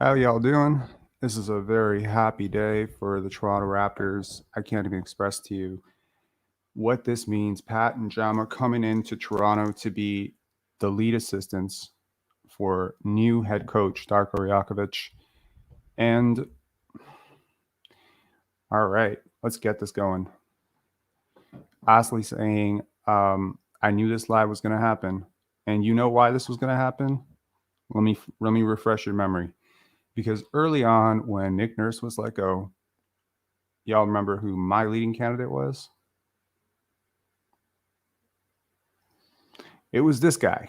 How y'all doing? This is a very happy day for the Toronto Raptors. I can't even express to you what this means. Pat and Jama coming into Toronto to be the lead assistants for new head coach Darko Rajakovic. And all right, let's get this going. Ashley saying, I knew this live was going to happen. And you know why this was going to happen? Let me refresh your memory. Because early on, when Nick Nurse was let go, y'all remember who my leading candidate was? It was this guy.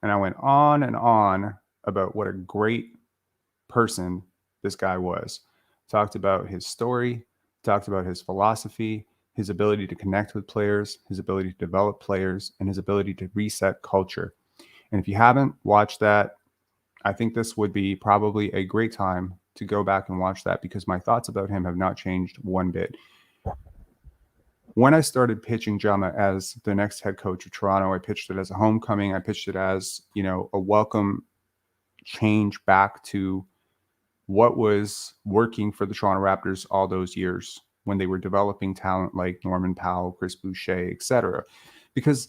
And I went on and on about what a great person this guy was. Talked about his story, talked about his philosophy, his ability to connect with players, his ability to develop players, and his ability to reset culture. And if you haven't watched that, I think this would be probably a great time to go back and watch that because my thoughts about him have not changed one bit. When I started pitching Jama as the next head coach of Toronto, I pitched it as a homecoming. I pitched it as, a welcome change back to what was working for the Toronto Raptors all those years when they were developing talent like Norman Powell, Chris Boucher, etc. Because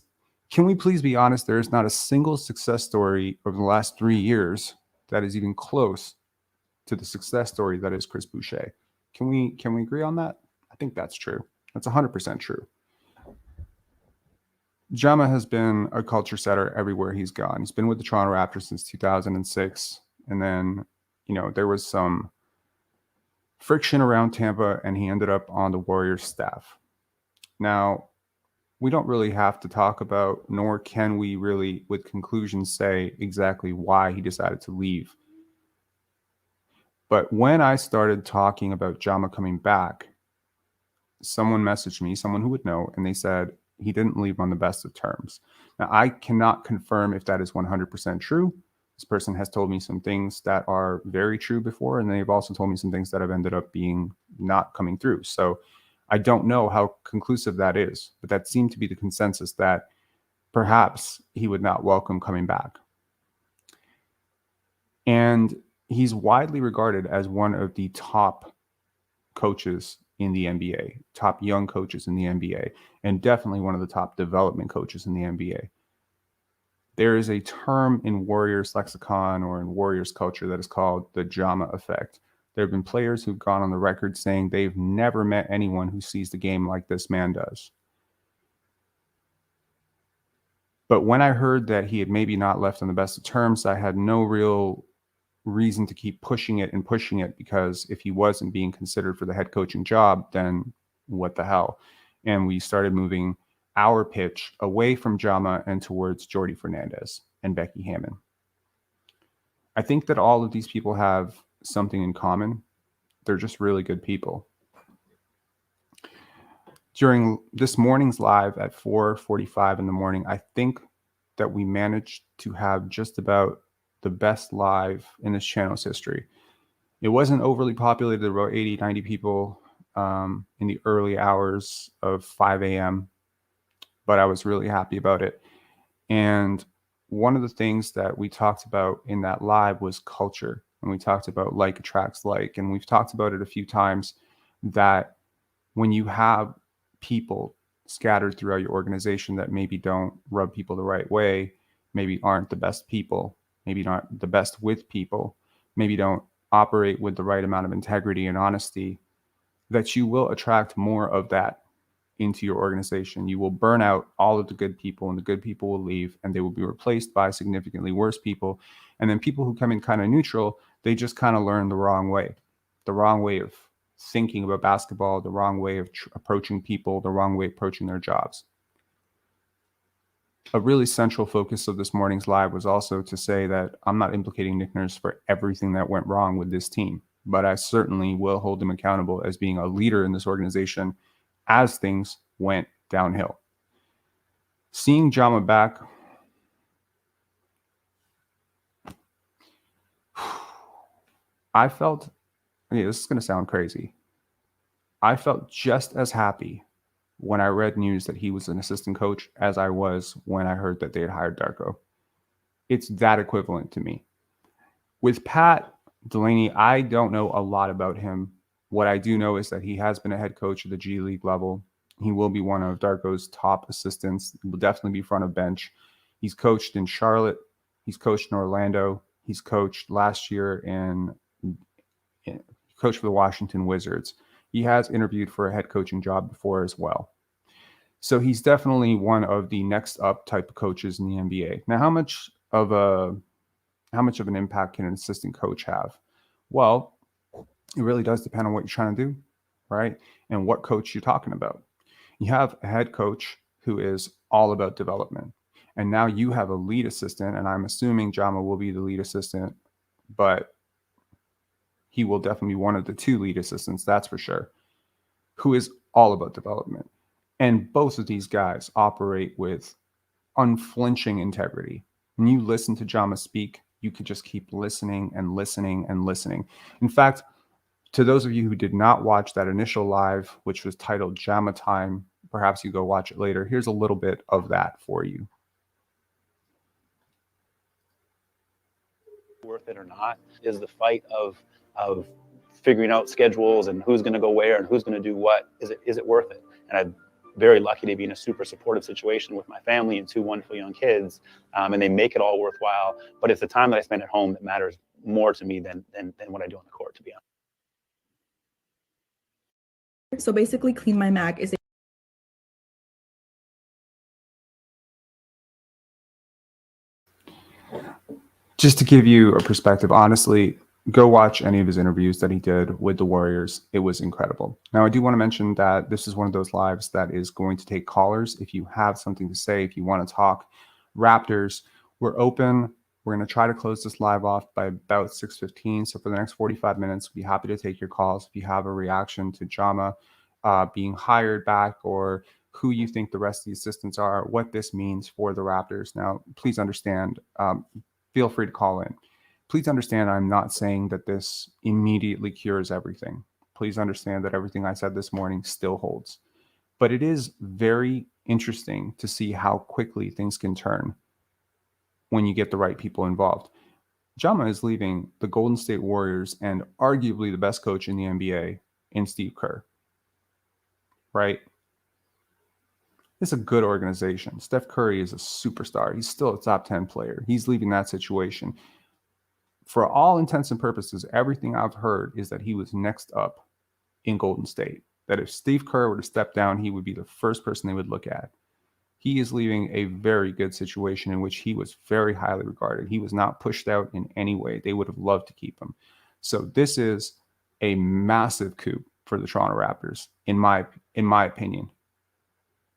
can we please be honest, there is not a single success story over the last 3 years that is even close to the success story that is Chris Boucher. Can we agree on that? I think that's true. That's 100% true. Jama has been a culture setter everywhere he's gone. He's been with the Toronto Raptors since 2006. And then, there was some friction around Tampa and he ended up on the Warriors staff. Now, we don't really have to talk about, nor can we really, with conclusion, say exactly why he decided to leave. But when I started talking about Jama coming back, someone messaged me, someone who would know, and they said he didn't leave on the best of terms. Now, I cannot confirm if that is 100% true. This person has told me some things that are very true before, and they've also told me some things that have ended up being not coming through. So I don't know how conclusive that is, but that seemed to be the consensus that perhaps he would not welcome coming back. And he's widely regarded as one of the top coaches in the NBA, top young coaches in the NBA, and definitely one of the top development coaches in the NBA. There is a term in Warriors lexicon or in Warriors culture that is called the Jama effect. There have been players who've gone on the record saying they've never met anyone who sees the game like this man does. But when I heard that he had maybe not left on the best of terms, I had no real reason to keep pushing it because if he wasn't being considered for the head coaching job, then what the hell? And we started moving our pitch away from Jama and towards Jordi Fernandez and Becky Hammon. I think that all of these people have something in common. They're just really good people. During this morning's live at 4:45 in the morning, I think that we managed to have just about the best live in this channel's history. It wasn't overly populated. There were about 80, 90 people in the early hours of 5 a.m., but I was really happy about it. And one of the things that we talked about in that live was culture. And we talked about like attracts like, and we've talked about it a few times that when you have people scattered throughout your organization that maybe don't rub people the right way, maybe aren't the best people, maybe not the best with people, maybe don't operate with the right amount of integrity and honesty, that you will attract more of that into your organization. You will burn out all of the good people and the good people will leave and they will be replaced by significantly worse people. And then people who come in kind of neutral, they just kind of learn the wrong way of thinking about basketball, the wrong way of approaching people, the wrong way of approaching their jobs. A really central focus of this morning's live was also to say that I'm not implicating Nick Nurse for everything that went wrong with this team, but I certainly will hold him accountable as being a leader in this organization as things went downhill. Seeing Jama back, I felt, this is going to sound crazy. I felt just as happy when I read news that he was an assistant coach as I was when I heard that they had hired Darko. It's that equivalent to me. With Pat Delaney, I don't know a lot about him. What I do know is that he has been a head coach at the G League level. He will be one of Darko's top assistants. He will definitely be front of bench. He's coached in Charlotte. He's coached in Orlando. He's coached last year in coached for the Washington Wizards. He has interviewed for a head coaching job before as well. So he's definitely one of the next up type of coaches in the NBA. Now, how much of an impact can an assistant coach have? Well, it really does depend on what you're trying to do, right? And what coach you're talking about. You have a head coach who is all about development. And now you have a lead assistant, and I'm assuming Jama will be the lead assistant, but he will definitely be one of the two lead assistants, that's for sure, who is all about development. And both of these guys operate with unflinching integrity. When you listen to Jama speak, you could just keep listening and listening and listening. In fact, to those of you who did not watch that initial live, which was titled Jama Time, perhaps you go watch it later. Here's a little bit of that for you. Worth it or not is the fight of figuring out schedules and who's going to go where and who's going to do what. Is it worth it? And I'm very lucky to be in a super supportive situation with my family and two wonderful young kids, and they make it all worthwhile. But it's the time that I spend at home that matters more to me than what I do on the court, to be honest. So basically, Clean My Mac is just to give you a perspective, honestly, go watch any of his interviews that he did with the Warriors. It was incredible. Now, I do want to mention that this is one of those lives that is going to take callers. If you have something to say, if you want to talk Raptors, we're open. We're going to try to close this live off by about 6:15. So for the next 45 minutes, we'll be happy to take your calls. If you have a reaction to Jama being hired back, or who you think the rest of the assistants are, what this means for the Raptors. Now, please understand, feel free to call in. Please understand, I'm not saying that this immediately cures everything. Please understand that everything I said this morning still holds. But it is very interesting to see how quickly things can turn when you get the right people involved. Jama is leaving the Golden State Warriors and arguably the best coach in the NBA in Steve Kerr. Right? It's a good organization. Steph Curry is a superstar. He's still a top 10 player. He's leaving that situation. For all intents and purposes, everything I've heard is that he was next up in Golden State. That if Steve Kerr were to step down, he would be the first person they would look at. He is leaving a very good situation in which he was very highly regarded. He was not pushed out in any way. They would have loved to keep him. So this is a massive coup for the Toronto Raptors, in my opinion.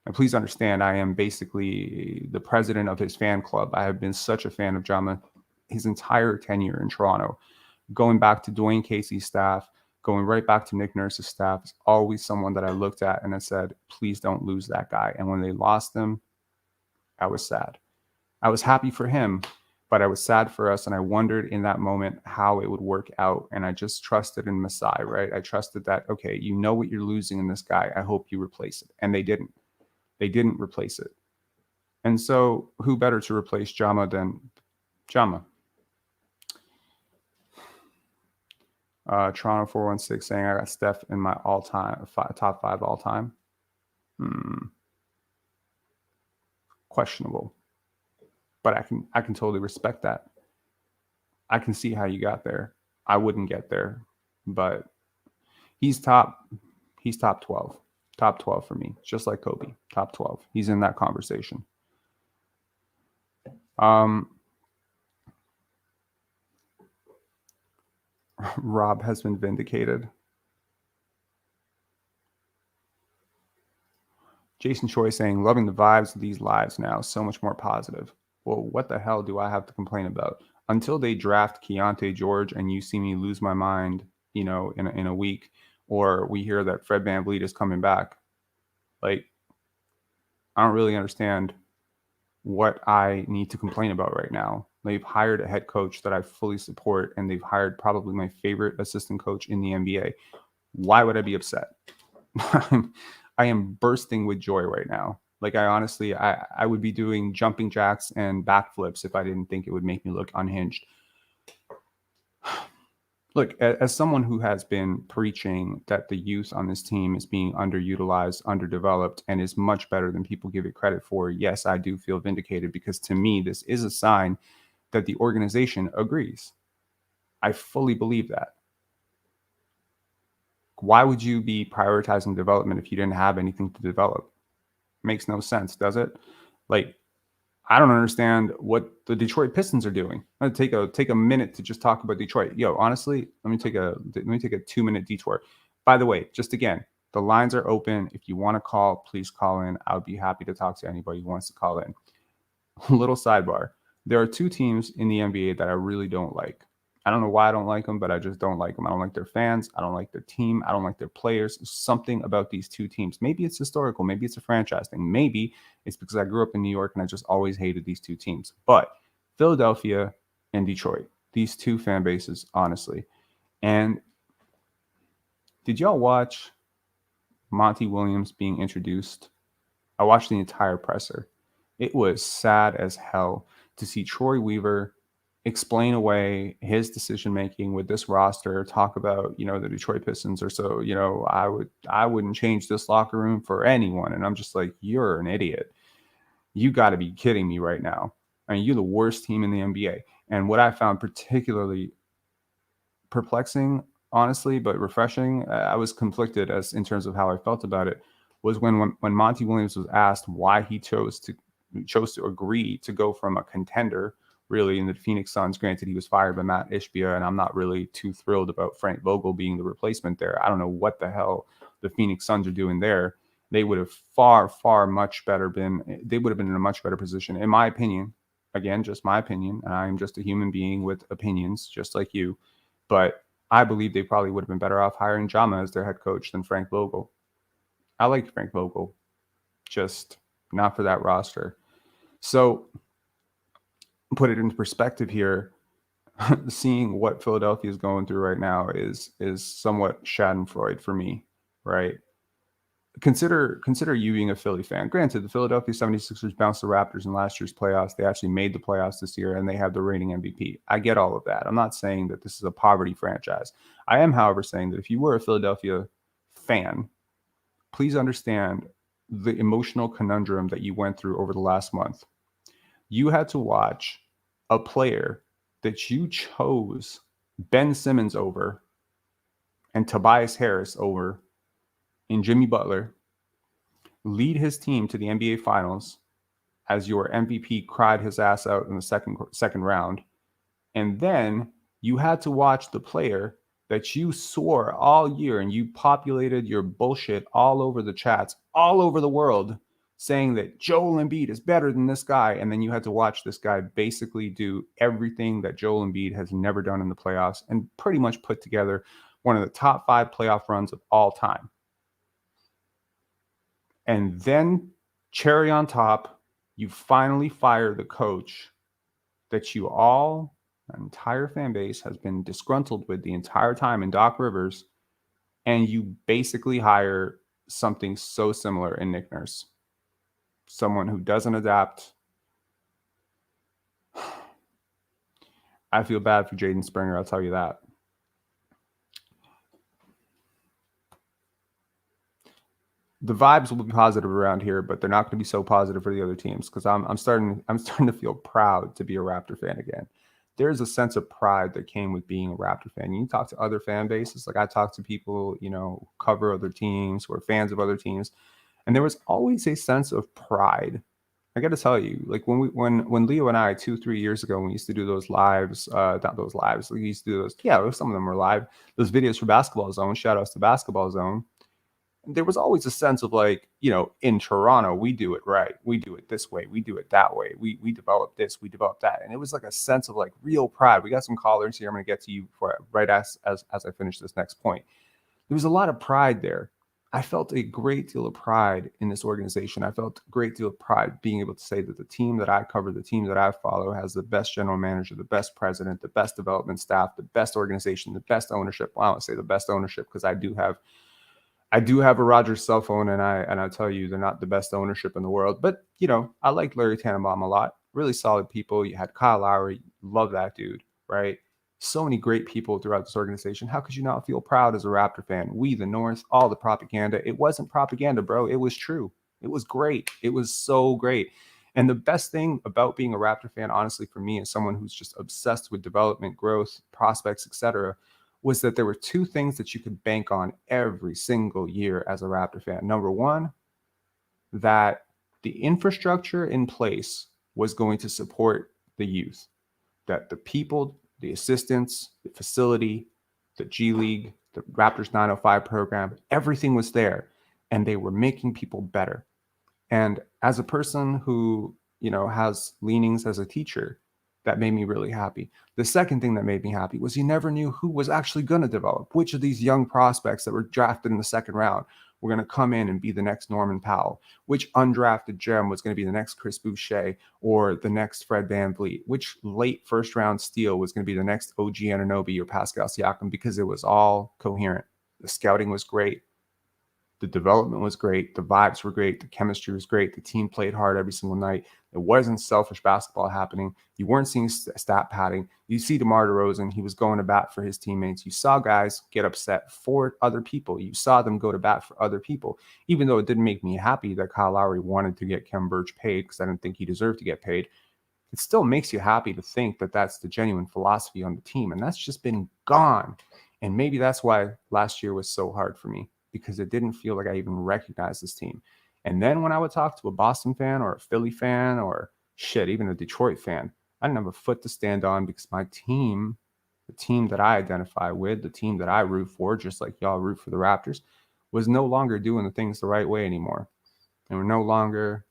And please understand, I am basically the president of his fan club. I have been such a fan of Jama his entire tenure in Toronto, going back to Dwayne Casey's staff, going right back to Nick Nurse's staff. Is always someone that I looked at and I said, please don't lose that guy. And when they lost him, I was sad. I was happy for him, but I was sad for us. And I wondered in that moment how it would work out. And I just trusted in Masai, right? I trusted that, okay, you know what you're losing in this guy. I hope you replace it. And they didn't. They didn't replace it. And so who better to replace Jama than Jama? Toronto 416 saying I got Steph in my all-time top 5 all-time. Questionable, but I can totally respect that. I can see how you got there. I wouldn't get there, but he's top 12. Top 12 for me, just like Kobe. Top 12. He's in that conversation. Rob has been vindicated. Jason Choi saying, loving the vibes of these lives now, so much more positive. Well, what the hell do I have to complain about? Until they draft Keontae George and you see me lose my mind, in a week, or we hear that Fred VanVleet is coming back, like, I don't really understand what I need to complain about right now. They've hired a head coach that I fully support, and they've hired probably my favorite assistant coach in the NBA. Why would I be upset? I am bursting with joy right now. Like, I would be doing jumping jacks and backflips if I didn't think it would make me look unhinged. Look, as someone who has been preaching that the youth on this team is being underutilized, underdeveloped, and is much better than people give it credit for, yes, I do feel vindicated, because to me, this is a sign that the organization agrees. I fully believe that. Why would you be prioritizing development if you didn't have anything to develop? Makes no sense, does it? Like, I don't understand what the Detroit Pistons are doing. I'm gonna take a minute to just talk about Detroit. Yo, honestly, let me take a 2-minute detour. By the way, just again, the lines are open. If you want to call, please call in. I would be happy to talk to anybody who wants to call in. Little sidebar. There are two teams in the NBA that I really don't like. I don't know why I don't like them, but I just don't like them. I don't like their fans. I don't like their team. I don't like their players. There's something about these two teams. Maybe it's historical. Maybe it's a franchise thing. Maybe it's because I grew up in New York and I just always hated these two teams. But Philadelphia and Detroit, these two fan bases, honestly. And did y'all watch Monty Williams being introduced? I watched the entire presser. It was sad as hell to see Troy Weaver explain away his decision making with this roster, talk about, the Detroit Pistons or so, I wouldn't change this locker room for anyone. And I'm just like, you're an idiot. You got to be kidding me right now. I mean, you're the worst team in the NBA. And what I found particularly perplexing, honestly, but refreshing, I was conflicted as in terms of how I felt about it, was when Monty Williams was asked why he chose to agree to go from a contender, really, in the Phoenix Suns. Granted, he was fired by Matt Ishbia, and I'm not really too thrilled about Frank Vogel being the replacement there. I don't know what the hell the Phoenix Suns are doing there. They would have they would have been in a much better position, in my opinion. Again, just my opinion. I'm just a human being with opinions, just like you. But I believe they probably would have been better off hiring Jama as their head coach than Frank Vogel. I like Frank Vogel, just not for that roster. So, put it into perspective here, seeing what Philadelphia is going through right now is somewhat Schadenfreude for me, right? Consider you being a Philly fan. Granted, the Philadelphia 76ers bounced the Raptors in last year's playoffs. They actually made the playoffs this year, and they have the reigning MVP. I get all of that. I'm not saying that this is a poverty franchise. I am, however, saying that if you were a Philadelphia fan, please understand the emotional conundrum that you went through over the last month. You had to watch a player that you chose Ben Simmons over and Tobias Harris over in Jimmy Butler lead his team to the NBA Finals as your MVP cried his ass out in the second round. And then you had to watch the player that you swore all year, and you populated your bullshit all over the chats, all over the world, saying that Joel Embiid is better than this guy. And then you had to watch this guy basically do everything that Joel Embiid has never done in the playoffs and pretty much put together one of the top 5 playoff runs of all time. And then, cherry on top, you finally fire the coach that you all, an entire fan base, has been disgruntled with the entire time in Doc Rivers, and you basically hire something so similar in Nick Nurse. Someone who doesn't adapt. I feel bad for Jaden Springer, I'll tell you that. The vibes will be positive around here, but they're not going to be so positive for the other teams, because I'm starting to feel proud to be a Raptor fan again. There's a sense of pride that came with being a Raptor fan. You talk to other fan bases, like I talk to people, who cover other teams, who are fans of other teams, and there was always a sense of pride. I got to tell you, like when Leo and I 2-3 years ago, when we used to do those lives, not those lives, we used to do those. Yeah, some of them were live. Those videos for Basketball Zone. Shout outs to Basketball Zone. There was always a sense of like, in Toronto, we do it right. We do it this way. We do it that way. We develop this, we develop that. And it was like a sense of like real pride. We got some callers here. I'm going to get to you for right as I finish this next point. There was a lot of pride there. I felt a great deal of pride in this organization. I felt a great deal of pride being able to say that the team that I cover, the team that I follow, has the best general manager, the best president, the best development staff, the best organization, the best ownership. Well, I don't say the best ownership, because I do have a Rogers cell phone, and I tell you, they're not the best ownership in the world. But, I like Larry Tannenbaum a lot. Really solid people. You had Kyle Lowry. Love that dude, right? So many great people throughout this organization. How could you not feel proud as a Raptor fan? We, the North, all the propaganda. It wasn't propaganda, bro. It was true. It was great. It was so great. And the best thing about being a Raptor fan, honestly, for me, as someone who's just obsessed with development, growth, prospects, etc., was that there were two things that you could bank on every single year as a Raptor fan. Number one, that the infrastructure in place was going to support the youth, that the people, the assistants, the facility, the G League, the Raptors 905 program, everything was there, and they were making people better. And as a person who, has leanings as a teacher, that made me really happy. The second thing that made me happy was you never knew who was actually going to develop. Which of these young prospects that were drafted in the second round were going to come in and be the next Norman Powell? Which undrafted gem was going to be the next Chris Boucher or the next Fred VanVleet? Which late first round steal was going to be the next OG Anunoby or Pascal Siakam? Because it was all coherent. The scouting was great. The development was great. The vibes were great. The chemistry was great. The team played hard every single night. It wasn't selfish basketball happening. You weren't seeing stat padding. You see DeMar DeRozan, he was going to bat for his teammates. You saw guys get upset for other people. You saw them go to bat for other people. Even though it didn't make me happy that Kyle Lowry wanted to get Khem Birch paid because I didn't think he deserved to get paid, it still makes you happy to think that that's the genuine philosophy on the team. And that's just been gone. And maybe that's why last year was so hard for me, because it didn't feel like I even recognized this team. And then when I would talk to a Boston fan or a Philly fan or even a Detroit fan, I didn't have a foot to stand on, because my team, the team that I identify with, the team that I root for, just like y'all root for the Raptors, was no longer doing the things the right way anymore. And we're no longer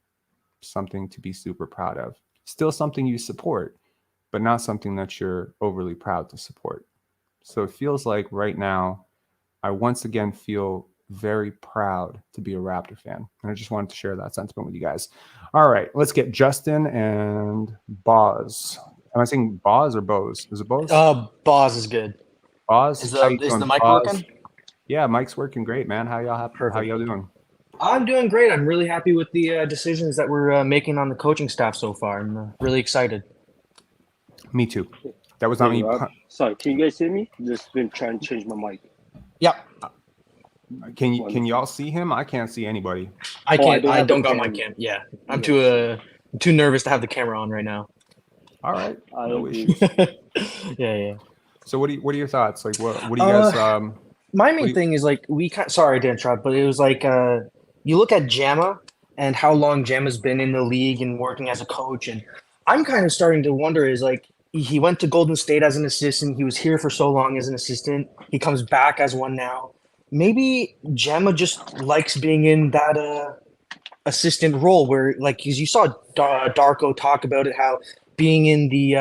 something to be super proud of. Still something you support, but not something that you're overly proud to support. So it feels like right now, I once again feel very proud to be a Raptor fan. And I just wanted to share that sentiment with you guys. All right, let's get Justin and Boz. Am I saying Boz or Bose? Is it Bose? Boz is good. Boz? Is How you the doing, mic Boz? working? Yeah, mic's working great, man. How Perfect. y'all doing? I'm doing great. I'm really happy with the decisions that we're making on the coaching staff so far. I'm really excited. Me too. That was not me. Sorry, can you guys hear me? Just been trying to change my mic. Yeah. Can y'all see him? I can't see anybody. I can't. I I don't got my cam. Yeah, I'm too nervous to have the camera on right now. All right. No issues. Yeah. So what are your thoughts? Like what do you guys my main thing is like sorry to interrupt, but it was like you look at Jama and how long Jama's been in the league and working as a coach, and I'm kind of starting to wonder is like he went to Golden State as an assistant. He was here for so long as an assistant. He comes back as one now. Maybe Jama just likes being in that assistant role where, like, because you saw Darko talk about it, how being in the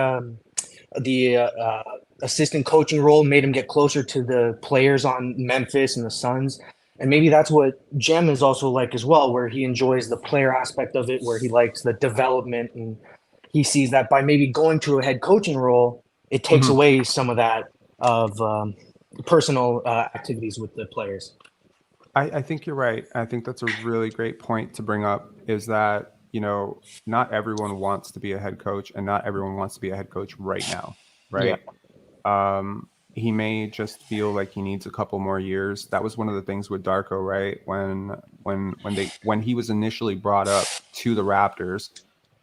assistant coaching role made him get closer to the players on Memphis and the Suns. And maybe that's what Jem is also like as well, where he enjoys the player aspect of it, where he likes the development, and he sees that by maybe going to a head coaching role, it takes away some of that of personal activities with the players. I think you're right. I think that's a really great point to bring up, is that, not everyone wants to be a head coach, and not everyone wants to be a head coach right now, right? Yeah. He may just feel like he needs a couple more years. That was one of the things with Darko, right? When he was initially brought up to the Raptors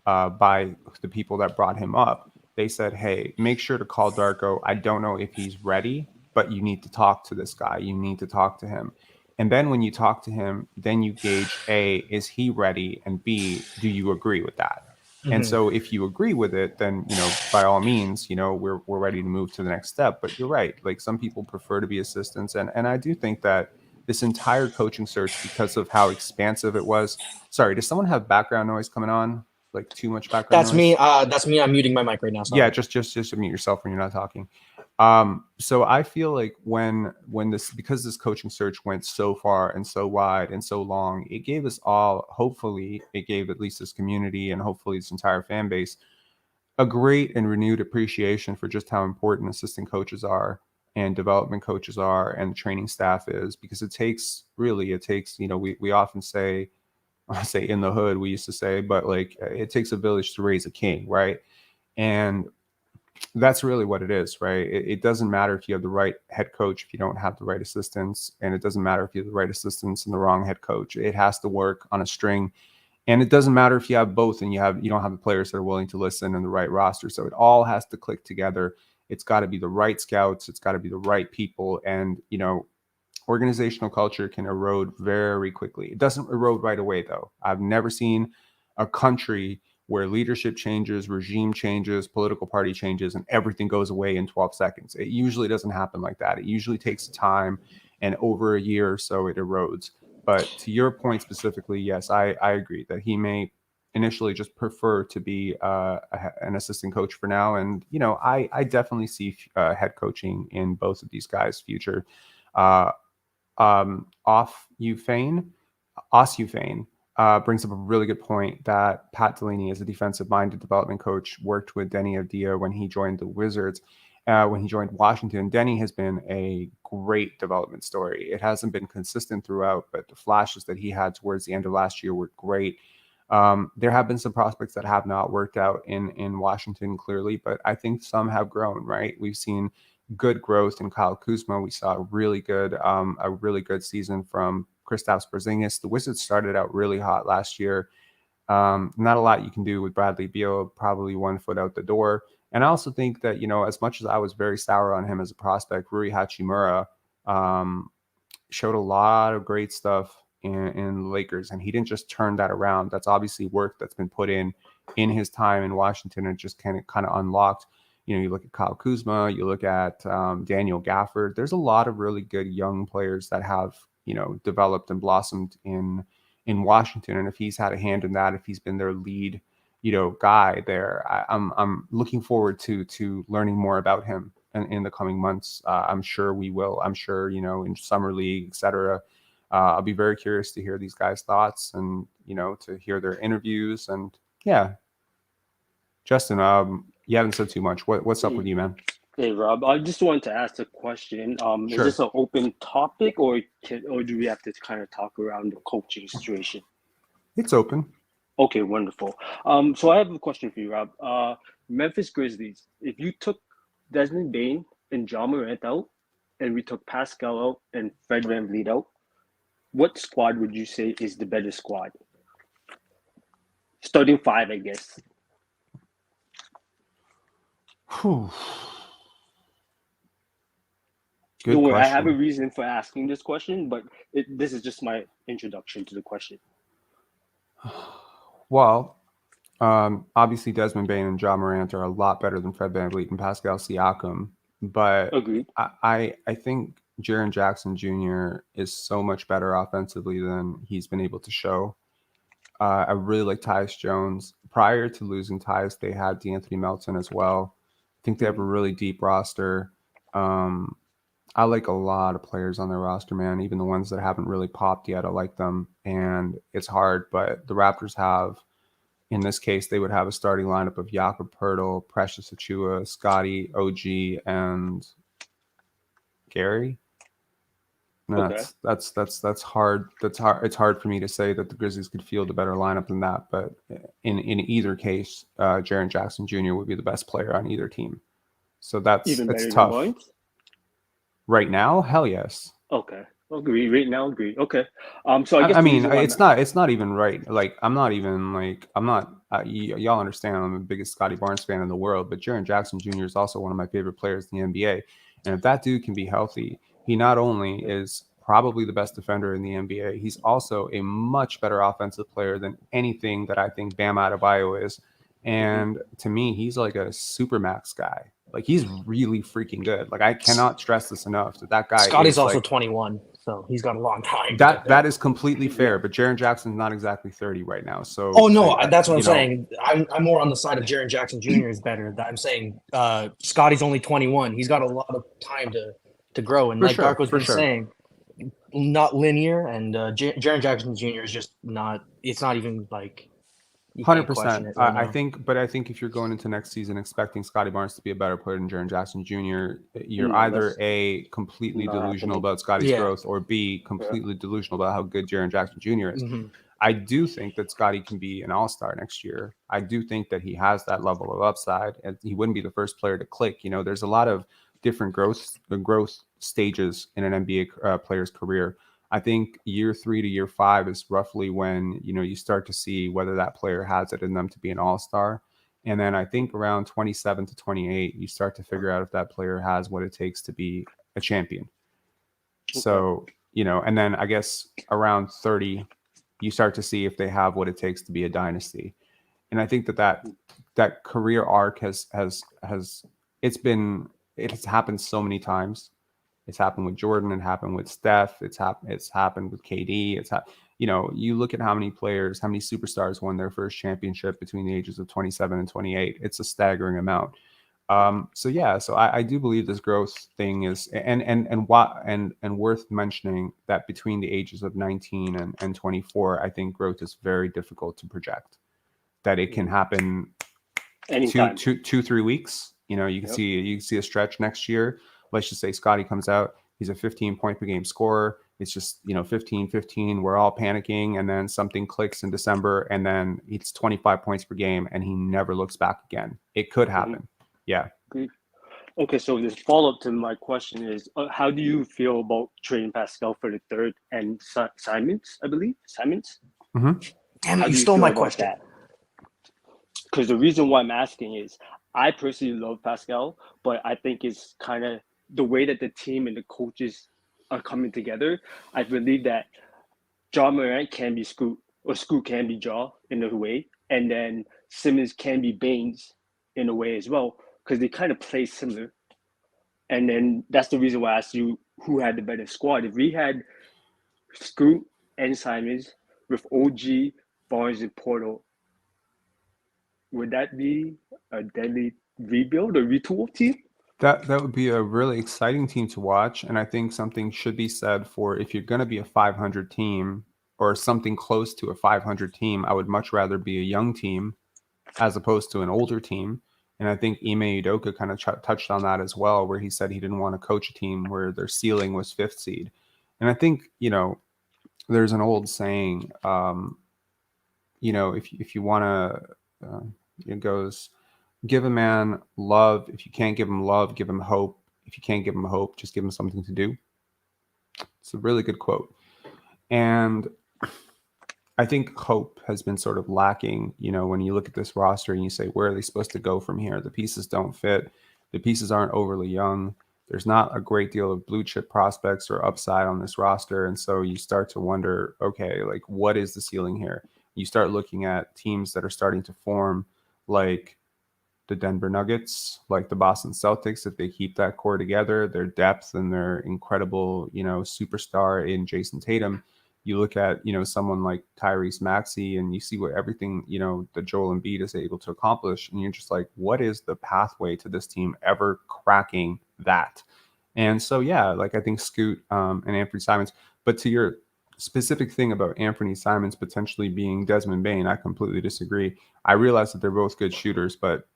by the people that brought him up, they said, hey, make sure to call Darko. I don't know if he's ready, but you need to talk to this guy. You need to talk to him. And then when you talk to him, then you gauge, A, is he ready? And B, do you agree with that? Mm-hmm. And so if you agree with it, then, by all means, we're ready to move to the next step. But you're right. Like, some people prefer to be assistants. And I do think that this entire coaching search, because of how expansive it was. Sorry, does someone have background noise coming on? Like, too much background noise? That's me. I'm muting my mic right now. Sorry. Yeah, just mute yourself when you're not talking. So I feel like because this coaching search went so far and so wide and so long, it gave us all, hopefully it gave at least this community and hopefully this entire fan base a great and renewed appreciation for just how important assistant coaches are and development coaches are and training staff is, because it takes, we often say in the hood, we used to say, but like, it takes a village to raise a king, right? And That's really what it is, right? It doesn't matter if you have the right head coach if you don't have the right assistants, and it doesn't matter if you have the right assistants and the wrong head coach. It has to work on a string, and it doesn't matter if you have both and you don't have the players that are willing to listen and the right roster. So it all has to click together. It's got to be the right scouts. It's got to be the right people, and organizational culture can erode very quickly. It doesn't erode right away, though. I've never seen a country where leadership changes, regime changes, political party changes, and everything goes away in 12 seconds. It usually doesn't happen like that. It usually takes time, and over a year or so it erodes. But to your point specifically, yes, I agree that he may initially just prefer to be an assistant coach for now. And, I definitely see head coaching in both of these guys' future. Osufane brings up a really good point that Pat Delaney, as a defensive-minded development coach, worked with Denny Avdia when he joined the Wizards. When he joined Washington, Denny has been a great development story. It hasn't been consistent throughout, but the flashes that he had towards the end of last year were great. There have been some prospects that have not worked out in Washington, clearly, but I think some have grown, right? We've seen good growth in Kyle Kuzma. We saw a really good season from Kristaps Porzingis. The Wizards started out really hot last year. Not a lot you can do with Bradley Beal, probably 1 foot out the door. And I also think that, as much as I was very sour on him as a prospect, Rui Hachimura showed a lot of great stuff in the Lakers, and he didn't just turn that around. That's obviously work that's been put in his time in Washington, and just kind of unlocked. You look at Kyle Kuzma, you look at Daniel Gafford. There's a lot of really good young players that have developed and blossomed in Washington. And if he's had a hand in that, if he's been their lead guy there, I'm looking forward to learning more about him in the coming months. I'm sure we will. I'm sure in summer league, etc. I'll be very curious to hear these guys' thoughts and to hear their interviews. And yeah, Justin, you haven't said too much. What's up with you, man? Hey, Rob, I just wanted to ask a question. Sure. Is this an open topic, or do we have to kind of talk around the coaching situation? It's open. Okay, wonderful. So I have a question for you, Rob. Memphis Grizzlies, if you took Desmond Bane and Jama out, and we took Pascal out and Fred VanVleet out, what squad would you say is the better squad? Starting 5, I guess. Whew. Good Don't worry, question. I have a reason for asking this question, but this is just my introduction to the question. Well, obviously Desmond Bane and Ja Morant are a lot better than Fred VanVleet and Pascal Siakam, but Agreed. I think Jaren Jackson Jr. is so much better offensively than he's been able to show. I really like Tyus Jones. Prior to losing Tyus, they had DeAnthony Melton as well. I think they have a really deep roster. I like a lot of players on their roster, man. Even the ones that haven't really popped yet, I like them. And it's hard, but the Raptors have, in this case, they would have a starting lineup of Jakob Poeltl, Precious Achiuwa, Scotty, OG, and Gary. And Okay. that's hard. That's hard. It's hard for me to say that the Grizzlies could field a better lineup than that. But in either case, Jaren Jackson Jr. would be the best player on either team. So Even better than tough. Barnes? Right now, hell yes. Okay. Agree. Right now, agree. Okay. So I guess I mean, it's not even right. Like, I'm not. Y'all understand I'm the biggest Scotty Barnes fan in the world, but Jaren Jackson Jr. is also one of my favorite players in the NBA. And if that dude can be healthy, he not only is probably the best defender in the NBA, he's also a much better offensive player than anything that I think Bam Adebayo is. And to me, he's like a supermax guy. Like, he's really freaking good. Like, I cannot stress this enough that guy. Scotty's also 21, so he's got a long time. That is completely fair, but Jaren Jackson's not exactly 30 right now. So that's what I'm saying. I'm more on the side of Jaren Jackson Jr. is better. I'm saying Scotty's only 21. He's got a lot of time to grow, and Darko's been saying, not linear. And Jaren Jackson Jr. is just not. It's not even like. 100%. I think if you're going into next season expecting Scotty Barnes to be a better player than Jaren Jackson Jr., you're either A, completely delusional about Scotty's growth, or B, completely delusional about how good Jaren Jackson Jr. is. I do think that Scotty can be an all-star next year. I do think that he has that level of upside, and he wouldn't be the first player to click. You know, there's a lot of different growth stages in an NBA player's career. I think year 3 to year 5 is roughly when, you know, you start to see whether that player has it in them to be an all-star. And then I think around 27 to 28, you start to figure out if that player has what it takes to be a champion. Okay. So, you know, and then I guess around 30, you start to see if they have what it takes to be a dynasty. And I think that career arc has it's happened so many times. It's happened with Jordan. It happened with Steph. It's happened with KD. You know, you look at how many players, how many superstars won their first championship between the ages of 27 and 28. It's a staggering amount. So I do believe this growth thing is and worth mentioning that between the ages of 19 and 24, I think growth is very difficult to project. That it can happen Anytime. 2-3 weeks. You know, you can see a stretch next year. Let's just say Scotty comes out, he's a 15 point per game scorer. It's just, you know, 15. We're all panicking, and then something clicks in December, and then it's 25 points per game, and he never looks back again. It could happen. Yeah. Okay, so this follow-up to my question is, how do you feel about trading Pascal for the third and Simons, I believe? Simons? Mm-hmm. Damn it, you stole my question. Because the reason why I'm asking is, I personally love Pascal, but I think it's kind of the way that the team and the coaches are coming together. I believe that Ja Morant can be Scoot, or Scoot can be Ja in a way, and then Simmons can be Baines in a way as well, because they kind of play similar. And then that's the reason why I asked you who had the better squad. If we had Scoot and Simons with OG, Barnes, and Portal, would that be a deadly rebuild or retool team? That would be a really exciting team to watch, and I think something should be said for if you're going to be a 500 team or something close to a 500 team. I would much rather be a young team as opposed to an older team. And I think Ime Udoka kind of touched on that as well, where he said he didn't want to coach a team where their ceiling was 5th seed. And I think, you know, there's an old saying, you know, if you want to, it goes, give a man love. If you can't give him love, give him hope. If you can't give him hope, just give him something to do. It's a really good quote. And I think hope has been sort of lacking, you know, when you look at this roster and you say, where are they supposed to go from here? The pieces don't fit. The pieces aren't overly young. There's not a great deal of blue chip prospects or upside on this roster. And so you start to wonder, okay, like, what is the ceiling here? You start looking at teams that are starting to form, like the Denver Nuggets, like the Boston Celtics. If they keep that core together, their depth and their incredible, you know, superstar in Jason Tatum. You look at, you know, someone like Tyrese Maxey, and you see what everything, you know, that Joel Embiid is able to accomplish, and you're just like, what is the pathway to this team ever cracking that? And so, yeah, like I think Scoot and Anthony Simons. But to your specific thing about Anthony Simons potentially being Desmond Bane, I completely disagree. I realize that they're both good shooters, but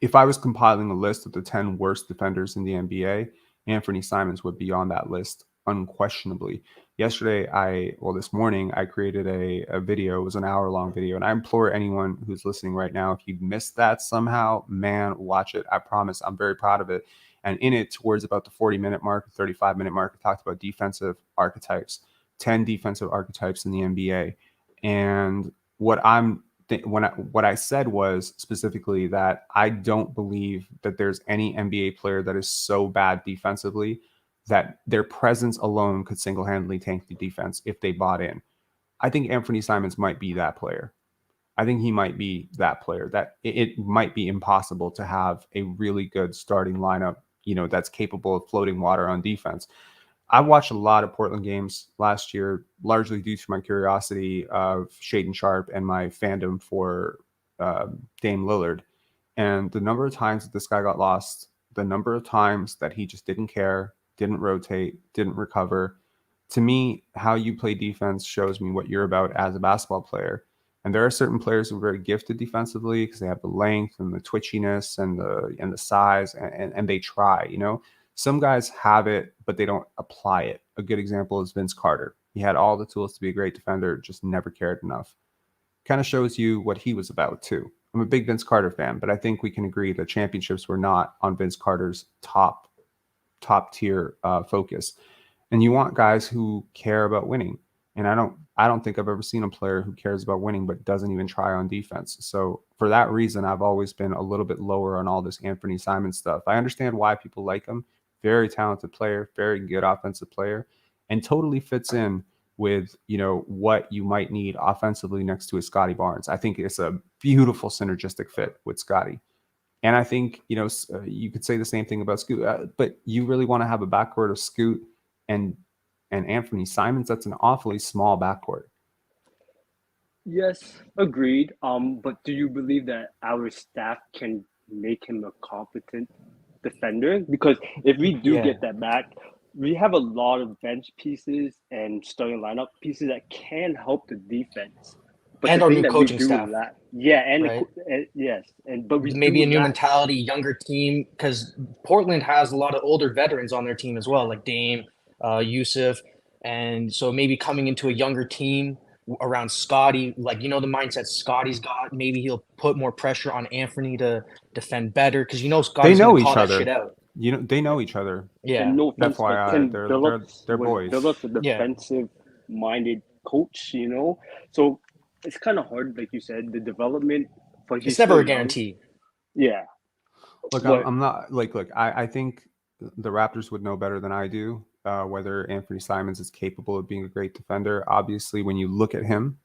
if I was compiling a list of the 10 worst defenders in the NBA, Anthony Simons would be on that list unquestionably. This morning, I created a video. It was an hour-long video, and I implore anyone who's listening right now, if you missed that somehow, man, watch it. I promise, I'm very proud of it. And in it, towards about the 40-minute mark, 35-minute mark, I talked about defensive archetypes, 10 defensive archetypes in the NBA. And what I said was specifically that I don't believe that there's any NBA player that is so bad defensively that their presence alone could single-handedly tank the defense if they bought in. I think Anthony Simons might be that player. I think he might be that player, that it might be impossible to have a really good starting lineup, you know, that's capable of floating water on defense. I watched a lot of Portland games last year, largely due to my curiosity of Shaedon Sharpe and my fandom for Dame Lillard. And the number of times that this guy got lost, the number of times that he just didn't care, didn't rotate, didn't recover. To me, how you play defense shows me what you're about as a basketball player. And there are certain players who are very gifted defensively because they have the length and the twitchiness and the size, and they try, you know. Some guys have it, but they don't apply it. A good example is Vince Carter. He had all the tools to be a great defender, just never cared enough. Kind of shows you what he was about too. I'm a big Vince Carter fan, but I think we can agree that championships were not on Vince Carter's top tier focus. And you want guys who care about winning. And I don't think I've ever seen a player who cares about winning but doesn't even try on defense. So for that reason, I've always been a little bit lower on all this Anthony Simons stuff. I understand why people like him. Very talented player, very good offensive player, and totally fits in with, you know, what you might need offensively next to a Scotty Barnes. I think it's a beautiful synergistic fit with Scotty. And I think, you know, you could say the same thing about Scoot, but you really want to have a backcourt of Scoot and Anthony Simons. That's an awfully small backcourt. Yes, agreed. But do you believe that our staff can make him a competent defender? Because if we do Yeah. get that back, we have a lot of bench pieces and starting lineup pieces that can help the defense. But And the our thing new that coaching we do staff, lack, yeah, and, right? yes, but we Maybe do a new lack. mentality, younger team, because Portland has a lot of older veterans on their team as well, like Dame, Yusuf, and so maybe coming into a younger team around Scotty, like, you know, the mindset Scotty's got, maybe he'll put more pressure on Anthony to defend better, because, you know, They Scotty's going know to call each that shit other. out. You know, they know each other. Yeah, And no offense, but FYI, can they're Billups they're was boys. Billups a Yeah. defensive-minded coach, you know? So it's kind of hard, like you said, the development. But he's it's never still a young. guarantee. Yeah, Look, but I'm not like, look, I think the Raptors would know better than I do whether Anthony Simons is capable of being a great defender. Obviously, when you look at him,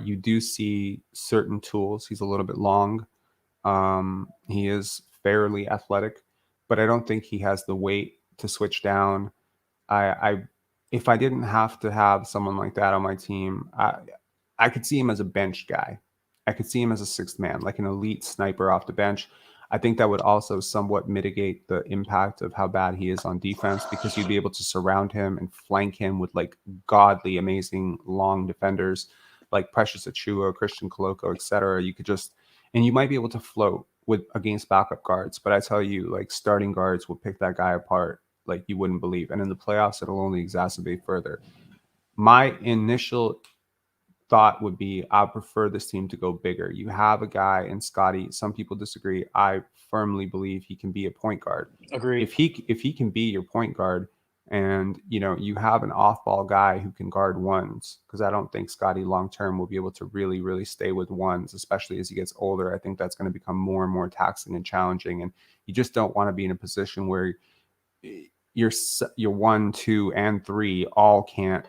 you do see certain tools. He's a little bit long. He is fairly athletic, but I don't think he has the weight to switch down. I if I didn't have to have someone like that on my team, I could see him as a bench guy. I could see him as a sixth man, like an elite sniper off the bench. I think that would also somewhat mitigate the impact of how bad he is on defense, because you'd be able to surround him and flank him with like godly, amazing long defenders like Precious Achua, Christian Coloco, etc. You could just, and you might be able to float with against backup guards. But I tell you, like starting guards will pick that guy apart like you wouldn't believe. And in the playoffs, it'll only exacerbate further. My initial thought would be I prefer this team to go bigger. You have a guy in Scotty. Some people disagree. I firmly believe he can be a point guard. Agreed. If he can be your point guard, and you know you have an off-ball guy who can guard ones, because I don't think Scotty long term will be able to really stay with ones, especially as he gets older. I think that's going to become more and more taxing and challenging, and you just don't want to be in a position where your 1, 2, and 3 all can't,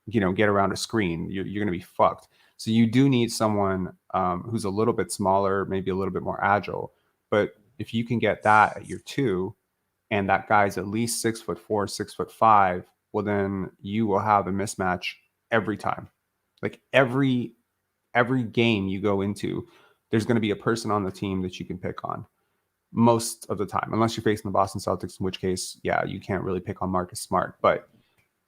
you know, get around a screen. You're going to be fucked. So you do need someone who's a little bit smaller, maybe a little bit more agile. But if you can get that at your 2, and that guy's at least 6'4", 6'5", well, then you will have a mismatch every time. Like every game you go into, there's going to be a person on the team that you can pick on most of the time, unless you're facing the Boston Celtics, in which case, yeah, you can't really pick on Marcus Smart. But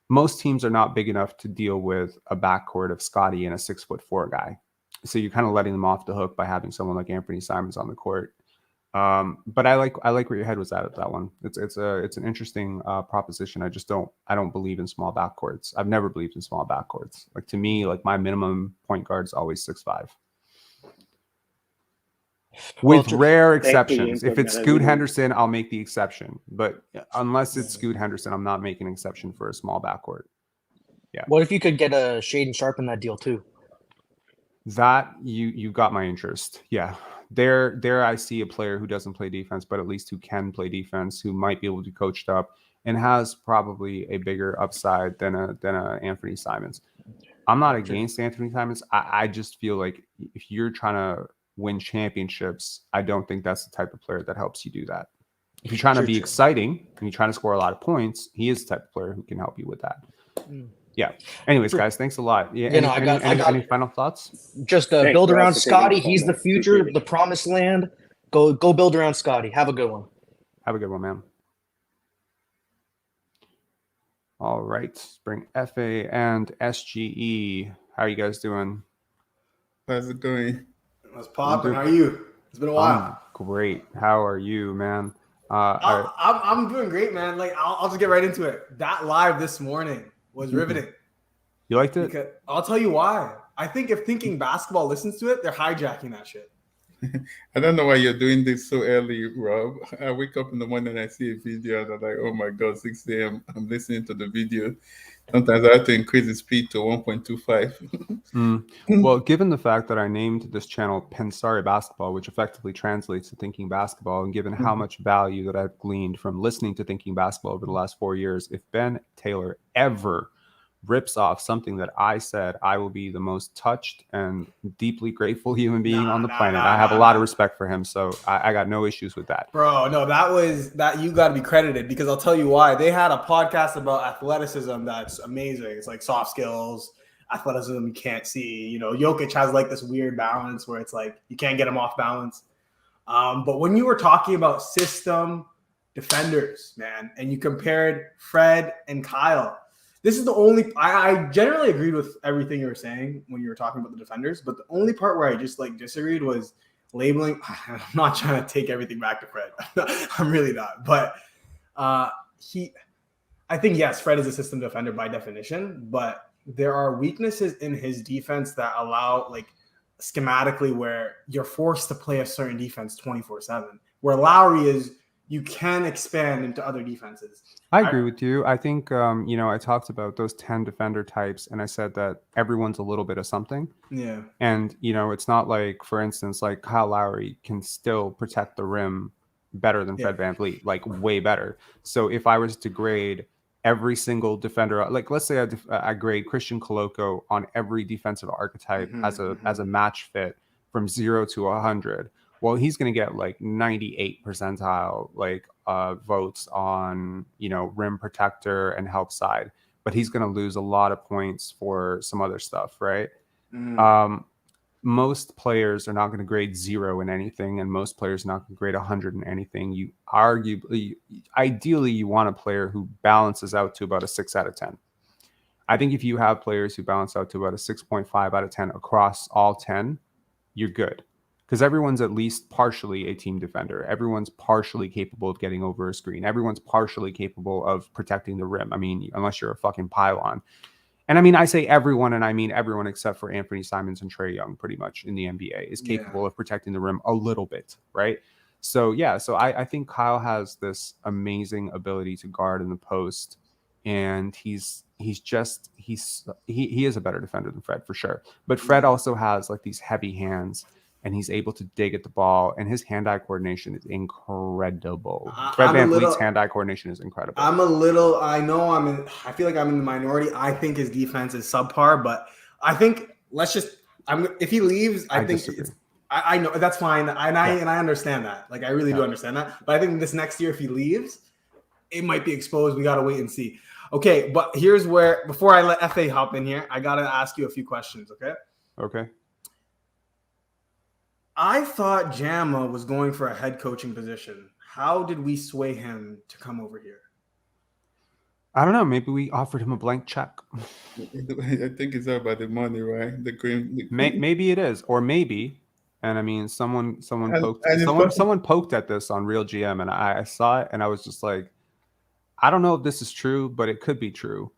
most teams are not big enough to deal with a backcourt of Scotty and a 6'4" guy. So you're kind of letting them off the hook by having someone like Anthony Simons on the court. But I like where your head was at that one. It's an interesting proposition. I don't believe in small backcourts. I've never believed in small backcourts. Like to me, like my minimum point guard is always 6'5". With rare exceptions. If it's Scoot Henderson, I'll make the exception. But unless it's Scoot Henderson, I'm not making an exception for a small backcourt. Yeah. What if you could get a Shaden Sharp in that deal too? That you got my interest. Yeah. There I see a player who doesn't play defense, but at least who can play defense, who might be able to be coached up and has probably a bigger upside than a Anthony Simons. I'm not against Anthony Simons. I just feel like if you're trying to win championships, I don't think that's the type of player that helps you do that. If you're trying to be exciting and you're trying to score a lot of points, he is the type of player who can help you with that. Yeah. Anyways, guys, thanks a lot. Yeah. Any final thoughts? Just build around Scotty. He's the future, the promised land. Go build around Scotty. Have a good one. Have a good one, man. All right. Let's bring FA and SGE. How are you guys doing? How's it going? What's popping? How are you? It's been a while. I'm great. How are you, man? I'm doing great, man. Like I'll just get right into it. That live this morning was riveting. You liked it? Because I'll tell you why. I think if Thinking Basketball listens to it, they're hijacking that shit. I don't know why you're doing this so early, Rob. I wake up in the morning and I see a video and I'm like, oh my God, 6 a.m. I'm listening to the video. Sometimes I have to increase the speed to 1.25. Well, given the fact that I named this channel Pensari Basketball, which effectively translates to Thinking Basketball, and given how much value that I've gleaned from listening to Thinking Basketball over the last 4 years, if Ben Taylor ever rips off something that I said, I will be the most touched and deeply grateful human being on the planet. I have a lot of respect for him, so I got no issues with that. Bro, no, that you got to be credited, because I'll tell you why. They had a podcast about athleticism that's amazing. It's like soft skills, athleticism you can't see. You know, Jokic has like this weird balance where it's like you can't get him off balance. But when you were talking about system defenders, man, and you compared Fred and Kyle, this is the only I generally agreed with everything you were saying when you were talking about the defenders, but the only part where I just like disagreed was labeling. I'm not trying to take everything back to Fred. I'm really not. But I think, yes, Fred is a system defender by definition, but there are weaknesses in his defense that allow, like, schematically, where you're forced to play a certain defense 24/7. Where Lowry is, you can expand into other defenses. I agree with you. I think, I talked about those 10 defender types, and I said that everyone's a little bit of something. Yeah. And, it's not like, for instance, like Kyle Lowry can still protect the rim better than Fred VanVleet, like way better. So if I was to grade every single defender, like let's say I grade Christian Coloco on every defensive archetype as a match fit from 0 to 100. Well, he's going to get like 98 percentile votes on, rim protector and help side, but he's going to lose a lot of points for some other stuff, right? Most players are not going to grade 0 in anything, and most players are not going to grade 100 in anything. Ideally, you want a player who balances out to about a 6 out of 10. I think if you have players who balance out to about a 6.5 out of 10 across all 10, you're good. Because everyone's at least partially a team defender. Everyone's partially capable of getting over a screen. Everyone's partially capable of protecting the rim. I mean, unless you're a fucking pylon. And I mean, I say everyone, and I mean everyone except for Anthony Simons and Trae Young, pretty much in the NBA, is capable of protecting the rim a little bit, right? So, yeah, I think Kyle has this amazing ability to guard in the post, and he is a better defender than Fred, for sure. But Fred also has like these heavy hands, and he's able to dig at the ball, and his hand-eye coordination is incredible. Fred VanVleet's hand-eye coordination is incredible. I feel like I'm in the minority. I think his defense is subpar, but I think if he leaves, I think disagree. I know that's fine. And I understand that. Like, I really do understand that. But I think this next year, if he leaves, it might be exposed. We got to wait and see. Okay, but here's where, before I let FA hop in here, I got to ask you a few questions, okay? Okay. I thought Jama was going for a head coaching position. How did we sway him to come over here? I don't know. Maybe we offered him a blank check. I think it's all about the money, right? Maybe it is, or maybe. And I mean, someone poked at this on Real GM, and I saw it, and I was just like, I don't know if this is true, but it could be true.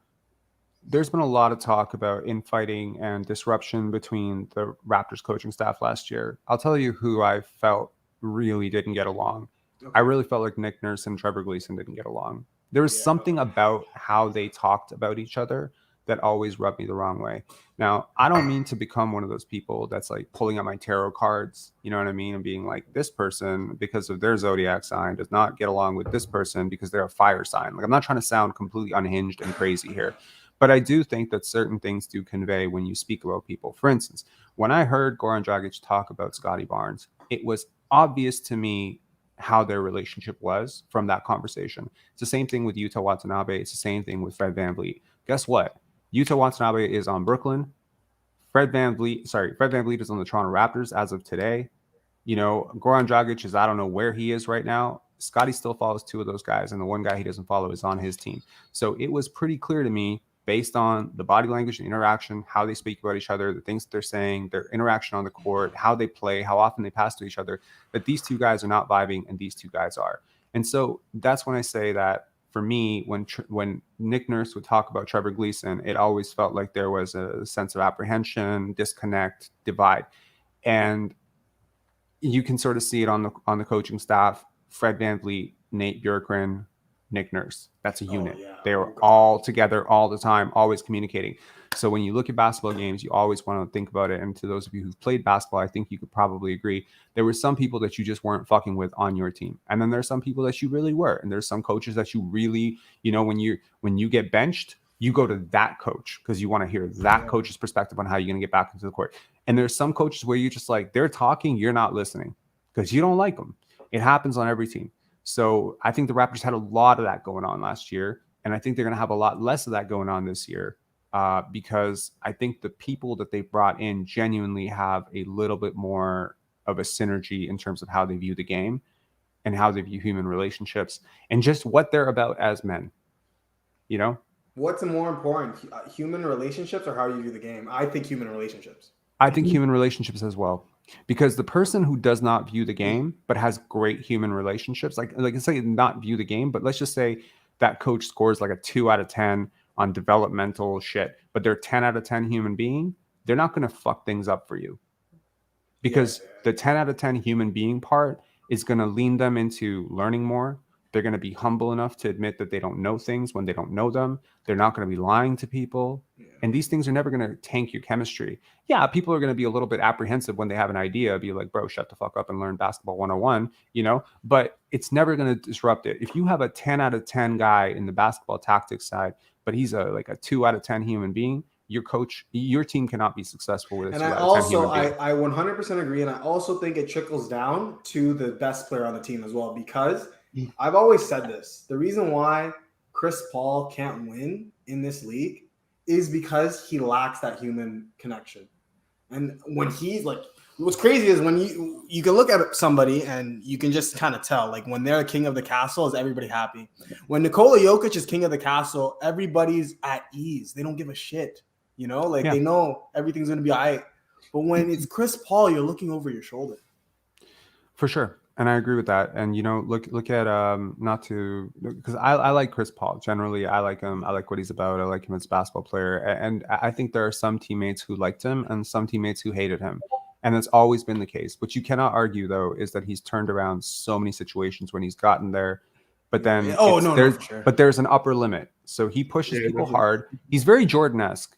There's been a lot of talk about infighting and disruption between the Raptors coaching staff last year. I'll tell you who I felt really didn't get along. Okay. I really felt like Nick Nurse and Trevor Gleason didn't get along. There was something about how they talked about each other that always rubbed me the wrong way. Now, I don't mean to become one of those people that's like pulling out my tarot cards, you know what I mean? And being like, this person, because of their zodiac sign, does not get along with this person because they're a fire sign. Like, I'm not trying to sound completely unhinged and crazy here. But I do think that certain things do convey when you speak about people. For instance, when I heard Goran Dragic talk about Scotty Barnes, it was obvious to me how their relationship was from that conversation. It's the same thing with Yuta Watanabe. It's the same thing with Fred VanVleet. Guess what? Yuta Watanabe is on Brooklyn. Fred VanVleet is on the Toronto Raptors as of today. Goran Dragic is, I don't know where he is right now. Scotty still follows two of those guys, and the one guy he doesn't follow is on his team. So it was pretty clear to me, based on the body language and interaction, how they speak about each other, the things that they're saying, their interaction on the court, how they play, how often they pass to each other, that these two guys are not vibing and these two guys are. And so that's when I say that for me, when Nick Nurse would talk about Trevor Gleeson, it always felt like there was a sense of apprehension, disconnect, divide. And you can sort of see it on the coaching staff. Fred VanVleet, Nate Bjorkgren, Nick Nurse. That's a unit. They are all together all the time, always communicating. So when you look at basketball games, you always want to think about it. And to those of you who've played basketball, I think you could probably agree. There were some people that you just weren't fucking with on your team. And then there's some people that you really were. And there's some coaches that you really, when you get benched, you go to that coach because you want to hear that coach's perspective on how you're going to get back into the court. And there's some coaches where you're just like, they're talking, you're not listening because you don't like them. It happens on every team. So I think the Raptors had a lot of that going on last year. And I think they're going to have a lot less of that going on this year because I think the people that they brought in genuinely have a little bit more of a synergy in terms of how they view the game and how they view human relationships and just what they're about as men, What's more important, human relationships or how you view the game? I think human relationships. I think human relationships as well, because the person who does not view the game but has great human relationships, like let's say not view the game, but let's just say that coach scores like a 2 out of 10 on developmental shit, but they're 10 out of 10 human being, they're not going to fuck things up for you because the 10 out of 10 human being part is going to lean them into learning more. They're going to be humble enough to admit that they don't know things when they don't know them. They're not going to be lying to people. And these things are never going to tank your chemistry. Yeah, people are going to be a little bit apprehensive when they have an idea, be like, bro, shut the fuck up and learn basketball 101, but it's never going to disrupt it. If you have a 10 out of 10 guy in the basketball tactics side, but he's like a 2 out of 10 human being, your team cannot be successful with it. And I 100% agree. And I also think it trickles down to the best player on the team as well, because I've always said this. The reason why Chris Paul can't win in this league is because he lacks that human connection. And when he's like, what's crazy is when you can look at somebody and you can just kind of tell, like when they're king of the castle, is everybody happy? When Nikola Jokic is king of the castle, everybody's at ease. They don't give a shit. They know everything's going to be all right. But when it's Chris Paul, you're looking over your shoulder. For sure. And I agree with that. And, look at, not to, because I like Chris Paul. Generally, I like him. I like what he's about. I like him as a basketball player. And I think there are some teammates who liked him and some teammates who hated him. And that's always been the case. What you cannot argue, though, is that he's turned around so many situations when he's gotten there. But then but there's an upper limit. So he pushes people hard. He's very Jordan-esque,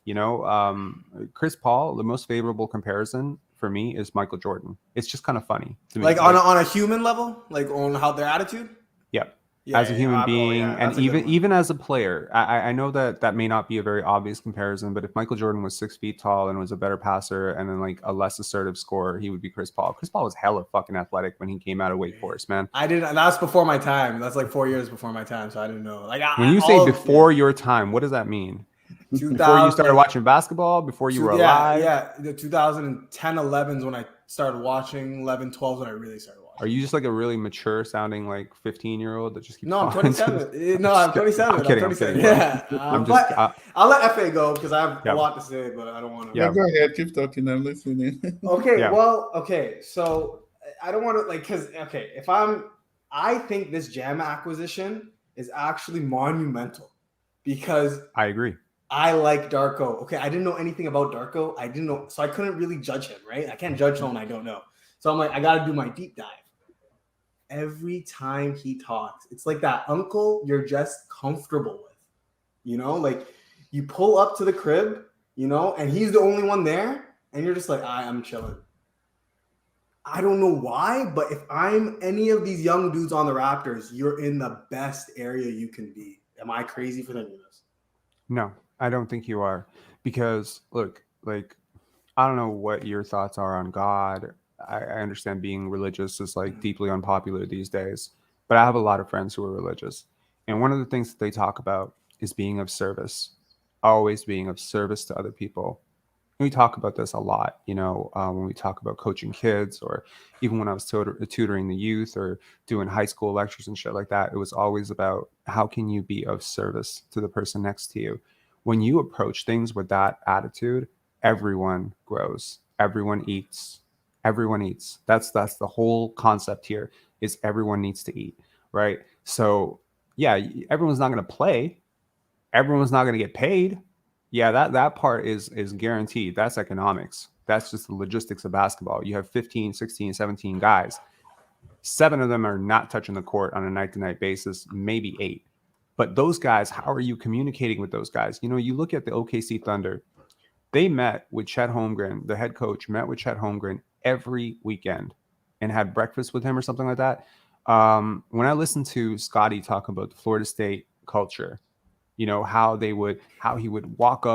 Chris Paul, the most favorable comparison for me is Michael Jordan. It's just kind of funny to me. Like on a human level, like on how their attitude? Yep. As a human being, and even as a player, I know that may not be a very obvious comparison, but if Michael Jordan was 6 feet tall and was a better passer and then like a less assertive scorer, he would be Chris Paul. Chris Paul was hella fucking athletic when he came out of Wake Forest, man. That's before my time. That's like 4 years before my time, so I didn't know. Like when you say before your time, what does that mean? Before you started watching basketball, before you were alive? Yeah, the 2010, 11 is when I started watching. 11, 12 is when I really started watching. Are you just like a really mature sounding like 15-year-old that just keeps I'm 27. No, I'm 27. I'm kidding. I'm 27. Yeah. I'll let FA go because I have a lot to say, but I don't want to. Yeah, go ahead. Keep talking. I'm listening. Okay. So I don't want to I think this Jama acquisition is actually monumental because I agree. I like Darko. Okay, I didn't know anything about Darko. I didn't know, so I couldn't really judge him, right? I can't judge someone I don't know. So I'm like, I got to do my deep dive. Every time he talks, it's like that uncle you're just comfortable with, like you pull up to the crib, and he's the only one there, and you're just like, I'm chilling. I don't know why, but if I'm any of these young dudes on the Raptors, you're in the best area you can be. Am I crazy for thinking this? No, I don't think you are, because look, like, I don't know what your thoughts are on God. I understand being religious is like deeply unpopular these days, but I have a lot of friends who are religious. And one of the things that they talk about is being of service, always being of service to other people. And we talk about this a lot, when we talk about coaching kids, or even when I was tutoring the youth or doing high school lectures and shit like that. It was always about how can you be of service to the person next to you? When you approach things with that attitude, everyone grows, everyone eats. That's the whole concept here, is everyone needs to eat, right? So yeah, everyone's not going to play. Everyone's not going to get paid. Yeah, that part is guaranteed. That's economics. That's just the logistics of basketball. You have 15, 16, 17 guys. 7 of them are not touching the court on a night-to-night basis, maybe 8. But those guys, how are you communicating with those guys? You know, you look at the OKC Thunder. They met with Chet Holmgren, the head coach met with Chet Holmgren every weekend and had breakfast with him or something like that. When I listened to Scotty talk about the Florida State culture, you know, how he would wake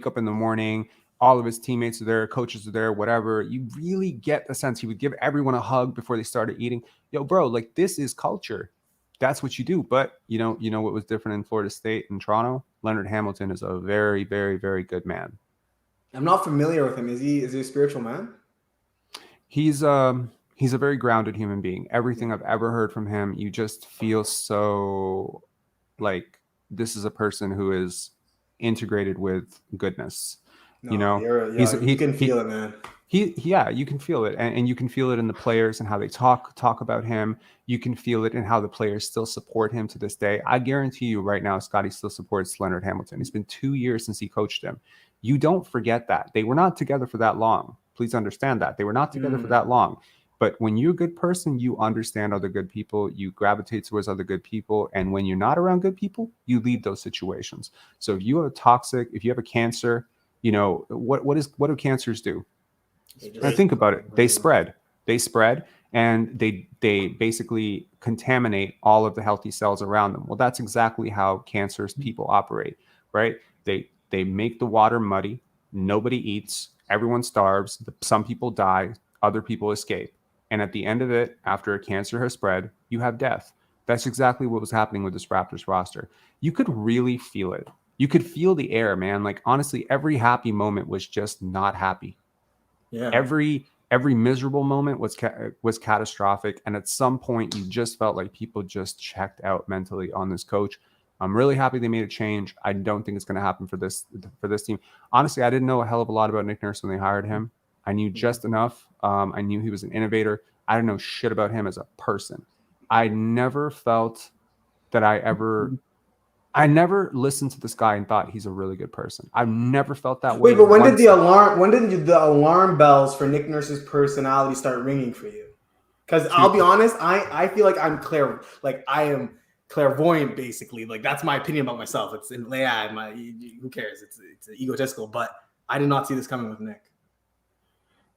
up in the morning, all of his teammates are there, coaches are there, whatever. You really get the sense he would give everyone a hug before they started eating. Yo, bro, like this is culture. That's what you do. But you know what was different in Florida State and Toronto? Leonard Hamilton is a very, very, very good man. I'm not familiar with him. Is he a spiritual man? He's a very grounded human being. Everything I've ever heard from him, you just feel so like this is a person who is integrated with goodness. No, you know, you can feel it, man. Yeah, you can feel it, and you can feel it in the players and how they talk about him. You can feel it in how the players still support him to this day. I guarantee you right now, Scotty still supports Leonard Hamilton. It's been 2 years since he coached him. You don't forget that. They were not together for that long. Please understand that. They were not together for that long. But when you're a good person, you understand other good people, you gravitate towards other good people. And when you're not around good people, you leave those situations. So if you have if you have a cancer, you know, what do cancers do? Think about it. They spread, and they basically contaminate all of the healthy cells around them. Well, that's exactly how cancerous people operate, right? They make the water muddy. Nobody eats. Everyone starves. Some people die. Other people escape. And at the end of it, after a cancer has spread, you have death. That's exactly what was happening with this Raptors roster. You could really feel it. You could feel the air, man. Like, honestly, every happy moment was just not happy. Yeah. Every miserable moment was catastrophic. And at some point, you just felt like people just checked out mentally on this coach. I'm really happy they made a change. I don't think it's going to happen for this team. Honestly, I didn't know a hell of a lot about Nick Nurse when they hired him. I knew just enough. I knew he was an innovator. I didn't know shit about him as a person. I never felt that I never listened to this guy and thought he's a really good person. I've never felt that way. Wait, but when did the alarm bells for Nick Nurse's personality start ringing for you? Because I'll be honest, I feel like I am clairvoyant, basically. Like, that's my opinion about myself. Who cares? It's egotistical, but I did not see this coming with Nick.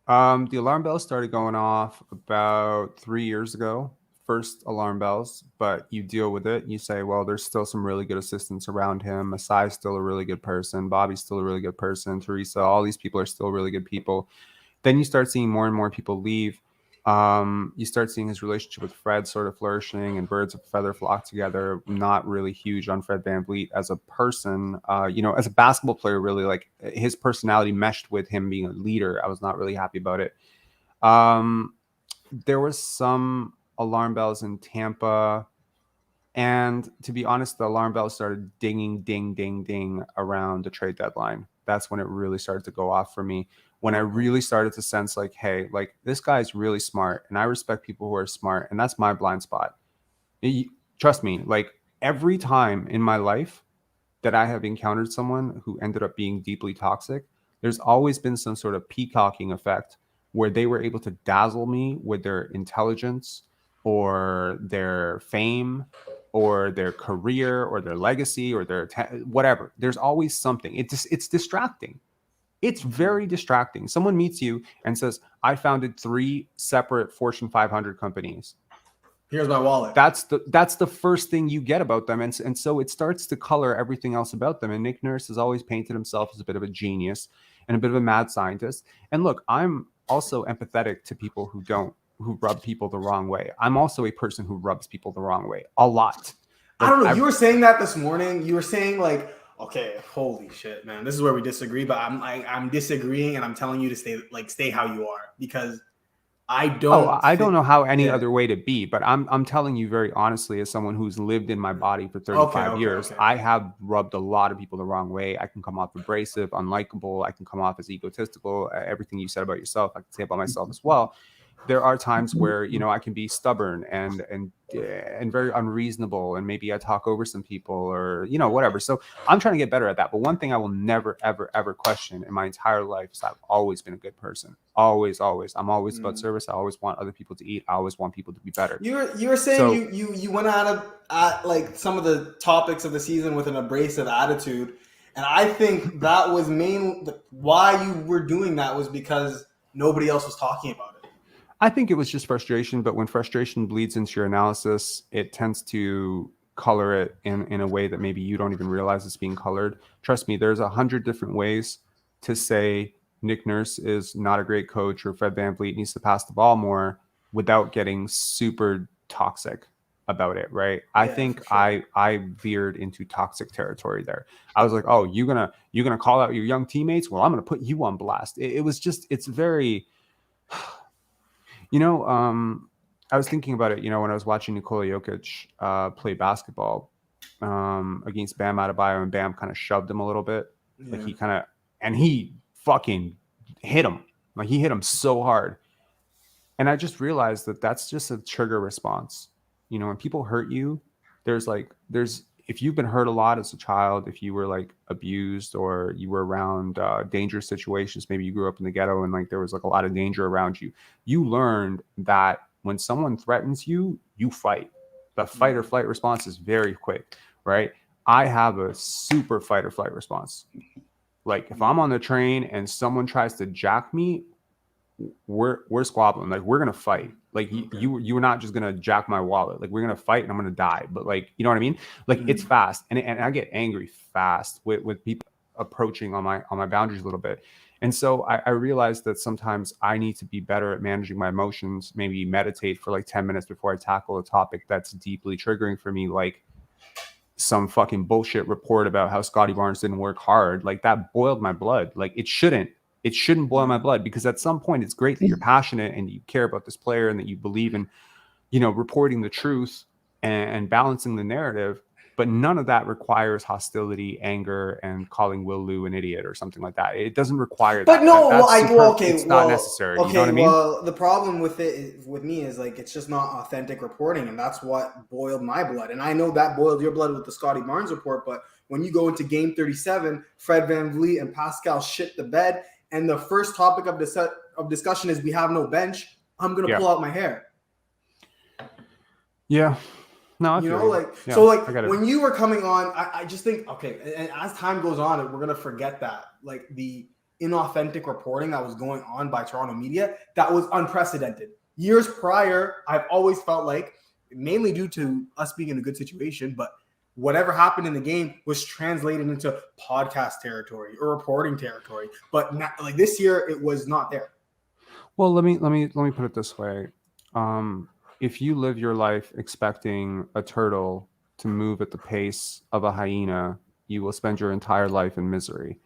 The alarm bells started going off about 3 years ago. First alarm bells, but you deal with it. You say, well, there's still some really good assistants around him. Masai's still a really good person. Bobby's still a really good person. Teresa, all these people are still really good people. Then you start seeing more and more people leave. You start seeing his relationship with Fred sort of flourishing, and birds of a feather flock together. Not really huge on Fred VanVleet as a person. As a basketball player, really, like, his personality meshed with him being a leader. I was not really happy about it. There was some alarm bells in Tampa, and to be honest, the alarm bells started dinging, ding, ding, ding around the trade deadline. That's when it really started to go off for me. When I really started to sense, like, hey, like, this guy's really smart, and I respect people who are smart, and that's my blind spot. Trust me, like, every time in my life that I have encountered someone who ended up being deeply toxic, there's always been some sort of peacocking effect where they were able to dazzle me with their intelligence or their fame or their career or their legacy or their whatever. There's always something. It's distracting. It's very distracting. Someone meets you and says, I founded 3 separate Fortune 500 companies. Here's my wallet. That's the first thing you get about them. And so it starts to color everything else about them. And Nick Nurse has always painted himself as a bit of a genius and a bit of a mad scientist. And look, I'm also empathetic to people who rub people the wrong way. I'm also a person who rubs people the wrong way a lot. I don't know. You were saying that this morning. You were saying, like, okay, holy shit, man, this is where we disagree. But I'm disagreeing, and I'm telling you to stay how you are, because I don't know how any other way to be. But I'm telling you very honestly, as someone who's lived in my body for 35 years, I have rubbed a lot of people the wrong way. I can come off abrasive, unlikable. I can come off as egotistical. Everything you said about yourself, I can say about myself as well. there are times where, you know, I can be stubborn and very unreasonable, and maybe I talk over some people, or, you know, whatever. So I'm trying to get better at that. But one thing I will never, ever, ever question in my entire life is I've always been a good person. Always. I'm always about service. I always want other people to eat. I always want people to be better. You were saying you went at like some of the topics of the season with an abrasive attitude, and I think that was why you were doing that was because nobody else was talking about it. I think it was just frustration, but when frustration bleeds into your analysis, it tends to color it in a way that maybe you don't even realize it's being colored. Trust me, there's 100 different ways to say Nick Nurse is not a great coach, or Fred VanVleet needs to pass the ball more, without getting super toxic about it, right? I think sure. I veered into toxic territory there. I was like, oh, you're gonna call out your young teammates? Well, I'm gonna put you on blast. It was just, it's very... You know, I was thinking about it, you know, when I was watching Nikola Jokic play basketball against Bam Adebayo, and Bam kind of shoved him a little bit. Yeah. Like he fucking hit him. Like, he hit him so hard. And I just realized that that's just a trigger response. You know, when people hurt you, if you've been hurt a lot as a child, if you were like abused, or you were around dangerous situations, maybe you grew up in the ghetto and like there was like a lot of danger around you, you learned that when someone threatens you, you fight. The fight or flight response is very quick, right? I have a super fight or flight response. Like, if I'm on the train and someone tries to jack me, we're squabbling. Like, we're gonna fight. Like, you were not just gonna jack my wallet. Like, we're gonna fight and I'm gonna die. But, like, you know what I mean? Like, it's fast, and I get angry fast with people approaching on my boundaries a little bit. And so I realized that sometimes I need to be better at managing my emotions. Maybe meditate for like 10 minutes before I tackle a topic that's deeply triggering for me, like some fucking bullshit report about how Scotty Barnes didn't work hard. Like, that boiled my blood. Like, it shouldn't boil my blood, because at some point it's great that you're passionate and you care about this player and that you believe in, you know, reporting the truth and balancing the narrative. But none of that requires hostility, anger, and calling Will Lou an idiot or something like that. It doesn't require but that. no, It's not necessary. Okay, you know what I mean? Well, the problem with me is like, it's just not authentic reporting, and that's what boiled my blood. And I know that boiled your blood with the Scotty Barnes report, but when you go into game 37, Fred VanVleet and Pascal shit the bed, and the first topic of discussion is we have no bench, I'm going to pull out my hair. Yeah. No, you know, like, yeah, so like when you were coming on, I just think, okay, and as time goes on, we're going to forget that, like, the inauthentic reporting that was going on by Toronto media, that was unprecedented. Years prior, I've always felt like, mainly due to us being in a good situation, but whatever happened in the game was translated into podcast territory or reporting territory. But not, like, this year, it was not there. Well, let me put it this way. If you live your life expecting a turtle to move at the pace of a hyena, you will spend your entire life in misery.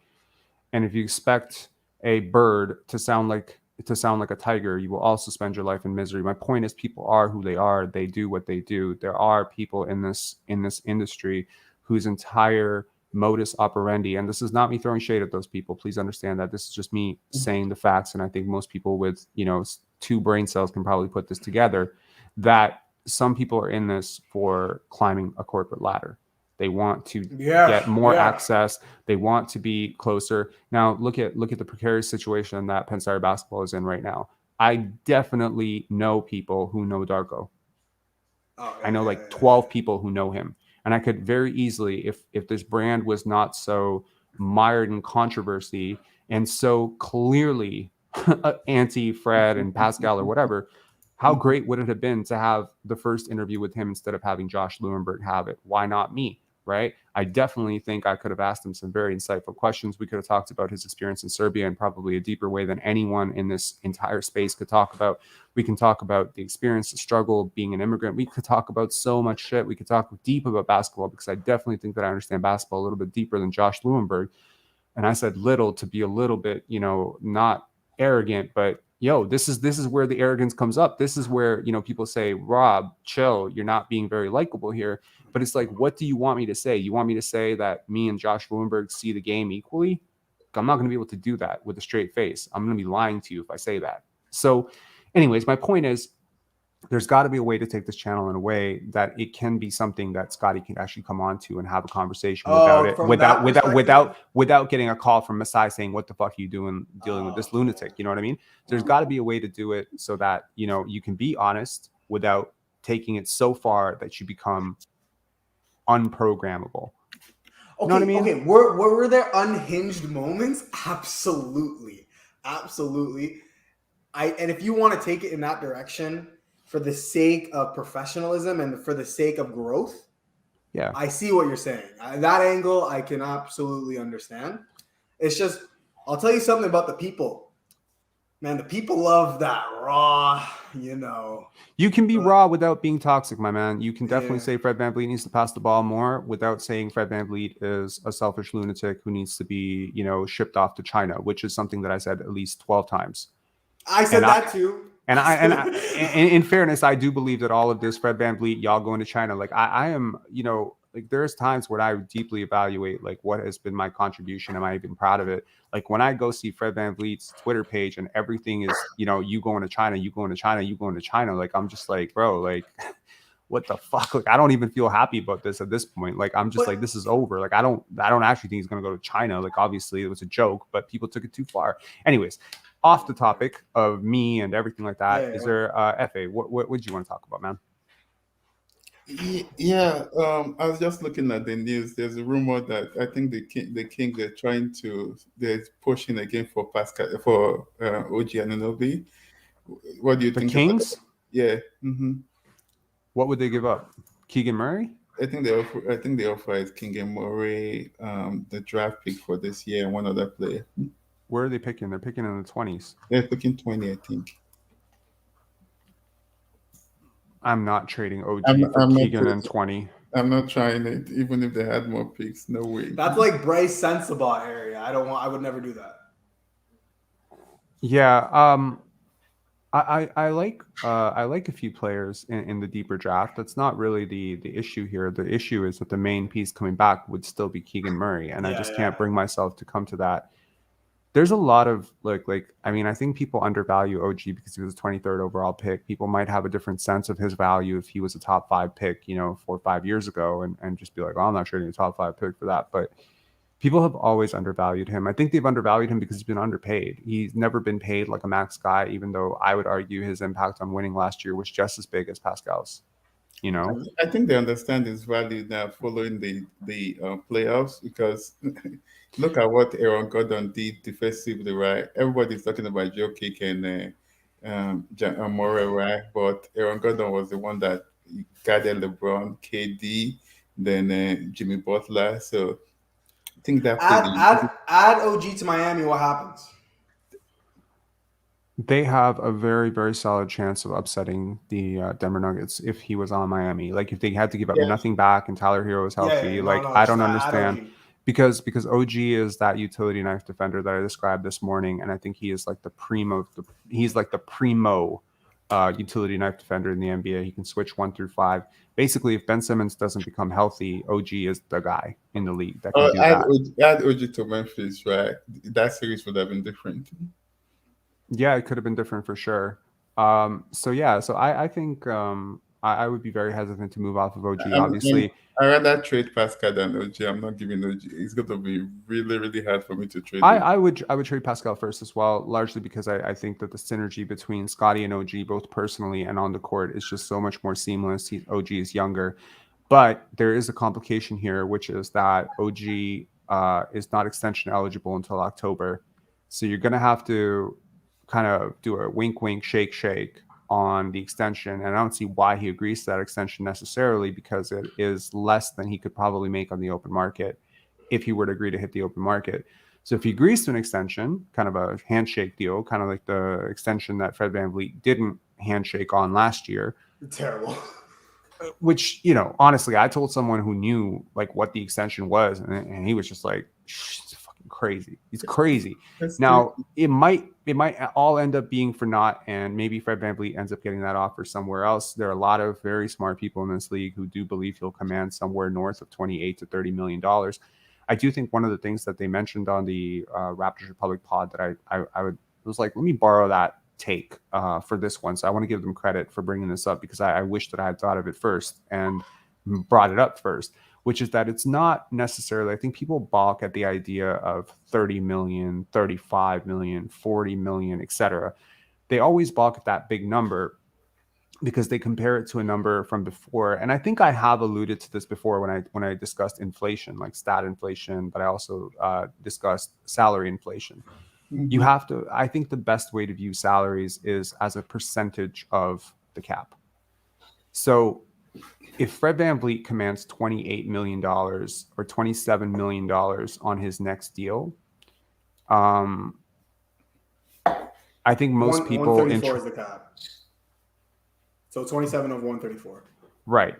And if you expect a bird to sound like a tiger, you will also spend your life in misery. My point is, people are who they are. They do what they do. There are people in this industry whose entire modus operandi, and this is not me throwing shade at those people. Please understand that this is just me saying the facts. And I think most people with, you know, 2 brain cells can probably put this together, that some people are in this for climbing a corporate ladder. They want to get more access. They want to be closer. Now, look at the precarious situation that Penn Star basketball is in right now. I definitely know people who know Darko. I know like 12 people who know him. And I could very easily, if this brand was not so mired in controversy and so clearly anti-Fred and Pascal or whatever, how great would it have been to have the first interview with him instead of having Josh Lewenberg have it? Why not me, right? I definitely think I could have asked him some very insightful questions. We could have talked about his experience in Serbia in probably a deeper way than anyone in this entire space could talk about. We can talk about the experience, the struggle, being an immigrant. We could talk about so much shit. We could talk deep about basketball, because I definitely think that I understand basketball a little bit deeper than Josh Lewenberg. And I said little to be a little bit, you know, not arrogant, but this is where the arrogance comes up. This is where, you know, people say, Rob, chill, you're not being very likable here. But it's like, what do you want me to say? You want me to say that me and Josh Lewenberg see the game equally? I'm not going to be able to do that with a straight face. I'm going to be lying to you if I say that. So anyways, my point is, there's got to be a way to take this channel in a way that it can be something that Scotty can actually come on to and have a conversation without it, without getting a call from Masai saying, "What the fuck are you doing dealing with this lunatic?" You know what I mean? So there's got to be a way to do it so that, you know, you can be honest without taking it so far that you become unprogrammable. Okay, you know what I mean? Okay, were there unhinged moments? Absolutely. And if you want to take it in that direction for the sake of professionalism and for the sake of growth, yeah, I see what you're saying. That angle I can absolutely understand. It's just, I'll tell you something about the people. Man, the people love that raw, you know. You can be raw without being toxic, my man. You can definitely say Fred VanVleet needs to pass the ball more without saying Fred VanVleet is a selfish lunatic who needs to be, you know, shipped off to China, which is something that I said at least 12 times. I said that too. And in fairness, I do believe that all of this Fred VanVleet, y'all going to China, like I am, you know, like there's times when I deeply evaluate like what has been my contribution. Am I even proud of it? Like when I go see Fred VanVleet's Twitter page and everything is, you know, you going to China, you going to China, you going to China. Like I'm just like, bro, like what the fuck? Like I don't even feel happy about this at this point. Like I'm just like, this is over. Like I don't actually think he's gonna go to China. Like obviously it was a joke, but people took it too far. Anyways, off the topic of me and everything like that, is there FA? What would you want to talk about, man? Yeah, I was just looking at the news. There's a rumor that I think the king they're pushing again for Pascal for OG Anunoby. What do you think? The Kings? Yeah. Mm-hmm. What would they give up? Keegan Murray? I think they offer Keegan Murray, the draft pick for this year, and one other player. Where are they picking? They're picking in the 20s. They're picking 20, I think. I'm not trading OG for Keegan and 20. I'm not trying it, even if they had more picks. No way. That's like Bryce Sensabaugh area. I would never do that. Yeah. I like a few players in the deeper draft. That's not really the issue here. The issue is that the main piece coming back would still be Keegan Murray, and I just can't bring myself to come to that. There's a lot of like I mean, I think people undervalue OG because he was a 23rd overall pick. People might have a different sense of his value if he was a top 5 pick, you know, 4 or 5 years ago, and just be like, well, I'm not trading a top 5 pick for that. But people have always undervalued him. I think they've undervalued him because he's been underpaid. He's never been paid like a max guy, even though I would argue his impact on winning last year was just as big as Pascal's. You know, I think they understand his value now following the playoffs, because look at what Aaron Gordon did defensively, right? Everybody's talking about Joe Kick and Murray, right? But Aaron Gordon was the one that guarded LeBron, KD, then Jimmy Butler. So I think that add OG to Miami. What happens? They have a very, very solid chance of upsetting the Denver Nuggets if he was on Miami. Like if they had to give up nothing back and Tyler Hero is healthy, I don't understand. Because OG is that utility knife defender that I described this morning, and I think he is like the primo utility knife defender in the NBA. He can switch 1 through 5. Basically, if Ben Simmons doesn't become healthy, OG is the guy in the league that can do that. Add OG to Memphis, right? That series would have been different. Yeah, it could have been different for sure. So I think I would be very hesitant to move off of OG. Obviously, I'd rather trade Pascal than OG. I'm not giving OG. It's going to be really, really hard for me to trade. I would trade Pascal first as well, largely because I think that the synergy between Scotty and OG, both personally and on the court, is just so much more seamless. OG is younger, but there is a complication here, which is that OG is not extension eligible until October. So you're going to have to kind of do a wink, wink, shake, shake on the extension. And I don't see why he agrees to that extension necessarily, because it is less than he could probably make on the open market if he were to agree to hit the open market. So if he agrees to an extension, kind of a handshake deal, kind of like the extension that Fred VanVleet didn't handshake on last year. Terrible. Which, you know, honestly, I told someone who knew like what the extension was, and he was just like, it's fucking crazy. He's crazy. Now, it might all end up being for naught, and maybe Fred VanVleet ends up getting that offer somewhere else. There are a lot of very smart people in this league who do believe he'll command somewhere north of $28 to $30 million. I do think one of the things that they mentioned on the Raptors Republic pod that I was like, let me borrow that take for this one. So I want to give them credit for bringing this up, because I wish that I had thought of it first and brought it up first, which is that it's not necessarily, I think people balk at the idea of 30 million, 35 million, 40 million, etc. They always balk at that big number because they compare it to a number from before. And I think I have alluded to this before when I discussed inflation, like stat inflation, but I also discussed salary inflation. You have to, I think the best way to view salaries is as a percentage of the cap. So if Fred VanVleet commands $28 million or $27 million on his next deal, I think most people 134 is the cap. So 27 of 134. Right.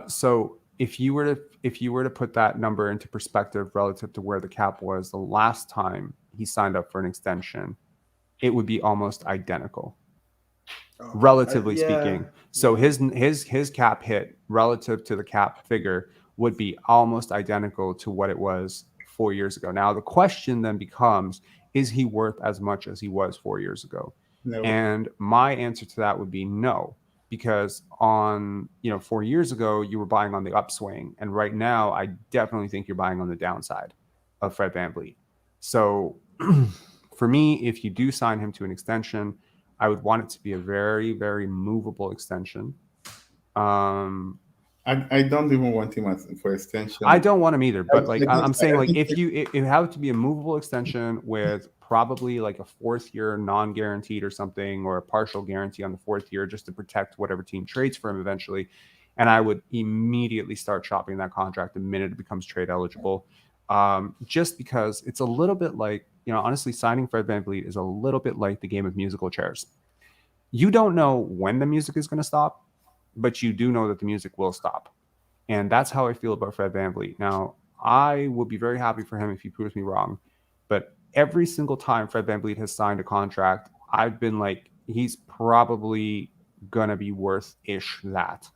So if you were to put that number into perspective relative to where the cap was the last time he signed up for an extension, it would be almost identical, relatively speaking. So his cap hit relative to the cap figure would be almost identical to what it was 4 years ago. Now the question then becomes, is he worth as much as he was 4 years ago? No. And my answer to that would be no, because 4 years ago you were buying on the upswing, and right now I definitely think you're buying on the downside of Fred VanVleet. So for me, if you do sign him to an extension, I would want it to be a very, very movable extension. I don't even want him for extension. I don't want him either, but I'm saying, like, if it have to be a movable extension with probably like a 4th year non-guaranteed or something, or a partial guarantee on the 4th year, just to protect whatever team trades for him eventually. And I would immediately start shopping that contract the minute it becomes trade eligible, just because it's a little bit like, honestly, signing Fred VanVleet is a little bit like the game of musical chairs. You don't know when the music is going to stop, but you do know that the music will stop. And that's how I feel about Fred VanVleet. Now, I will be very happy for him if he proves me wrong, but every single time Fred VanVleet has signed a contract, I've been like, he's probably going to be worth-ish that.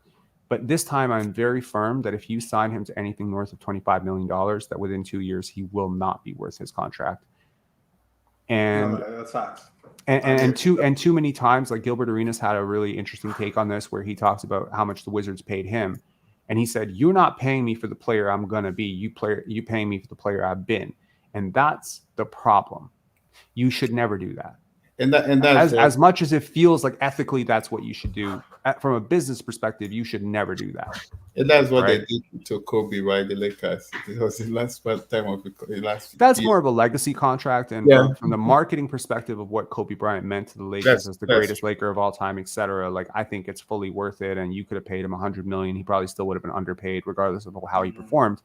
But this time I'm very firm that if you sign him to anything north of $25 million, that within 2 years, he will not be worth his contract. And that's facts. And too many times, like Gilbert Arenas had a really interesting take on this, where he talks about how much the Wizards paid him. And he said, you're not paying me for the player I'm going to be. You paying me for the player I've been. And that's the problem. You should never do that. And that's as much as it feels like ethically that's what you should do, from a business perspective, you should never do that. And that's what right? they did to Kobe, right? The Lakers. It was the last time of the last. That's more of a legacy contract, and from the marketing perspective of what Kobe Bryant meant to the Lakers as the greatest Laker of all time, etc. Like, I think it's fully worth it. And you could have paid him $100 million. He probably still would have been underpaid, regardless of how he performed.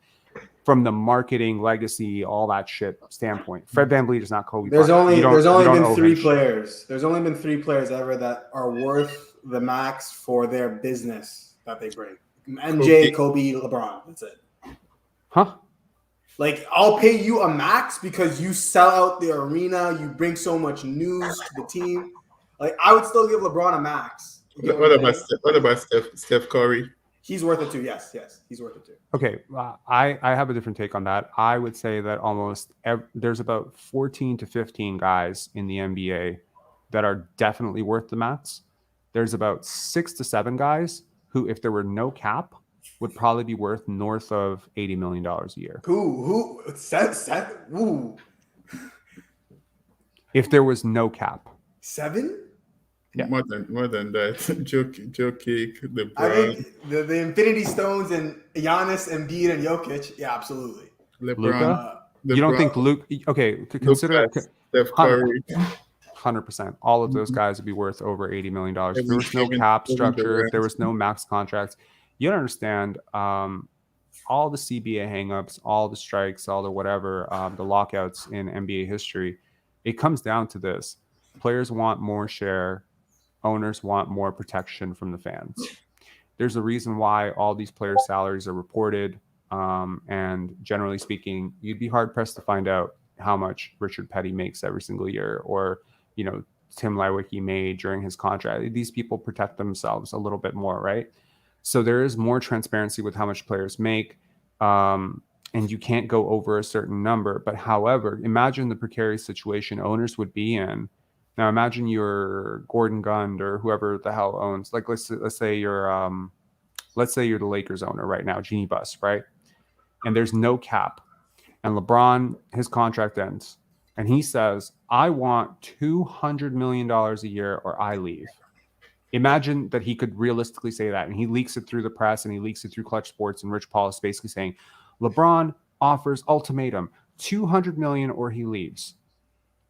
From the marketing, legacy, all that shit standpoint, Fred VanVleet is not Kobe. There's Bryant. only been 3 players. There's only been 3 players ever that are worth the max for their business that they bring. MJ, Kobe, LeBron. That's it. Huh? Like, I'll pay you a max because you sell out the arena. You bring so much news to the team. Like, I would still give LeBron a max. What about Steph Curry? He's worth it too. Yes, he's worth it too. Okay, I have a different take on that. I would say that there's about 14 to 15 guys in the NBA that are definitely worth the max. There's about 6 to 7 guys who, if there were no cap, would probably be worth north of $80 million a year. Who? Seth? Ooh. If there was no cap. 7? Yeah. More than that. Joe Kick, LeBron. I think the Infinity Stones and Giannis, Embiid, and Jokic. Yeah, absolutely. LeBron. You don't think Luke? Okay, consider Steph Curry. 100%. All of those guys would be worth over $80 million. If there was no cap structure, if there was no max contracts, you don't understand all the CBA hangups, all the strikes, all the whatever, the lockouts in NBA history. It comes down to this: players want more share, owners want more protection from the fans. There's a reason why all these players' salaries are reported, and generally speaking, you'd be hard pressed to find out how much Richard Petty makes every single year, or Tim Lewicki made during his contract. These people protect themselves a little bit more, right? So there is more transparency with how much players make, and you can't go over a certain number. But however, imagine the precarious situation owners would be in Now imagine you're Gordon Gund or whoever the hell owns. Like let's say you're the Lakers owner right now, Genie Bus, right? And there's no cap. And LeBron, his contract ends. And he says, I want $200 million a year or I leave. Imagine that he could realistically say that. And he leaks it through the press and he leaks it through Clutch Sports. And Rich Paul is basically saying, LeBron offers ultimatum, $200 million or he leaves.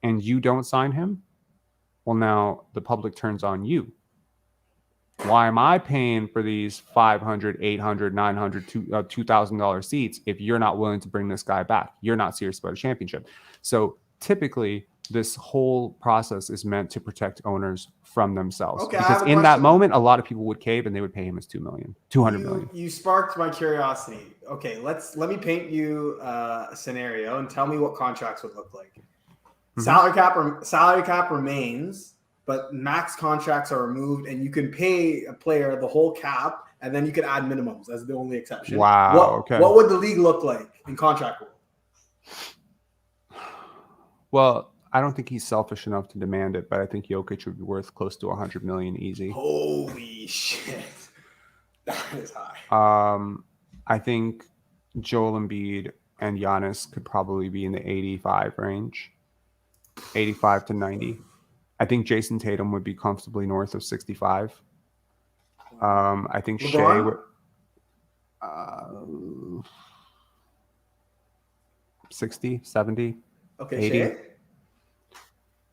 And you don't sign him? Well, now the public turns on you. Why am I paying for these $500, $800, $900, $2,000 seats if you're not willing to bring this guy back? You're not serious about a championship. So typically, this whole process is meant to protect owners from themselves. Okay, because in that moment, a lot of people would cave and they would pay him as $200 million. You sparked my curiosity. Okay, let me paint you a scenario and tell me what contracts would look like. Mm-hmm. Salary cap remains, but max contracts are removed, and you can pay a player the whole cap, and then you can add minimums as the only exception. Wow. What would the league look like in contract world? Well, I don't think he's selfish enough to demand it, but I think Jokic would be worth close to $100 million easy. Holy shit, that is high. I think Joel Embiid and Giannis could probably be in the 85 range, 85 to 90. I think Jason Tatum would be comfortably north of 65. I think Shea would 60, 70. Okay, 80. Shea?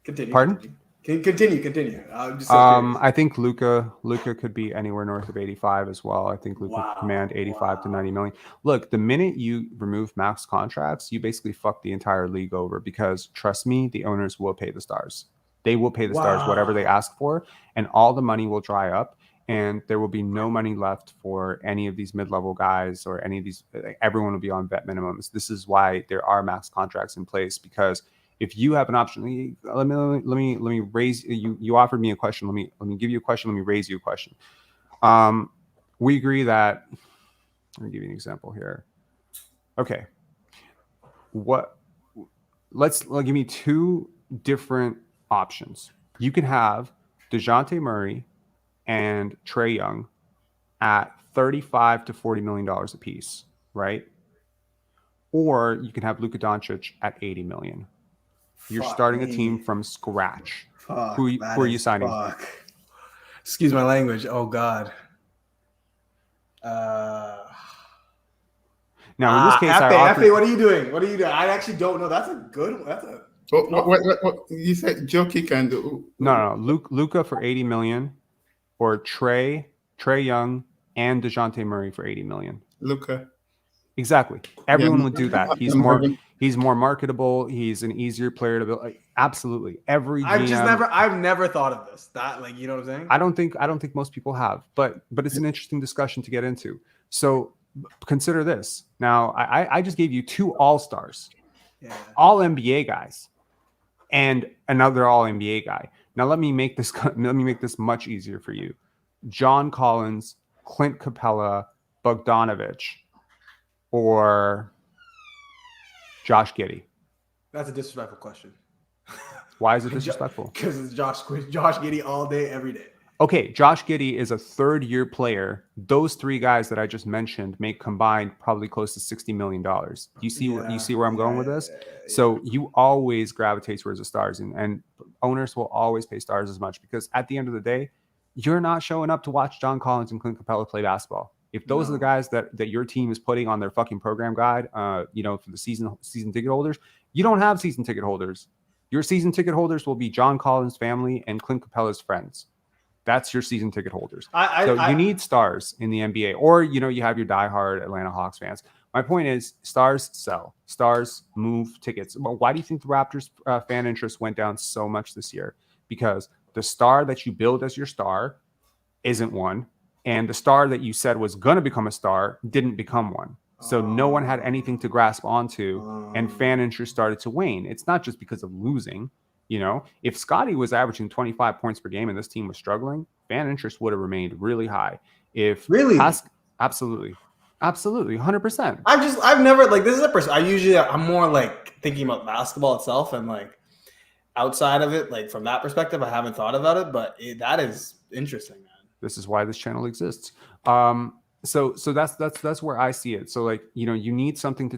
Continue. Pardon? Continue. I'm just I think Luka could be anywhere north of 85 as well. I think Luka could command 85 to 90 million. Look, the minute you remove max contracts, you basically fuck the entire league over because trust me, the owners will pay the stars. They will pay the stars whatever they ask for, and all the money will dry up, and there will be no money left for any of these mid-level guys or any of these. Everyone will be on vet minimums. This is why there are max contracts in place, because if you have an option, let me raise you. You offered me a question. Let me give you a question. Let me raise you a question. We agree that. Let me give you an example here. Okay. Give me two different options. You can have DeJounte Murray and Trae Young at $35 to $40 million a piece, right? Or you can have Luka Doncic at $80 million. You're starting a team from scratch. Who are you signing? Fuck. Excuse my language. Oh God. Now in this case, Efe, what are you doing? I actually don't know. That's a good one. What you said Jokic and No. Luka for $80 million, or Trae Young and DeJounte Murray for $80 million. Luka. Exactly. Everyone would do that. He's more marketable. He's an easier player to build. Absolutely. I've never thought of this. That, like, you know what I'm saying? I don't think most people have, but it's an interesting discussion to get into. So consider this. Now, I just gave you two all-stars, all NBA guys, and another all NBA guy. Now let me make this much easier for you. John Collins, Clint Capella, Bogdanovich, or Josh Giddey. That's a disrespectful question. Why is it disrespectful? Because it's Josh Giddey all day, every day. Okay, Josh Giddey is a third-year player. Those three guys that I just mentioned make combined probably close to $60 million. You see where I'm going with this? So you always gravitate towards the stars, and owners will always pay stars as much, because at the end of the day, you're not showing up to watch John Collins and Clint Capella play basketball. If those are the guys that your team is putting on their fucking program guide, for the season ticket holders, you don't have season ticket holders. Your season ticket holders will be John Collins' family and Clint Capella's friends. That's your season ticket holders. You need stars in the NBA, or you have your diehard Atlanta Hawks fans. My point is, stars sell. Stars move tickets. But why do you think the Raptors fan interest went down so much this year? Because the star that you build as your star isn't one, and the star that you said was going to become a star didn't become one. So no one had anything to grasp onto, and fan interest started to wane. It's not just because of losing. If Scottie was averaging 25 points per game and this team was struggling, fan interest would have remained really high. Absolutely, 100%. I've never, like, this is a person. I'm more like thinking about basketball itself, and like, outside of it, like from that perspective, I haven't thought about it, but that is interesting, man. This is why this channel exists. So that's where I see it. So like, you know, you need something to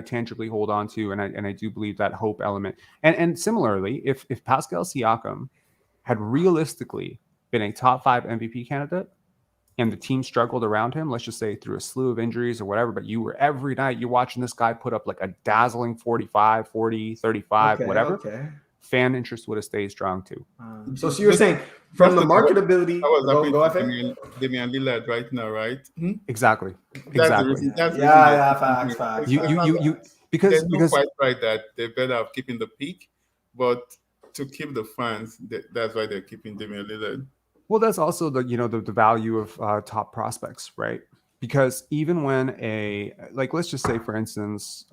tangibly hold on to, and I do believe that hope element. And similarly, if Pascal Siakam had realistically been a top 5 MVP candidate and the team struggled around him, let's just say through a slew of injuries or whatever, but you were every night you're watching this guy put up like a dazzling 45, 40, 35, whatever. Okay. Fan interest would have stayed strong too. So you're saying from the marketability, I was happy go to ahead. Damian Lillard right now, right? Exactly. That's Exactly. the reason. That's the Yeah, reason facts. You because there's no quite right that they're better off keeping the peak, but to keep the fans, that's why they're keeping Damian Lillard. well, that's also the, you know, the value of top prospects, right? Because even when like, let's just say for instance,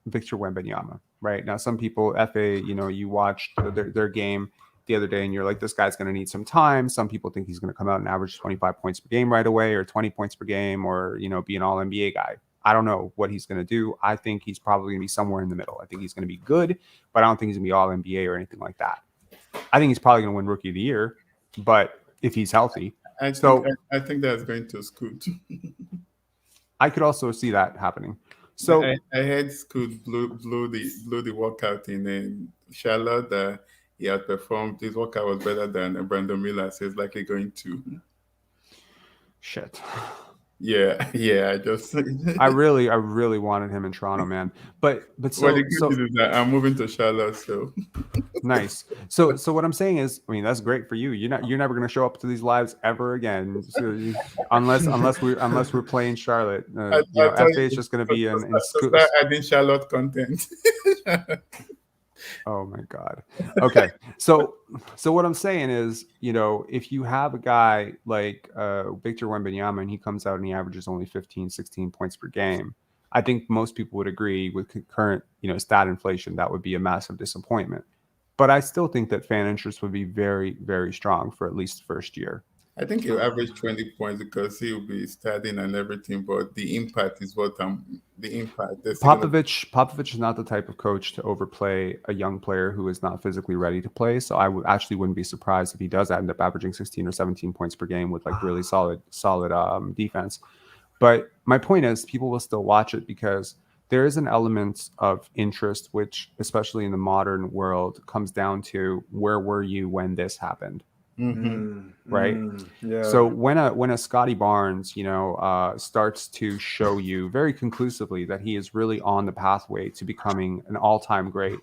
Victor Wembanyama, right? Now some people FA, you know, you watched their game the other day and you're like, this guy's going to need some time. Some people think he's going to come out and average 25 points per game right away, or 20 points per game, or, you know, be an all NBA guy. I don't know what he's going to do. I think he's probably going to be somewhere in the middle. I think he's going to be good, but I don't think he's going to be all NBA or anything like that. I think he's probably going to win Rookie of the Year, but if he's healthy. I think that's going to Scoot. I could also see that happening. So I heard Scoot blew the workout in Charlotte. He outperformed. His workout was better than Brandon Miller, so he's likely going to. Shit. Yeah. I just. I really wanted him in Toronto, man. But so, well, the good news is that I'm moving to Charlotte, so. Nice. So what I'm saying is, I mean, that's great for you. You're never going to show up to these lives ever again, unless we're playing Charlotte. You know, FA is just going to be in start adding Charlotte content. Oh my God. Okay. So what I'm saying is, you know, if you have a guy like Victor Wembanyama and he comes out and he averages only 15, 16 points per game, I think most people would agree with current, you know, stat inflation, that would be a massive disappointment. But I still think that fan interest would be very, very strong for at least the first year. I think he'll average 20 points because he'll be studying and everything, but the impact is the impact. Popovich is not the type of coach to overplay a young player who is not physically ready to play. So I actually wouldn't be surprised if he does end up averaging 16 or 17 points per game with like really solid defense. But my point is, people will still watch it because there is an element of interest, which, especially in the modern world, comes down to where were you when this happened. Right. Yeah. So when a Scotty Barnes, you know, starts to show you very conclusively that he is really on the pathway to becoming an all-time great,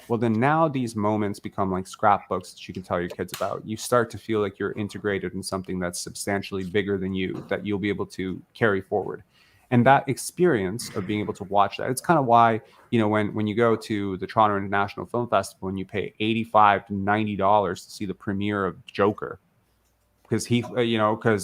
well, then now these moments become like scrapbooks that you can tell your kids about. You start to feel like you're integrated in something that's substantially bigger than you, that you'll be able to carry forward. And that experience of being able to watch that, it's kind of why, you know, when you go to the Toronto International Film Festival and you pay $85 to $90 to see the premiere of Joker, because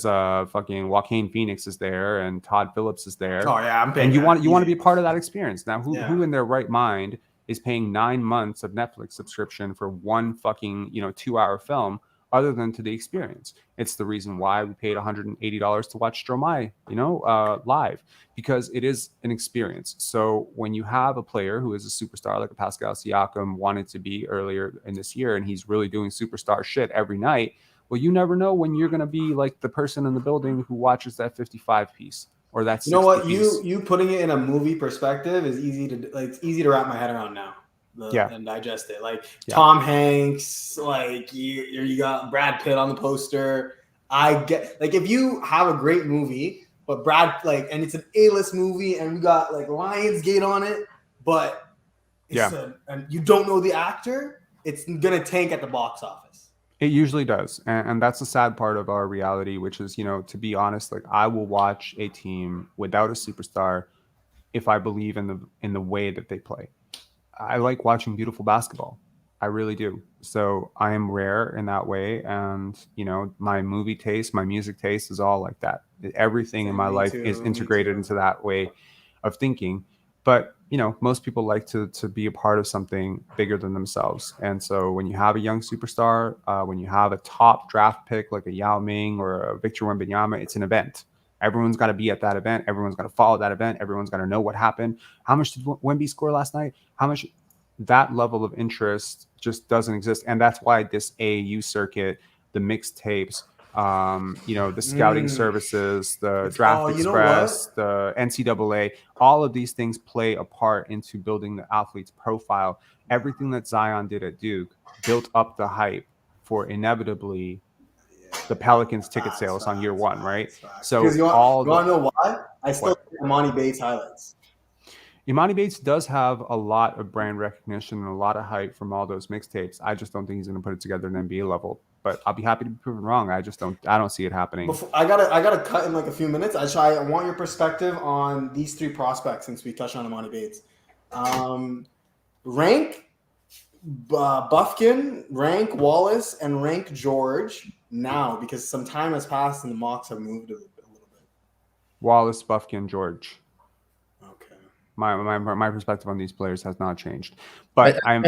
fucking Joaquin Phoenix is there and Todd Phillips is there. Oh yeah, I'm paying. And you want to be a part of that experience. Now, who in their right mind is paying 9 months of Netflix subscription for one fucking 2-hour film, other than to the experience? It's the reason why we paid $180 to watch Stromae, live, because it is an experience. So when you have a player who is a superstar like a Pascal Siakam wanted to be earlier in this year, and he's really doing superstar shit every night, well, you never know when you're going to be like the person in the building who watches that 55 piece or that 60 piece. You putting it in a movie perspective is it's easy to wrap my head around now. And digest it. Tom Hanks, you got Brad Pitt on the poster. I get if you have a great movie, but and it's an A-list movie and we got Lionsgate on it, but and you don't know the actor, it's gonna tank at the box office. It usually does, and that's the sad part of our reality, which is, to be honest, I will watch a team without a superstar if I believe in the way that they play. I like watching beautiful basketball. I really do. So I am rare in that way. And, my movie taste, my music taste is all like that. Everything in my life is integrated into that way of thinking. But, most people like to be a part of something bigger than themselves. And so when you have a young superstar, when you have a top draft pick like a Yao Ming or a Victor Wembanyama, it's an event. Everyone's got to be at that event. Everyone's got to follow that event. Everyone's got to know what happened. How much did Wemby score last night? How much? that level of interest just doesn't exist. And that's why this AAU circuit, the mixtapes, the scouting services, the Draft you know what? Express, the NCAA, all of these things play a part into building the athlete's profile. Everything that Zion did at Duke built up the hype for inevitably the Pelicans ticket sales on year one, right? So because you want all to know why? I still what? think Amani Bates highlights. Imani Bates does have a lot of brand recognition and a lot of hype from all those mixtapes. I just don't think he's going to put it together at an NBA level. But I'll be happy to be proven wrong. I don't see it happening. I gotta cut in like a few minutes. I want your perspective on these three prospects since we touched on Amani Bates. Rank Buffkin, rank Wallace, and rank George now because some time has passed and the mocks have moved a little bit. Wallace, Buffkin, George. Okay. My perspective on these players has not changed, but I'm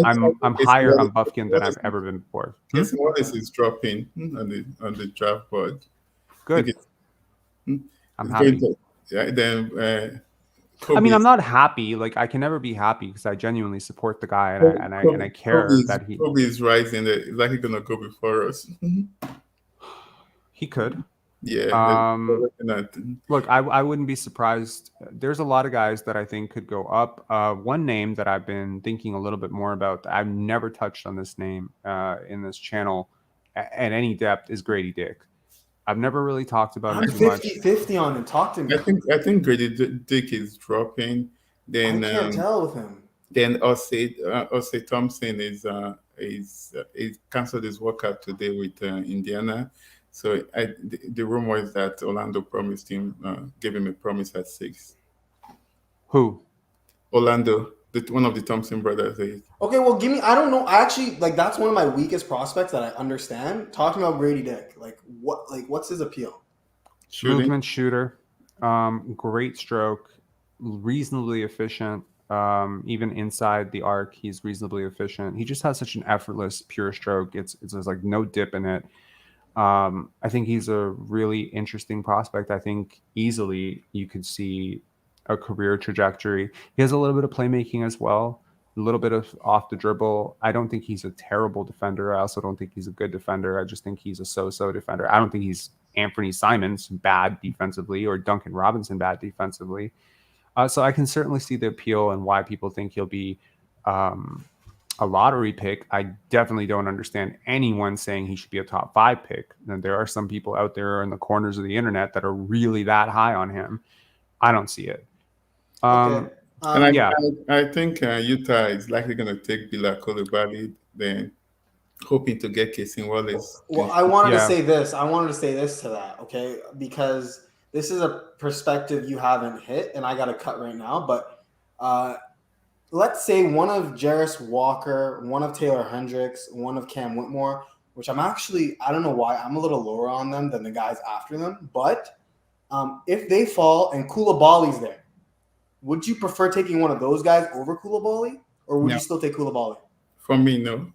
higher on Buffkin than I've ever been before. Casey Wallace is dropping on the draft board. Good. I'm happy. Yeah, then I mean, I'm not happy. Like, I can never be happy because I genuinely support the guy and I care that he. Kobe is rising. Is likely gonna go before us. He could. Yeah. Look, I wouldn't be surprised. There's a lot of guys that I think could go up. One name that I've been thinking a little bit more about, I've never touched on this name in this channel at any depth, is Grady Dick. I've never really talked about him too much. 50-50 on him. Talk to me. I think Grady Dick is dropping. Then I can't tell with him. Then Osei Thompson is canceled his workout today with Indiana. So the rumor is that Orlando promised him, gave him a promise at 6. Who? Orlando, one of the Thompson brothers. Okay, well, give me. I don't know. I actually that's one of my weakest prospects that I understand. Talking about Grady Dick, what's his appeal? Movement shooter, great stroke, reasonably efficient. Even inside the arc, he's reasonably efficient. He just has such an effortless, pure stroke. It's like no dip in it. I think he's a really interesting prospect. I think easily you could see a career trajectory. He has a little bit of playmaking as well, a little bit of off the dribble. I don't think he's a terrible defender. I also don't think he's a good defender. I just think he's a so-so defender. I don't think he's Anthony Simons bad defensively or Duncan Robinson bad defensively. So I can certainly see the appeal and why people think he'll be a lottery pick. I definitely don't understand anyone saying he should be a top 5 pick. And there are some people out there in the corners of the internet that are really that high on him. I don't see it. Okay. I think Utah is likely going to take Bilal Coulibaly, then hoping to get Casey Wallace. Well, I wanted to say this to that, okay? Because this is a perspective you haven't hit, and I got to cut right now. But let's say one of Jarris Walker, one of Taylor Hendricks, one of Cam Whitmore, which I don't know why, I'm a little lower on them than the guys after them. But if they fall and Coulibaly's there, would you prefer taking one of those guys over Coulibaly, or would you still take Coulibaly? For me, no.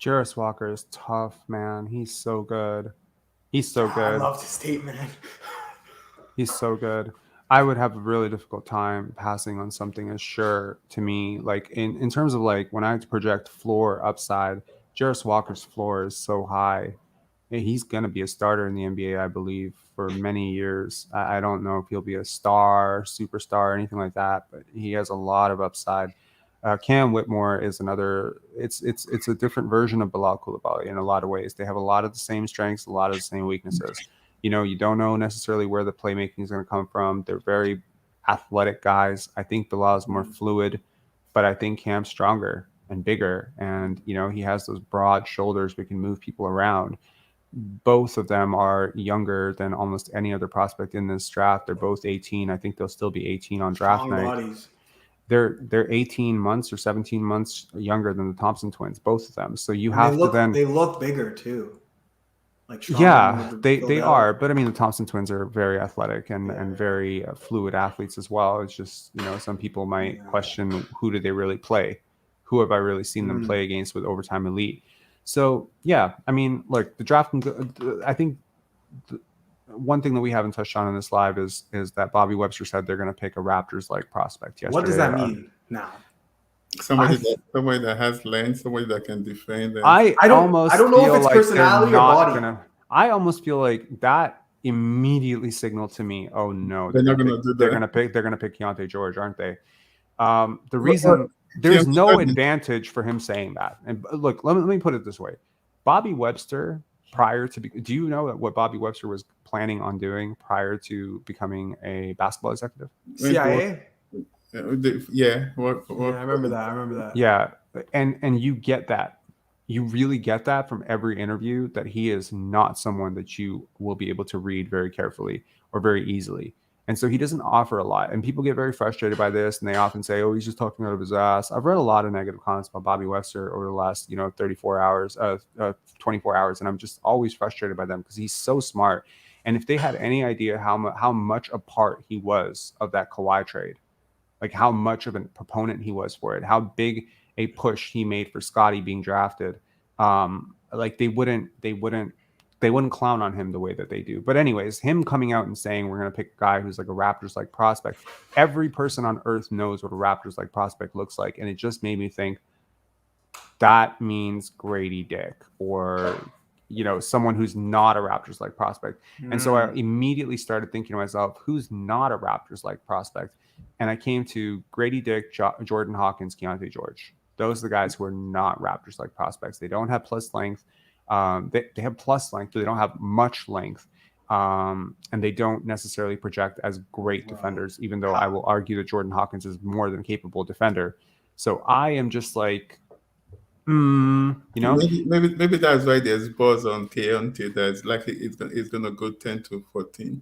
Jarris Walker is tough, man. He's so good. He's so good. I love this tape, man. He's so good. I would have a really difficult time passing on something as sure to me. Like in terms of like when I have to project floor upside, Jarris Walker's floor is so high. He's going to be a starter in the NBA, I believe, for many years. I don't know if he'll be a star, superstar, or anything like that, but he has a lot of upside. Cam Whitmore is another. It's a different version of Bilal Coulibaly in a lot of ways. They have a lot of the same strengths, a lot of the same weaknesses. You don't know necessarily where the playmaking is going to come from. They're very athletic guys. I think Bilal is more fluid, but I think Cam's stronger and bigger, and he has those broad shoulders. We can move people around. Both of them are younger than almost any other prospect in this draft. They're both 18. I think they'll still be 18 on draft night. Bodies. They're 18 months or 17 months younger than the Thompson twins, both of them. So you have they look bigger too. Like they are. But I mean, the Thompson twins are very athletic and very fluid athletes as well. It's just, some people might question, who do they really play? Who have I really seen them play against with overtime elite? So, yeah, I mean, look, the draft, I think one thing that we haven't touched on in this live is that Bobby Webster said they're going to pick a Raptors-like prospect yesterday. What does that mean now? Somebody that has length, somebody that can defend. And I don't know if it's personality or body. I almost feel like that immediately signaled to me, oh no, they're not gonna do that. They're gonna pick Keontae George, aren't they? The reason there's no advantage for him saying that. And look, let me put it this way: Bobby Webster, do you know what Bobby Webster was planning on doing prior to becoming a basketball executive? CIA. Yeah, I remember that. Yeah, and you get that. You really get that from every interview that he is not someone that you will be able to read very carefully or very easily. And so he doesn't offer a lot. And people get very frustrated by this, and they often say, oh, he's just talking out of his ass. I've read a lot of negative comments about Bobby Webster over the last 24 hours, and I'm just always frustrated by them because he's so smart. And if they had any idea how much a part he was of that Kawhi trade, like how much of a proponent he was for it, how big a push he made for Scottie being drafted, like they wouldn't clown on him the way that they do. But anyways, him coming out and saying we're going to pick a guy who's like a Raptors-like prospect, every person on earth knows what a Raptors-like prospect looks like. And it just made me think that means Grady Dick or, someone who's not a Raptors-like prospect. And so I immediately started thinking to myself, who's not a Raptors-like prospect? And I came to Grady Dick, Jordan Hawkins, Keontae George. Those are the guys who are not Raptors-like prospects. They don't have plus length. They have plus length, but they don't have much length. And they don't necessarily project as great defenders, even though I will argue that Jordan Hawkins is more than capable defender. So I am just like, Maybe that's why there's buzz on Keontae that's likely it's gonna go 10 to 14.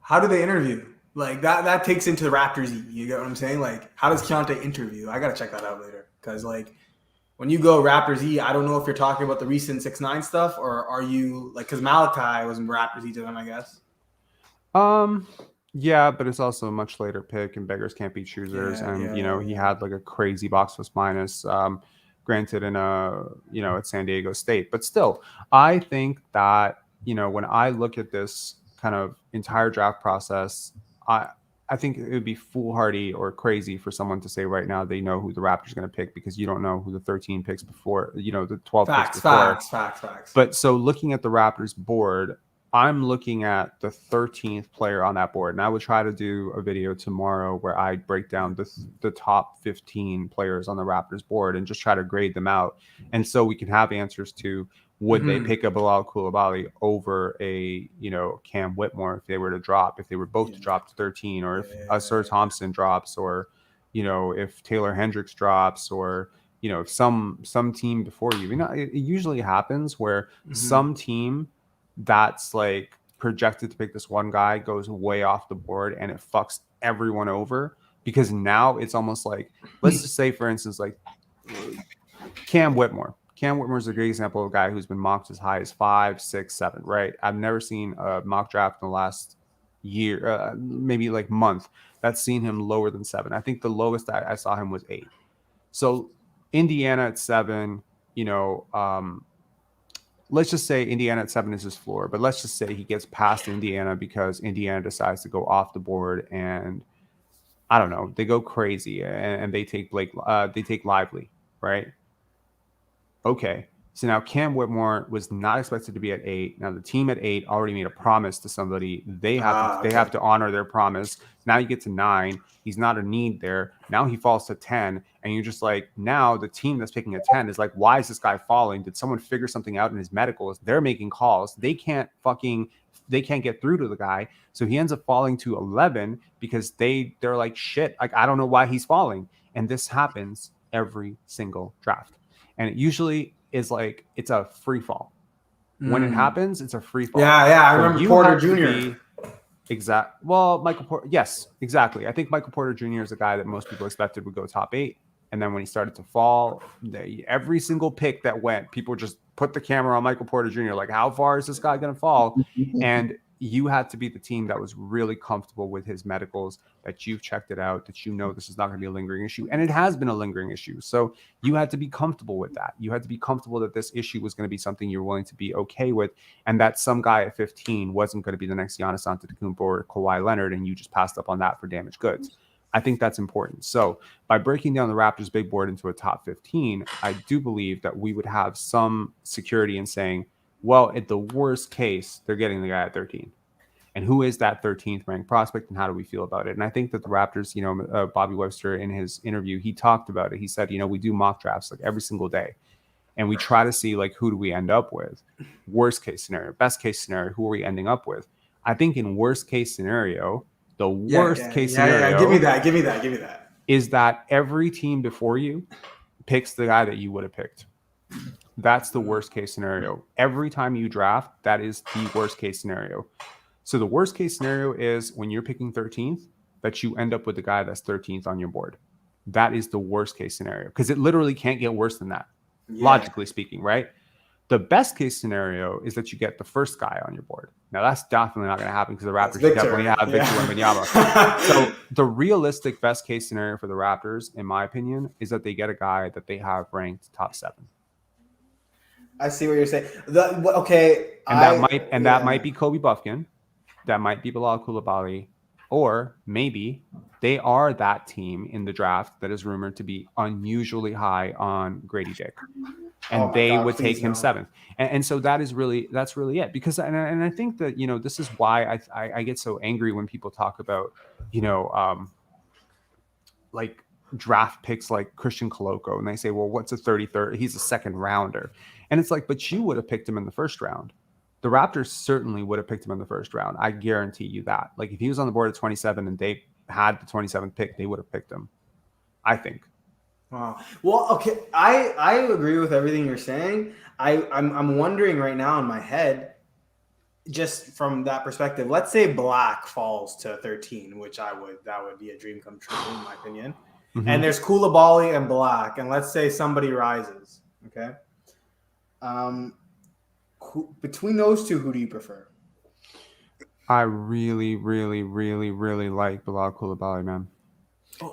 How do they interview? Like that takes into Raptors. You get what I'm saying? Like, how does Keontae interview? I gotta check that out later because like when you go Raptors E, I don't know if you're talking about the recent 6ix9ine stuff or are you like because Malachi was in Raptors E to them, I guess. Yeah, but it's also a much later pick, and beggars can't be choosers. He had like a crazy box plus minus. Granted, in at San Diego State, but still, I think that when I look at this kind of entire draft process, I think it would be foolhardy or crazy for someone to say right now they know who the Raptors are going to pick because you don't know who the 13 picks before, the 12 picks before. Facts. But so looking at the Raptors board, I'm looking at the 13th player on that board, and I would try to do a video tomorrow where I break down the top 15 players on the Raptors board and just try to grade them out. And so we can have answers to would they pick a Bilal Coulibaly over a Cam Whitmore if they were to drop, if they were both to drop to 13, or if Ausar Thompson drops, or if Taylor Hendricks drops, or if some team before you. It usually happens where some team that's like projected to pick this one guy goes way off the board and it fucks everyone over because now it's almost like, let's just say for instance, like Cam Whitmore. Cam Whitmore is a great example of a guy who's been mocked as high as 5, 6, 7, right? I've never seen a mock draft in the last year, maybe like month, that's seen him lower than 7. I think the lowest I saw him was 8. So Indiana at 7, let's just say Indiana at 7 is his floor, but let's just say he gets past Indiana because Indiana decides to go off the board and I don't know, they go crazy and they take Lively, right? Okay, so now Cam Whitmore was not expected to be at 8. Now the team at 8 already made a promise to somebody. They have to honor their promise. Now you get to 9. He's not a need there. Now he falls to 10, and you're just like, now the team that's picking at 10 is like, why is this guy falling? Did someone figure something out in his medicals? They're making calls. They can't get through to the guy. So he ends up falling to 11 because they're like, shit, like I don't know why he's falling. And this happens every single draft. And it usually is like it's a free fall. When it happens, it's a free fall. Yeah. I remember Porter Jr. Michael Porter. Yes, exactly. I think Michael Porter Jr. is a guy that most people expected would go top 8. And then when he started to fall, every single pick that went, people just put the camera on Michael Porter Jr. Like, how far is this guy going to fall? And you had to be the team that was really comfortable with his medicals, that you've checked it out, that this is not going to be a lingering issue. And it has been a lingering issue. So you had to be comfortable with that. You had to be comfortable that this issue was going to be something you're willing to be okay with, and that some guy at 15 wasn't going to be the next Giannis Antetokounmpo or Kawhi Leonard, and you just passed up on that for damaged goods. I think that's important. So by breaking down the Raptors big board into a top 15, I do believe that we would have some security in saying, well, at the worst case, they're getting the guy at 13. And who is that 13th ranked prospect, and how do we feel about it? And I think that the Raptors, Bobby Webster, in his interview, he talked about it. He said, we do mock drafts like every single day, and we try to see like, who do we end up with? Worst case scenario, best case scenario, who are we ending up with? I think in worst case scenario, the worst case scenario, give me that, is that every team before you picks the guy that you would have picked. That's the worst case scenario. Every time you draft, that is the worst case scenario. So the worst case scenario is when you're picking 13th, that you end up with the guy that's 13th on your board. That is the worst case scenario, because it literally can't get worse than that, logically speaking, right? The best case scenario is that you get the first guy on your board. Now, that's definitely not going to happen because the Raptors definitely have Victor Wembanyama. So the realistic best case scenario for the Raptors, in my opinion, is that they get a guy that they have ranked top 7. I see what you're saying. That might be Kobe Buffkin. That might be Bilal Coulibaly, or maybe they are that team in the draft that is rumored to be unusually high on Grady Dick, and they would take him 7th. And so that's really it. Because and I think that this is why I get so angry when people talk about like draft picks like Christian Coloco, and they say, well, what's a 33rd? He's a second rounder, and it's like, but you would have picked him in the first round. The Raptors certainly would have picked him in the first round. I guarantee you that. Like, if he was on the board at 27 and they had the 27th pick, they would have picked him, I think. Wow. Well, okay. I agree with everything you're saying. I'm wondering right now in my head, just from that perspective, let's say Black falls to 13, which that would be a dream come true in my opinion. Mm-hmm. And there's Coulibaly and Black, and let's say somebody rises. Okay. Between those two, who do you prefer? I really, really, really, really like Bilal Coulibaly, man.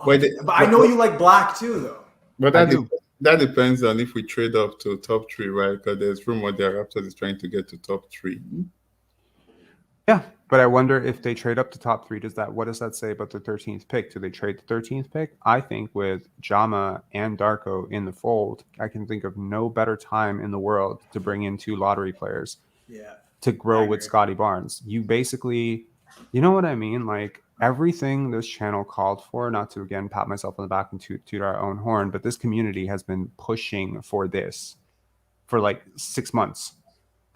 But I know you like Black too, though. But that depends on if we trade up to top 3, right? Because there's rumor that Raptors is trying to get to top 3. Yeah, but I wonder if they trade up to top 3, what does that say about the 13th pick? Do they trade the 13th pick? I think with Jama and Darko in the fold, I can think of no better time in the world to bring in 2 lottery players. Yeah. To grow with Scotty Barnes. You basically, you know what I mean? Like, everything this channel called for, not to again pat myself on the back and toot our own horn, but this community has been pushing for this for like 6 months.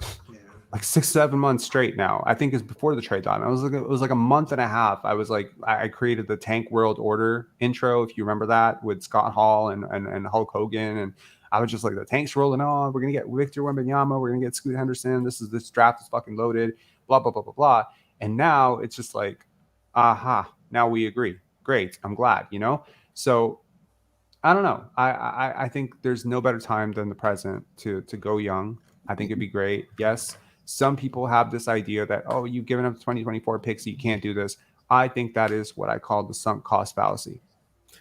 Yeah. Like 6-7 months straight now. I think it's before the trade deadline. It was like a month and a half. I created the Tank World Order intro, if you remember that, with Scott Hall and Hulk Hogan, and I was just like, the tank's rolling on. We're gonna get Victor Wembanyama. We're gonna get Scoot Henderson. This draft is fucking loaded. Blah blah blah blah blah. And now it's just like, aha. Now we agree. Great. I'm glad. So I don't know. I think there's no better time than the present to go young. I think it'd be great. Yes. Some people have this idea that, oh, you've given up 2024 picks, so you can't do this. I think that is what I call the sunk cost fallacy.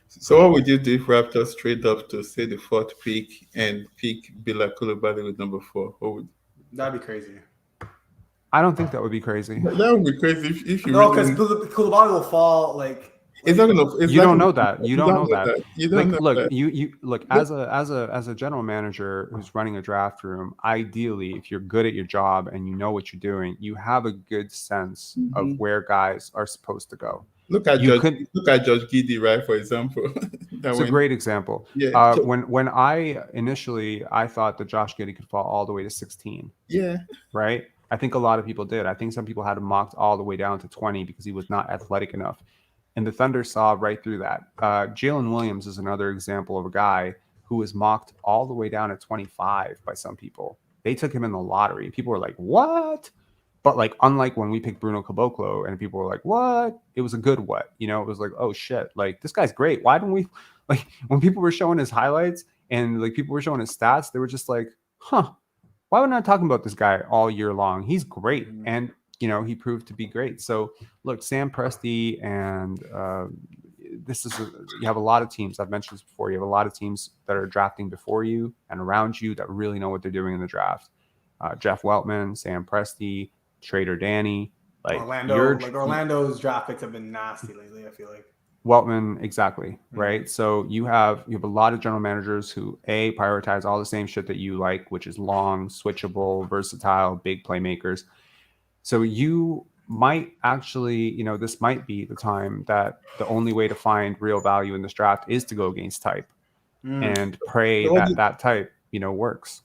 So what would you do if Raptors trade up to, say, the 4th pick and pick Bilal Coulibaly with number 4? That'd be crazy. I don't think that would be crazy. That would be crazy if you. No, because Coulibaly will fall like. It's not gonna. You don't know that. You don't know that. You don't know that. You look, as a general manager who's running a draft room. Ideally, if you're good at your job and you know what you're doing, you have a good sense of where guys are supposed to go. Look at Josh Giddey, right? For example, it's a great example. Yeah. When I initially thought that Josh Giddey could fall all the way to 16. Yeah. Right. I think a lot of people did. I think some people had him mocked all the way down to 20 because he was not athletic enough. And the Thunder saw right through that. Jalen Williams is another example of a guy who was mocked all the way down at 25 by some people. They took him in the lottery. People were like, what? But like, unlike when we picked Bruno Caboclo and people were like, what? It was a good what? It was like, oh shit, like this guy's great. Why don't we, like, when people were showing his highlights and like people were showing his stats, they were just like, huh, why would I not talking about this guy all year long? He's great. And he proved to be great. So look, Sam Presti and you have a lot of teams. I've mentioned this before. You have a lot of teams that are drafting before you and around you that really know what they're doing in the draft. Jeff Weltman, Sam Presti, Trader Danny. Like Orlando's draft picks have been nasty lately, I feel like. Weltman, exactly, right? So you have a lot of general managers who prioritize all the same shit that you like, which is long, switchable, versatile, big playmakers. So you might actually, this might be the time that the only way to find real value in this draft is to go against type and pray So that that type, works.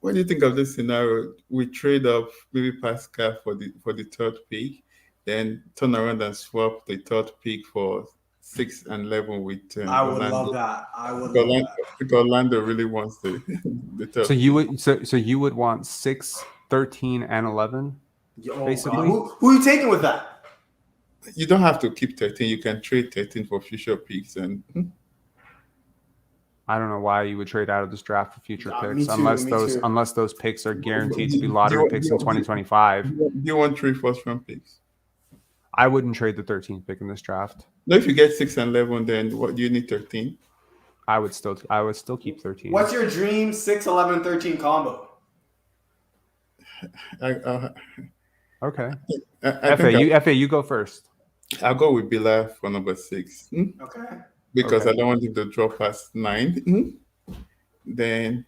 what do you think of this scenario? We trade up maybe Pascal for the third pick, then turn around and swap the third pick for 6 and 11 with I would Orlando. love that. I would love Orlando, that. because Orlando really wants the the third So you pick. would so you would want 6, 13, and 11, Oh, basically. who are you taking with that? You don't have to keep 13. You can trade 13 for future picks, and I don't know why you would trade out of this draft for future Me picks too, unless those picks are guaranteed to be lottery picks in 2025. do you want 3 first-round picks? I wouldn't trade the 13th pick in this draft. No, if you get 6 and 11, then what do you need 13? I would still keep 13. What's your dream 6, 11, 13 combo? Okay. I think FA, you go first. I'll go with Bilal for number 6. Okay. Because Okay. I don't want him to drop past 9. Then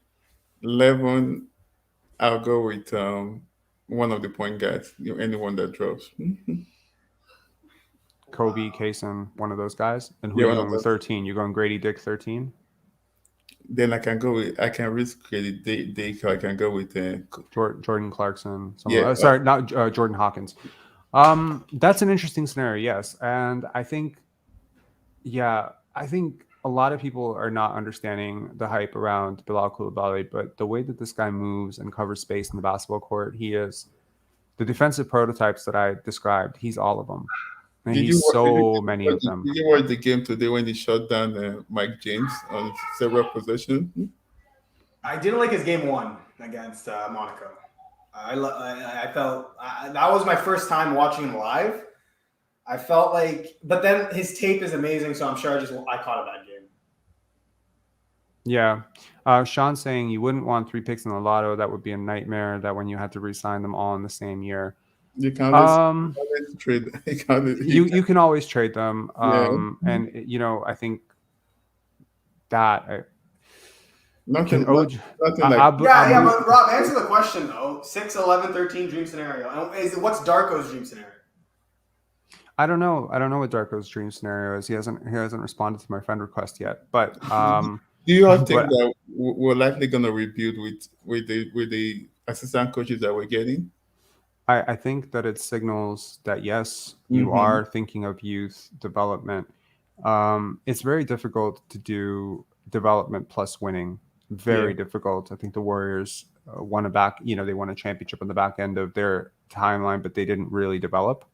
11, I'll go with one of the point guards, anyone that drops. Kobe, Kaysen, one of those guys. And who Yeah, are you one of going with those. 13? You're going Grady Dick 13? Then I can risk credit Dake, or I can go with Jordan Clarkson. Yeah. Sorry, not Jordan Hawkins. That's an interesting scenario, yes. And I think a lot of people are not understanding the hype around Bilal Coulibaly, but the way that this guy moves and covers space in the basketball court, he is the defensive prototypes that I described. He's all of them. And he's many of them. Did you watch the game today when he shut down Mike James on several possessions? I didn't like his game 1 against Monaco. I felt that was my first time watching him live. I felt like, but then his tape is amazing, so I'm sure I caught it that game. Yeah. Sean's saying you wouldn't want 3 picks in the lotto. That would be a nightmare, that when you had to re-sign them all in the same year. You can always trade. You can always trade them. Yeah. And, I think that... Nothing but Rob, answer the question, though. 6, 11, 13 dream scenario. What's Darko's dream scenario? I don't know what Darko's dream scenario is. He hasn't responded to my friend request yet. But do you all think that we're likely going to rebuild with the assistant coaches that we're getting? I think that it signals that yes, you are thinking of youth development. It's very difficult to do development plus winning. Very difficult. I think the Warriors won they won a championship on the back end of their timeline, but they didn't really develop.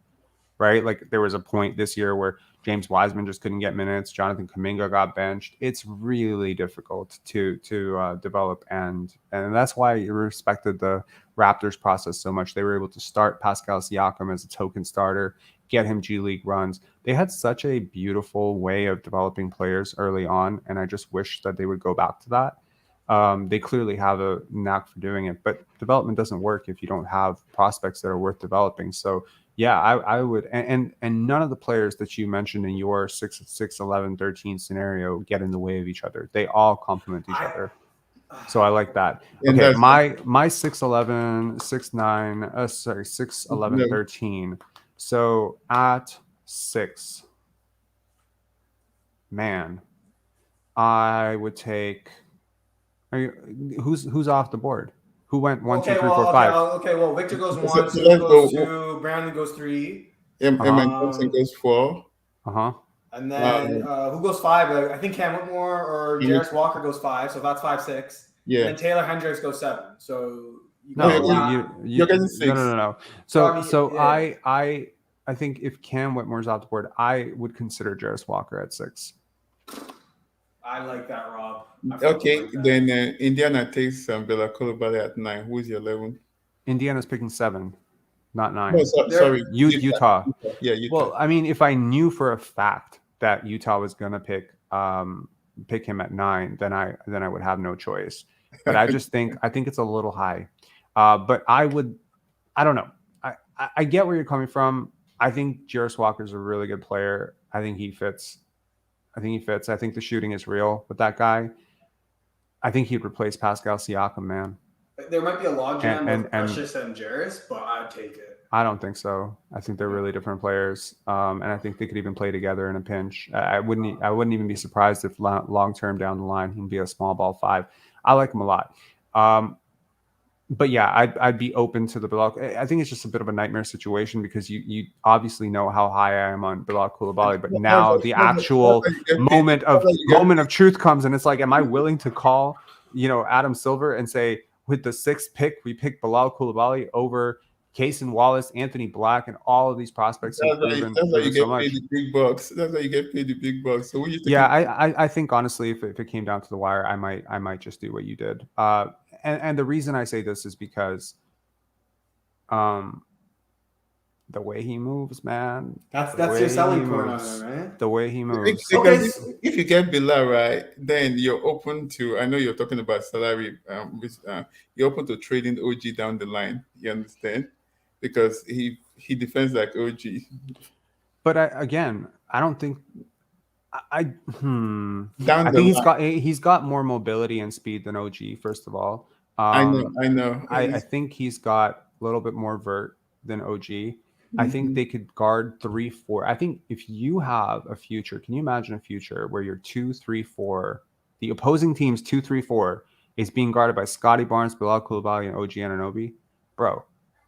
Right? Like there was a point this year where James Wiseman just couldn't get minutes. Jonathan Kuminga got benched. It's really difficult to develop, and that's why I respected the Raptors process so much. They were able to start Pascal Siakam as a token starter, get him G League runs. They had such a beautiful way of developing players early on, and I just wish that they would go back to that. They clearly have a knack for doing it, but development doesn't work if you don't have prospects that are worth developing. So yeah, I would, and none of the players that you mentioned in your 6, 11, 13 scenario get in the way of each other. They all complement each other. So I like that. Okay, my 6, 11, 6, 9, 6, 11, 13. So at 6, man, I would take. Who's off the board? Who went 1, 2, 3, 4, 5? Okay, well, Victor goes 1, So Steve goes 2, Brandon goes 3. Eman Johnson goes 4. And then who goes 5? I think Cam Whitmore or Jarris Walker goes 5, so that's 5, 6. Yeah. And then Taylor Hendricks goes 7. So you're getting 6. No. So I think if Cam Whitmore's off the board, I would consider Jarris Walker at 6. I like that, Rob. Okay, then Indiana takes Bilal Coulibaly at 9. Who's your 11? Indiana's picking 7, not 9. No, sorry, Utah. Yeah, Utah. Well, I mean, if I knew for a fact that Utah was going to pick him at 9, then I would have no choice. But I just think it's a little high. But I don't know. I get where you're coming from. I think Jarris Walker's a really good player. I think he fits I think he fits. I think the shooting is real with that guy. I think he'd replace Pascal Siakam, man. There might be a logjam And with Precious and Jarris, but I'd take it. I don't think so. I think they're really different players, and I think they could even play together in a pinch. I wouldn't even be surprised if long term down the line he'd be a small ball 5. I like him a lot. But yeah, I'd be open to the Bilal. I think it's just a bit of a nightmare situation because you obviously know how high I am on Bilal Coulibaly, but now the actual moment of truth comes, and it's like, am I willing to call, Adam Silver and say, with the 6th pick, we pick Bilal Coulibaly over Cason Wallace, Anthony Black, and all of these prospects That's why you get paid the big bucks. That's why you get paid the big bucks. So I think honestly, if it came down to the wire, I might just do what you did. And the reason I say this is because, the way he moves, man. That's your selling point on it, right? The way he moves. Because if you get Bilal right, then you're open to. I know you're talking about salary. You're open to trading OG down the line. You understand? Because he defends like OG. But I don't think. I think he's got more mobility and speed than OG. First of all, I know. I think he's got a little bit more vert than OG. I think they could guard 3, 4. I think if you have a future, can you imagine a future where you're 2, 3, 4, the opposing team's 2, 3, 4 is being guarded by Scotty Barnes, Bilal Coulibaly, and OG Anunoby? Bro,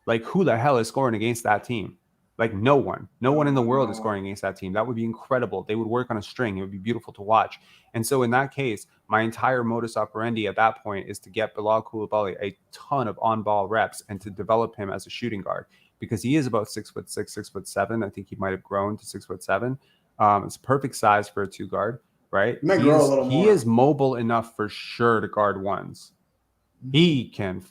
like, who the hell is scoring against that team? Like, no one in the world is scoring against that team. That would be incredible. They would work on a string. It would be beautiful to watch. And so in that case, my entire modus operandi at that point is to get Bilal Coulibaly a ton of on-ball reps and to develop him as a shooting guard, because he is about 6'6", 6'7". I think he might have grown to 6'7". It's perfect size for a 2 guard, right? He might grow a little more. He is mobile enough for sure to guard 1s. He can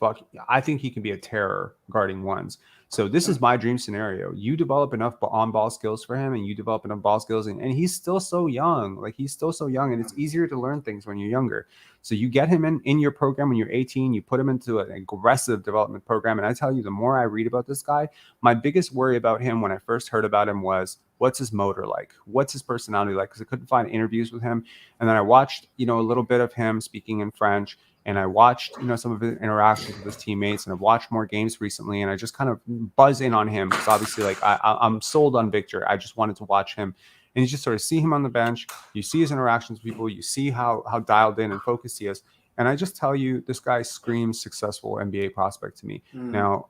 I think he can be a terror guarding 1s. So this is my dream scenario. You develop enough on-ball skills for him, and you develop enough ball skills, and he's still so young. Like, he's still so young, and it's easier to learn things when you're younger. So you get him in your program when you're 18. You put him into an aggressive development program, and I tell you, the more I read about this guy, my biggest worry about him when I first heard about him was, what's his motor like? What's his personality like? Because I couldn't find interviews with him. And then I watched, a little bit of him speaking in French. And I watched, some of his interactions with his teammates, and I've watched more games recently, and I just kind of buzz in on him because obviously, like, I'm sold on Victor. I just wanted to watch him, and you just sort of see him on the bench. You see his interactions with people. You see how dialed in and focused he is. And I just tell you, this guy screams successful NBA prospect to me. Now,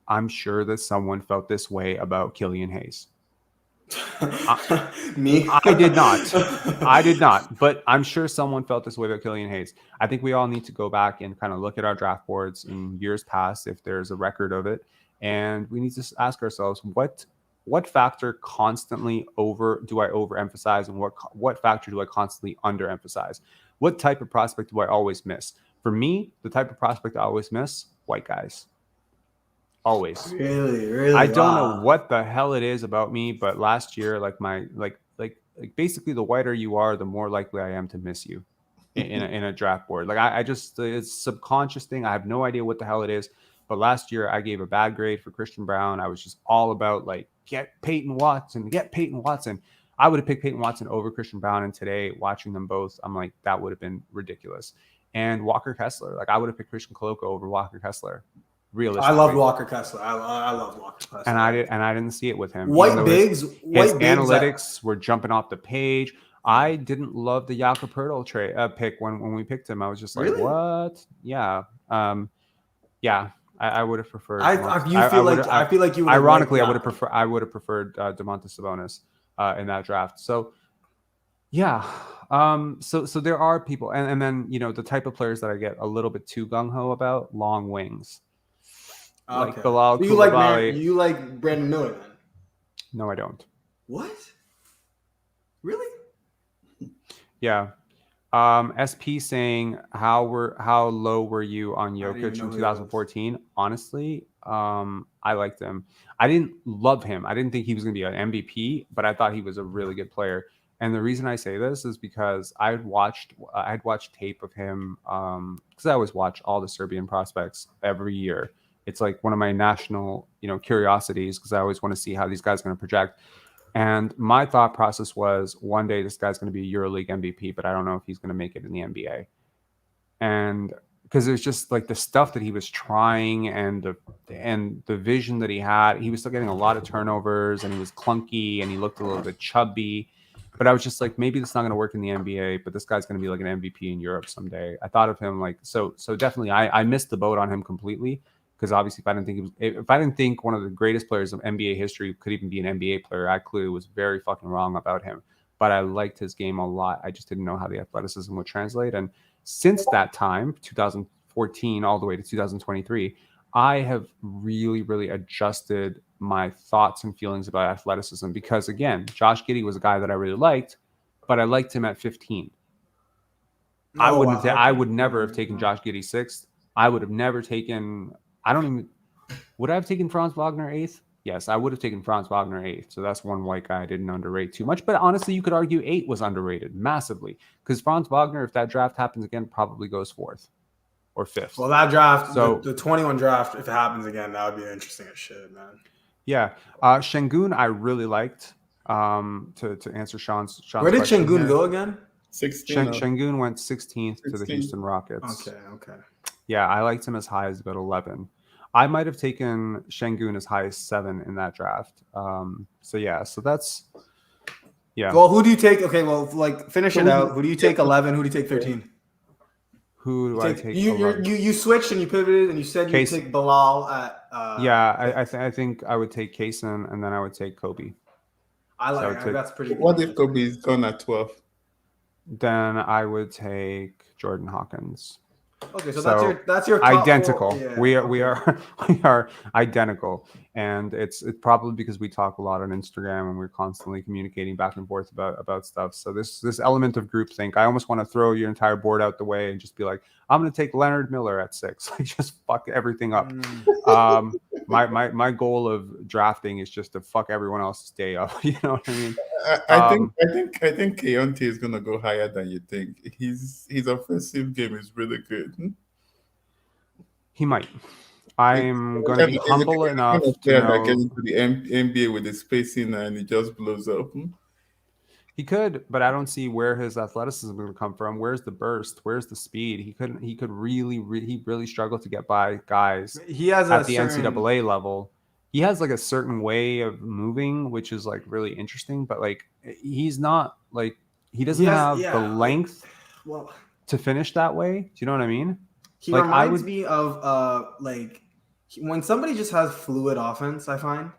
I'm sure that someone felt this way about Killian Hayes. Me? I did not, but I'm sure someone felt this way about Killian Hayes. I think we all need to go back and kind of look at our draft boards in years past, if there's a record of it, and we need to ask ourselves, what factor constantly do I overemphasize, and what factor do I constantly underemphasize? What type of prospect do I always miss? For me, the type of prospect I always miss, white guys. Always. Really. I don't know what the hell it is about me, but last year, like basically, the whiter you are, the more likely I am to miss you in a draft board. Like, I just, it's a subconscious thing. I have no idea what the hell it is. But last year, I gave a bad grade for Christian Brown. I was just all about, like, get Peyton Watson. I would have picked Peyton Watson over Christian Brown. And today, watching them both, I'm like, that would have been ridiculous. And Walker Kessler, like, I would have picked Christian Koloko over Walker Kessler. Realistically. I love Walker Kessler. I love Walker Kessler. And I didn't see it with him. His analytics were jumping off the page. I didn't love the Jakob Poeltl pick when we picked him. I was just like, really? What? Yeah. I would have preferred. I feel like you would. Ironically, I would have preferred Domantas Sabonis in that draft. So yeah. So there are people, and then the type of players that I get a little bit too gung ho about, long wings. Okay. Like Bilal So you like Brandon Miller then? No, I don't. What? Really? Yeah. SP saying how low were you on Jokic in 2014? Honestly, I liked him. I didn't love him. I didn't think he was going to be an MVP, but I thought he was a really good player. And the reason I say this is because I'd watched tape of him because I always watch all the Serbian prospects every year. It's like one of my national, curiosities because I always want to see how these guys are going to project. And my thought process was, one day this guy's going to be a EuroLeague MVP, but I don't know if he's going to make it in the NBA. And because there's just like the stuff that he was trying and the vision that he had, he was still getting a lot of turnovers and he was clunky and he looked a little bit chubby. But I was just like, maybe that's not going to work in the NBA, but this guy's going to be like an MVP in Europe someday. I thought of him like, so definitely I missed the boat on him completely. Because obviously, if I didn't think one of the greatest players of NBA history could even be an NBA player, I clearly was very fucking wrong about him. But I liked his game a lot. I just didn't know how the athleticism would translate. And since that time, 2014 all the way to 2023, I have really, really adjusted my thoughts and feelings about athleticism. Because again, Josh Giddey was a guy that I really liked, but I liked him at 15. I would never have taken Josh Giddey 6th. I would have never taken. Would I have taken Franz Wagner 8th? Yes, I would have taken Franz Wagner 8th. So that's one white guy I didn't underrate too much. But honestly, you could argue 8 was underrated massively because Franz Wagner, if that draft happens again, probably goes 4th or 5th. Well, that draft, so the 21 draft, if it happens again, that would be interesting as shit, man. Yeah. Şengün, I really liked. To answer Sean's Where did question Şengün here. go again? 16. Şengün went 16th to the 16. Houston Rockets. Okay. Yeah, I liked him as high as about 11. I might have taken Şengün as high as 7 in that draft. So that's Well, who do you take? Okay, well, like finish it out. Who do you take 11? Who do you take 13? Who do I take? You switched and you pivoted and you said you take Bilal at. I think I would take Kaysen and then I would take Kobe. That's pretty good. What if Kobe is gone at 12? Then I would take Jordan Hawkins. Okay, so that's your top identical. Yeah, we are identical, and it's probably because we talk a lot on Instagram and we're constantly communicating back and forth about stuff. So this element of groupthink, I almost want to throw your entire board out the way and just be like, I'm going to take Leonard Miller at 6. Like just fuck everything up. My goal of drafting is just to fuck everyone else's day up. You know what I mean? I think Keontae is gonna go higher than you think. His offensive game is really good. He might. I'm going to be humble enough to know that gets into the NBA with the spacing and it just blows up. He could, but I don't see where his athleticism is going to come from. Where's the burst? Where's the speed? He really struggled to get by guys. He has at the NCAA level. He has like a certain way of moving, which is like really interesting, but like he's not like he doesn't have the length to finish that way. Do you know what I mean? He reminds me of like when somebody just has fluid offense. I find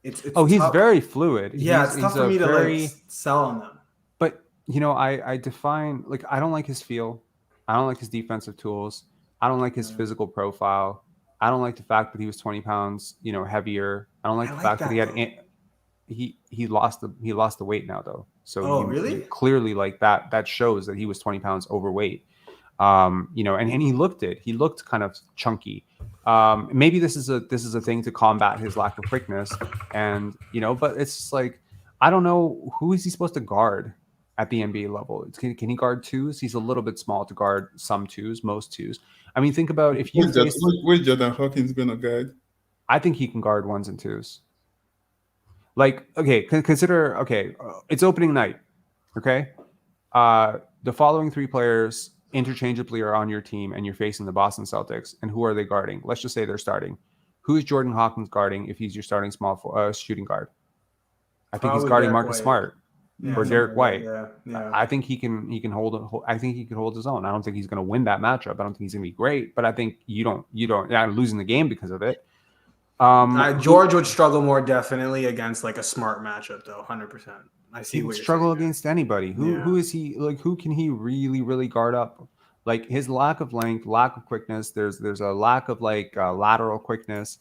it's he's very fluid. Yeah, it's tough for me to like sell on them. But you know, I define like I don't like his feel. I don't like his defensive tools. I don't like his physical profile. I don't like the fact that he was 20 pounds, heavier. I don't like the fact that he had he lost the weight now though. So really? Clearly like that shows that he was 20 pounds overweight. And he looked kind of chunky. Maybe this is a thing to combat his lack of quickness, and but it's just like I don't know, who is he supposed to guard at the NBA level? Can he guard twos? He's a little bit small to guard some twos, most twos. I mean, think about if you where's Jordan Hawkins gonna guard? I think he can guard ones and twos. Like, okay, consider, it's opening night, okay? The following 3 players interchangeably are on your team and you're facing the Boston Celtics, and who are they guarding? Let's just say they're starting. Who is Jordan Hawkins guarding if he's your starting small shooting guard? I think he's guarding Marcus Smart or Derek White. Yeah. I think he can hold. I think he can hold his own. I don't think he's going to win that matchup. I don't think he's going to be great, but I think you don't. You're not losing the game because of it. George would struggle more definitely against like a Smart matchup though, 100%. I see. He would struggle against anybody. Who is he? Like, who can he really guard up? Like his lack of length, lack of quickness. There's a lack of lateral quickness.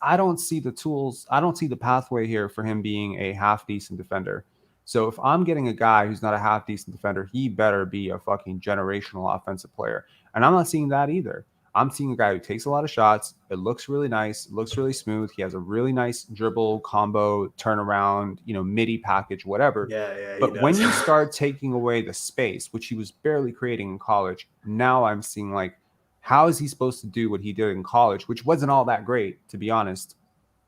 I don't see the tools. I don't see the pathway here for him being a half decent defender. So if I'm getting a guy who's not a half decent defender, he better be a fucking generational offensive player. And I'm not seeing that either. I'm seeing a guy who takes a lot of shots. It looks really nice. It looks really smooth. He has a really nice dribble, combo, turnaround, midi package, whatever. Yeah. But when you start taking away the space, which he was barely creating in college, now I'm seeing how is he supposed to do what he did in college, which wasn't all that great, to be honest?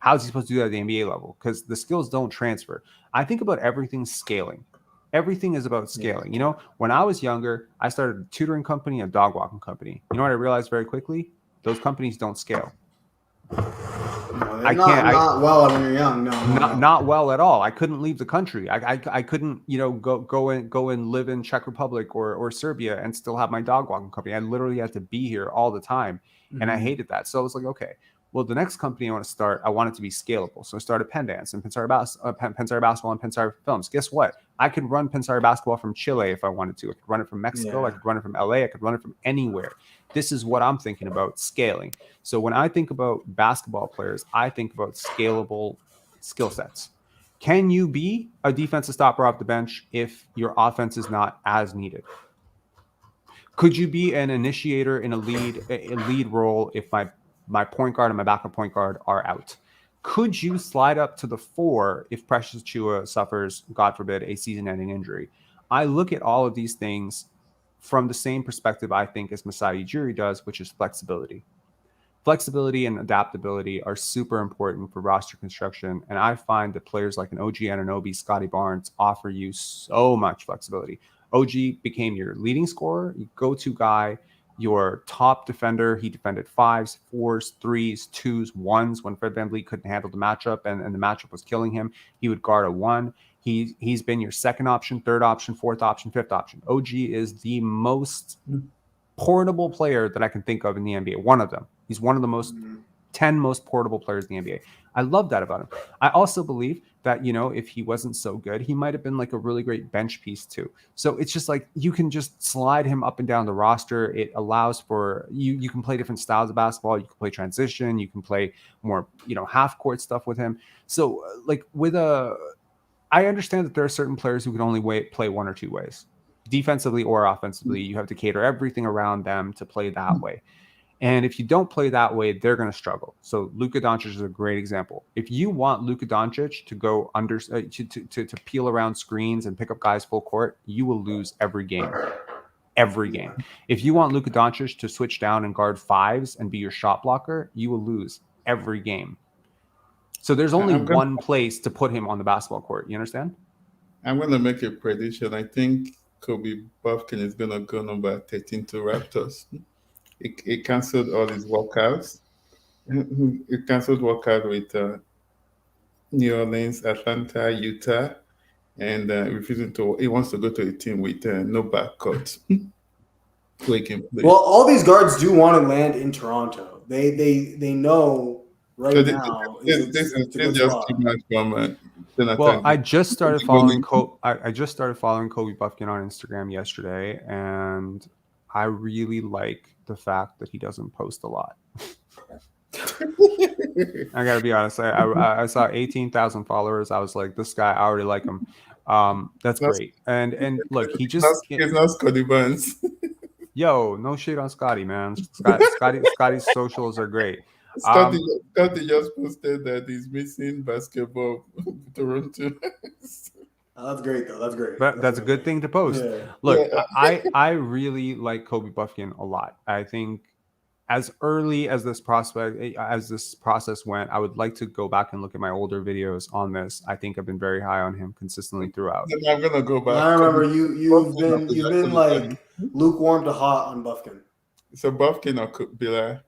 How is he supposed to do that at the NBA level? Because the skills don't transfer. I think about everything scaling. Everything is about scaling. You know, when I was younger, I started a tutoring company, a dog walking company. You know what I realized very quickly? Those companies don't scale. No, I can't. Not well when you're young. Not well at all. I couldn't leave the country. I couldn't, you know, go and live in Czech Republic or Serbia and still have my dog walking company. I literally had to be here all the time, and I hated that. So I was like, okay, well, the next company I want to start, I want it to be scalable. So I started Pendance and Pensar Basketball and Pensar Films. Guess what? I could run Pensar Basketball from Chile if I wanted to. I could run it from Mexico. I could run it from LA. I could run it from anywhere. This is what I'm thinking about, scaling. So when I think about basketball players, I think about scalable skill sets. Can you be a defensive stopper off the bench if your offense is not as needed? Could you be an initiator in a lead role if my point guard and my backup point guard are out? Could you slide up to the 4 if Precious Chua suffers, God forbid, a season-ending injury? I look at all of these things from the same perspective, I think, as Masai Ujiri does, which is flexibility. Flexibility and adaptability are super important for roster construction, and I find that players like an OG Anunoby, Scotty Barnes offer you so much flexibility. OG became your leading scorer, your go-to guy, your top defender. He defended 5s, 4s, 3s, 2s, 1s when Fred VanVleet couldn't handle the matchup and the matchup was killing him. He would guard a 1. He's been your second option, third option, fourth option, fifth option. OG is the most portable player that I can think of in the NBA. One of them. He's one of the most 10 most portable players in the NBA. I love that about him. I also believe that, you know, if he wasn't so good, he might have been like a really great bench piece too. So it's just like you can just slide him up and down the roster. It allows for you can play different styles of basketball. You can play transition. You can play more, you know, half court stuff with him. So like I understand that there are certain players who can only play one or two ways, defensively or offensively. You have to cater everything around them to play that way. And if you don't play that way, they're going to struggle. So Luka Doncic is a great example. If you want Luka Doncic to go under to peel around screens and pick up guys full court, you will lose every game. Every game. If you want Luka Doncic to switch down and guard 5s and be your shot blocker, you will lose every game. So there's only one place to put him on the basketball court. You understand? I'm going to make a prediction. I think Kobe Buffkin is going to go number 13 to Raptors. He canceled all his workouts. He canceled workout with New Orleans, Atlanta, Utah, and refusing to. He wants to go to a team with no backcourt. So he can play. Well, all these guards do want to land in Toronto. They know now. This is just too much from Jonathan. Well, I just started following Kobe Buffkin on Instagram yesterday, and I really like the fact that he doesn't post a lot. I gotta be honest. I saw 18,000 followers. I was like, this guy, I already like him. That's great. And look, he just it's not Scotty Barnes. Yo, no shade on Scotty, man. Scotty's socials are great. Scotty just posted that he's missing basketball Toronto. That's great, though. That's great. That's a good thing to post. Yeah. Look, I really like Kobe Buffkin a lot. I think as early as this process went, I would like to go back and look at my older videos on this. I think I've been very high on him consistently throughout. I'm gonna go back. I remember you've been like lukewarm to hot on Buffkin. So Buffkin or Bilal?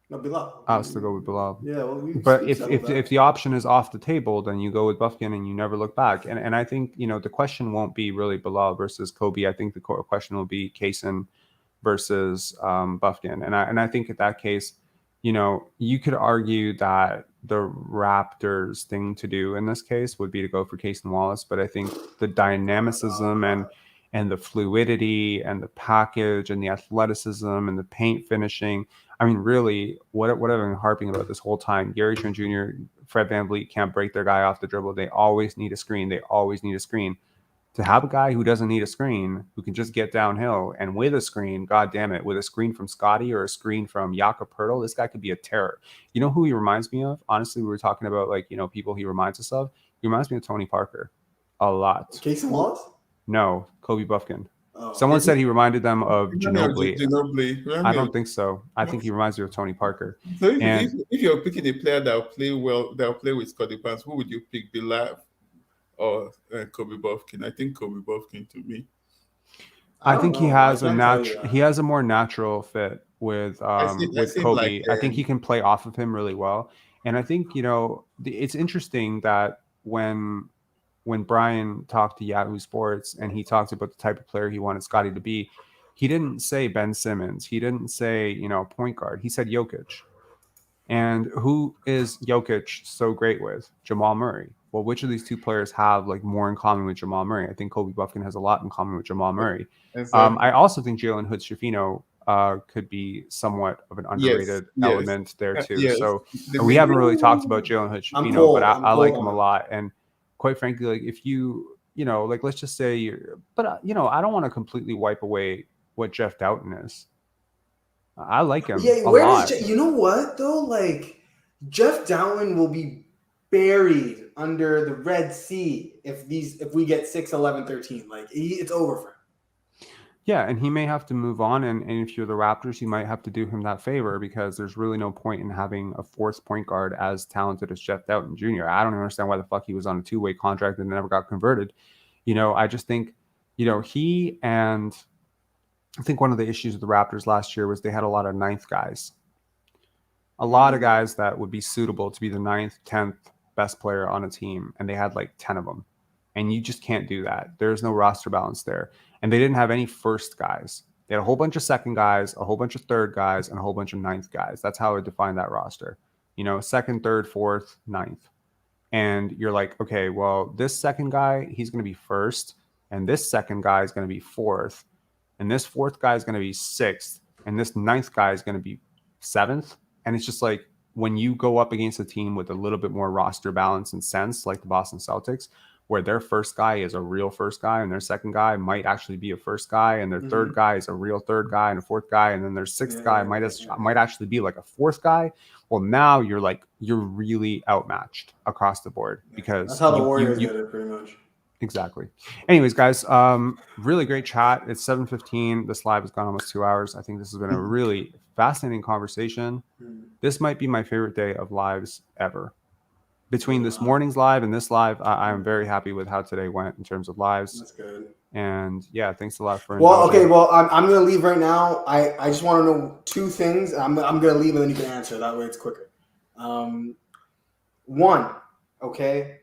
No, Bilal. I'll still go with Bilal. Yeah, well, but if the option is off the table, then you go with Buffkin and you never look back. And I think, you know, the question won't be really Bilal versus Kobe. I think the question will be Kaysen versus Buffkin. And I think at that case, you know, you could argue that the Raptors thing to do in this case would be to go for Kaysen Wallace. But I think the dynamicism and the fluidity and the package and the athleticism and the paint finishing. I mean, really, what I've been harping about this whole time, Gary Trent Jr., Fred VanVleet can't break their guy off the dribble. They always need a screen. To have a guy who doesn't need a screen, who can just get downhill and with a screen, God damn it, with a screen from Scotty or a screen from Jakob Poeltl, this guy could be a terror. You know who he reminds me of? Honestly, we were talking about, like, you know, people he reminds us of. He reminds me of Tony Parker a lot. Kaysen Wallace? No, Kobe Buffkin. Oh, Someone said he reminded them of Remind me Ginobili. of Ginobili. Remind I me don't of- think so. I think he reminds me of Tony Parker. So And if you're picking a player that will play well, that will play with Scottie Barnes, who would you pick, Bilal or Kobe Buffkin? I think Kobe Buffkin to me. I think he has he has a more natural fit with I see Kobe. like, I think he can play off of him really well. And I think, it's interesting that when Brian talked to Yahoo Sports and he talked about the type of player he wanted Scotty to be, he didn't say Ben Simmons. He didn't say, point guard. He said Jokic. And who is Jokic so great with? Jamal Murray. Well, which of these two players have like more in common with Jamal Murray? I think Kobe Buffkin has a lot in common with Jamal Murray. I also think Jalen Hood-Schifino could be somewhat of an underrated element there too. Yes. So we haven't really talked about Jalen Hood-Schifino, but I like him a lot. And quite frankly, like if you, like let's just say I don't want to completely wipe away what Jeff Doughton is. I like him a lot. You know what though? Like Jeff Dowling will be buried under the Red Sea if we get 6, 11, 13. Like it's over for him. Yeah, and he may have to move on, and if you're the Raptors, you might have to do him that favor because there's really no point in having a fourth point guard as talented as Jeff Doughton Jr. I don't understand why the fuck he was on a 2-way contract and never got converted. I just think, he and I think one of the issues with the Raptors last year was they had a lot of ninth guys. A lot of guys that would be suitable to be the 9th, 10th best player on a team, and they had like 10 of them. And you just can't do that. There's no roster balance there. And they didn't have any first guys. They had a whole bunch of second guys, a whole bunch of third guys, and a whole bunch of ninth guys. That's how I would define that roster. Second, third, fourth, ninth. And you're like, okay, well, this second guy, he's going to be first, and this second guy is going to be fourth, and this fourth guy is going to be sixth, and this ninth guy is going to be seventh. And it's just like when you go up against a team with a little bit more roster balance and sense, like the Boston Celtics, where their first guy is a real first guy and their second guy might actually be a first guy and their third guy is a real third guy and a fourth guy, and then their sixth guy might actually be like a fourth guy. Well, now you're really outmatched across the board because that's how the Warriors did it pretty much. Exactly. Anyways, guys, really great chat. It's 7:15. This live has gone almost 2 hours. I think this has been a really fascinating conversation. This might be my favorite day of lives ever. Between this morning's live and this live, I'm very happy with how today went in terms of lives. That's good. And yeah, thanks a lot for indulging. I'm going to leave right now. I just want to know 2 things. I'm going to leave and then you can answer. That way it's quicker. One, okay.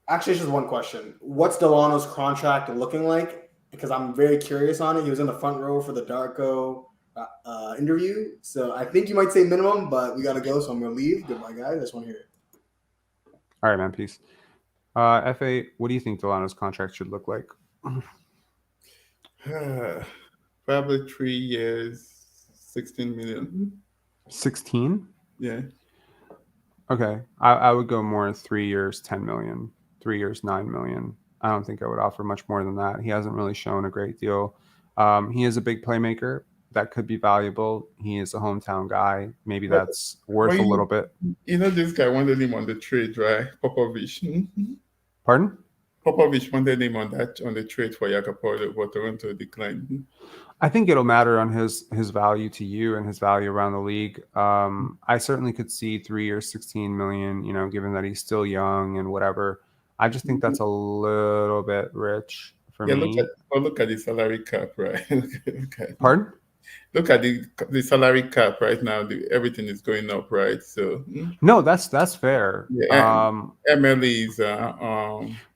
Actually, it's just one question. What's Delano's contract looking like? Because I'm very curious on it. He was in the front row for the Darko interview. So I think you might say minimum, but we got to go. So I'm going to leave. Goodbye, guys. I just want to hear it. All right, man. Peace. FA, what do you think Delano's contract should look like? Probably 3 years, 16 million. 16? Yeah. Okay. I would go more 3 years, 10 million. 3 years, 9 million. I don't think I would offer much more than that. He hasn't really shown a great deal. He is a big playmaker that could be valuable. He is a hometown guy. Maybe that's worth a little bit. This guy wanted him on the trade, right? Popovich. Pardon? Popovich wanted him on the trade for Jakob, but Toronto declined. I think it'll matter on his value to you and his value around the league. I certainly could see 3 years, 16 million, given that he's still young and whatever. I just think that's a little bit rich for me. Look at the salary cap, right? Pardon? Look at the salary cap right now. Everything is going up, right? So no, that's fair. Yeah, MLE's.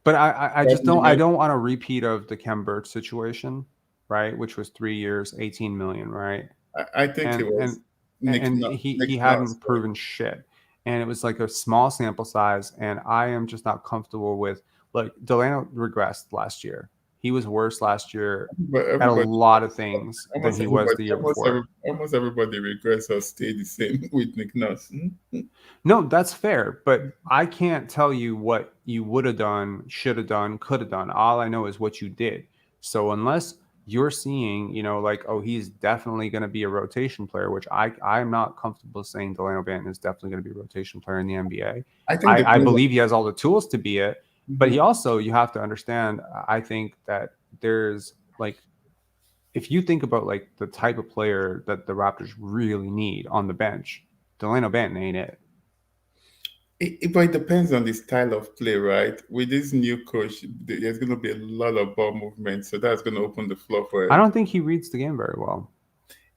But I just don't. I don't want a repeat of the Khem Birch situation, right? Which was 3 years, 18 million, right? I think it was. He hadn't proven shit. And it was like a small sample size, and I am just not comfortable with Delano regressed last year. He was worse last year at a lot of things than he was the year before. Almost everybody regressed or stayed the same with Nick Nurse. No, that's fair, but I can't tell you what you would have done, should have done, could have done. All I know is what you did. So unless you're seeing, he's definitely going to be a rotation player, which I'm not comfortable saying Delano Banton is definitely going to be a rotation player in the NBA. I believe he has all the tools to be it, but he also, you have to understand, I think that there's like if you think about like the type of player that the Raptors really need on the bench, Delano Banton ain't it. But it depends on the style of play, right? With this new coach, there's going to be a lot of ball movement, so that's going to open the floor for I it. don't think he reads the game very well.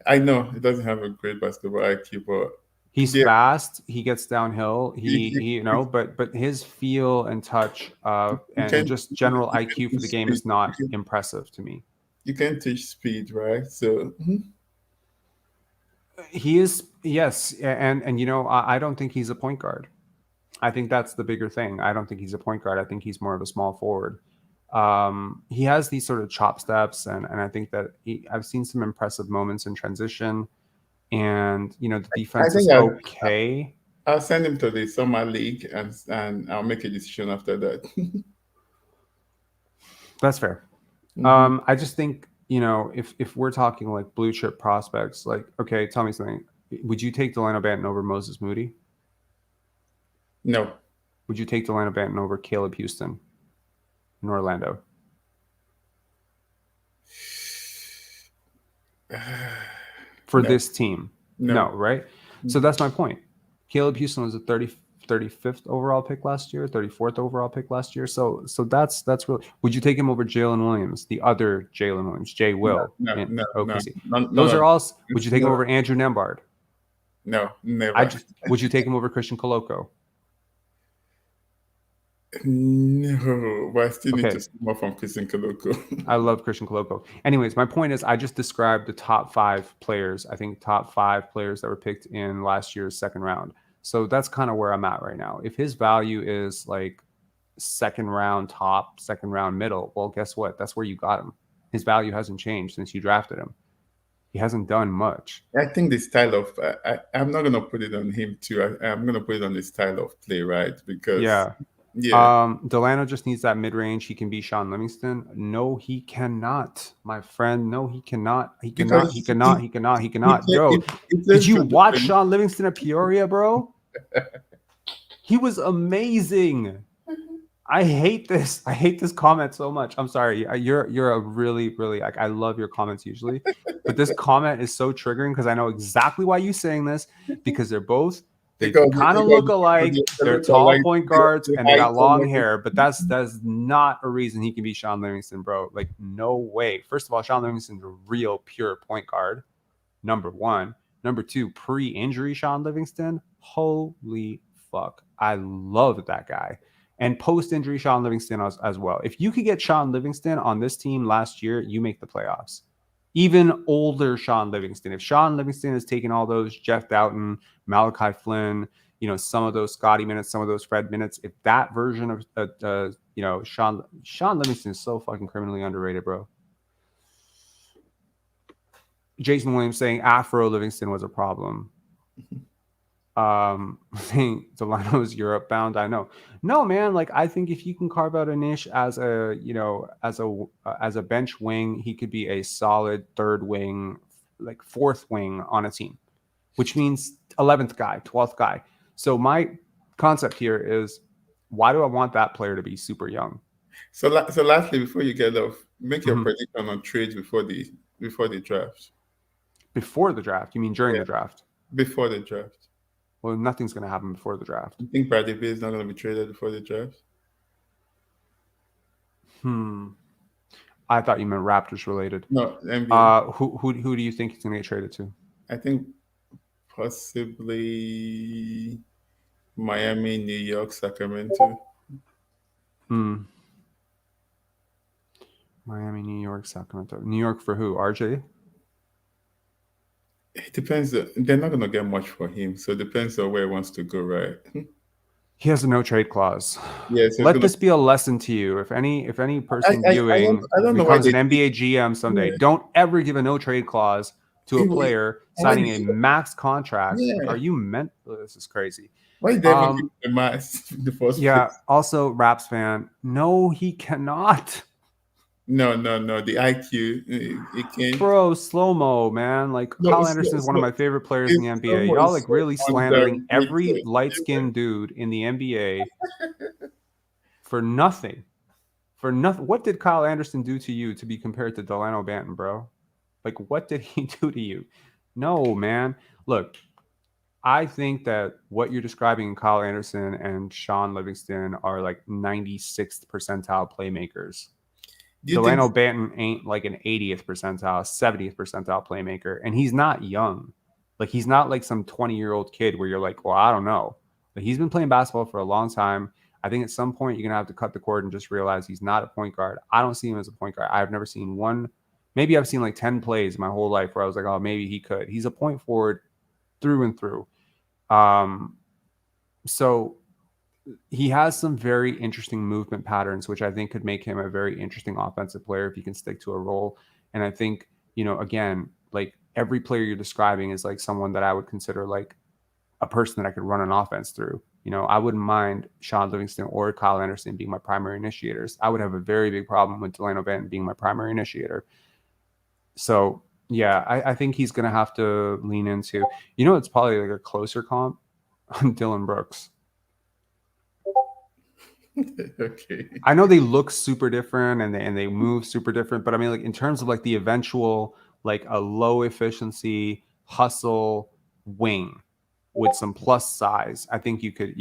I know he doesn't have a great basketball IQ, but he's fast. He gets downhill. He you know, but his feel and touch and just general IQ for the game is not impressive to me. You can teach speed, right? So he is, yes, and you know, I don't think he's a point guard. I think that's the bigger thing. I don't think he's a point guard. I think he's more of a small forward. He has these sort of chop steps, and I think that I've seen some impressive moments in transition, and you know, the defense is okay. I'll send him to the summer league, and I'll make a decision after that. That's fair. I just think, you know, if we're talking like blue chip prospects, like, okay, tell me something. Would you take Delano Banton over Moses Moody? No. Would you take Delano Banton over Caleb Houston in Orlando? For this team? No, right? So that's my point. Caleb Houston was a 35th overall pick last year, 34th overall pick last year. So that's really. Would you take him over Jalen Williams, the other Jalen Williams, Jay Will? No. Those are all. Would you take him over Andrew Nembhard? No, never. Would you take him over Christian Koloko? No, but I still need to see more from Christian Koloko. I love Christian Koloko. Anyways, my point is, I just described the top 5 players. I think top 5 players that were picked in last year's second round. So that's kind of where I'm at right now. If his value is like second round top, second round middle, well, guess what? That's where you got him. His value hasn't changed since you drafted him. He hasn't done much. I think the style of I'm not gonna put it on him too. I'm gonna put it on the style of play, right? Because Delano just needs that mid range. He can be Sean Livingston. No, he cannot, my friend. No, he cannot. He cannot. He cannot. Bro, did you watch Sean Livingston at Peoria, bro? He was amazing. I hate this. I hate this comment so much. I'm sorry. You're a really, really, like, I love your comments usually, but this comment is so triggering because I know exactly why you're saying this, because they kind of look alike. They're tall point guards and they got long hair, but that's not a reason he can be Sean Livingston, bro. Like, no way. First of all, Sean Livingston's a real pure point guard. Number 1. Number 2, pre-injury Sean Livingston. Holy fuck. I love that guy. And post-injury Sean Livingston as well. If you could get Sean Livingston on this team last year, you make the playoffs. Even older Sean Livingston. If Sean Livingston has taken all those Jeff Doughton, Malachi Flynn, you know, some of those Scotty minutes, some of those Fred minutes, if that version of, you know, Sean Livingston is so fucking criminally underrated, bro. Jason Williams saying Afro Livingston was a problem. Saying Delano's Europe bound. I know. No, man. Like, I think if you can carve out a niche as a, you know, as a bench wing, he could be a solid third wing, like fourth wing on a team, which means 11th guy, 12th guy. So my concept here is, why do I want that player to be super young? So lastly, before you get off, make your prediction on trades before the draft. Before the draft? You mean during the draft? Before the draft. Well, nothing's going to happen before the draft. You think Bradley Beal is not going to be traded before the draft? I thought you meant Raptors related. No, NBA. Who do you think he's going to get traded to? I think possibly Miami, New York, Sacramento. Miami, New York, Sacramento. New York for who? RJ? It depends. They're not going to get much for him, so it depends on where he wants to go, right? He has a no trade clause. Yes. Let this be a lesson to you. If any person viewing becomes an NBA GM someday, don't ever give a no trade clause to a player signing a max contract. Yeah. Are you meant? This is crazy. Why did they give the max in the first place? Also, Raps fan. No, he cannot. No. The IQ, it can't. Bro, slow-mo, man. Like, Kyle Anderson is one of my favorite players in the NBA. Y'all like really slandering every light-skinned dude in the NBA for nothing. for nothing. What did Kyle Anderson do to you to be compared to Delano Banton, bro? Like, what did he do to you? No, man. Look, I think that what you're describing in Kyle Anderson and Sean Livingston are like 96th percentile playmakers. Delano Banton ain't like an 80th percentile, 70th percentile playmaker, and he's not young. Like, he's not like some 20-year-old kid where you're like, well, I don't know. But he's been playing basketball for a long time. I think at some point you're going to have to cut the cord and just realize he's not a point guard. I don't see him as a point guard. I've never seen one. Maybe I've seen like 10 plays my whole life where I was like, oh, maybe he could. He's a point forward through and through. So he has some very interesting movement patterns, which I think could make him a very interesting offensive player if he can stick to a role. And I think, again, like every player you're describing is like someone that I would consider like a person that I could run an offense through. I wouldn't mind Sean Livingston or Kyle Anderson being my primary initiators. I would have a very big problem with Delano Banton being my primary initiator. So yeah, I think he's going to have to lean into, it's probably like a closer comp on Dylan Brooks. Okay. I know they look super different and they move super different, but I mean, like in terms of like the eventual, like a low efficiency hustle wing with some plus size, I think you could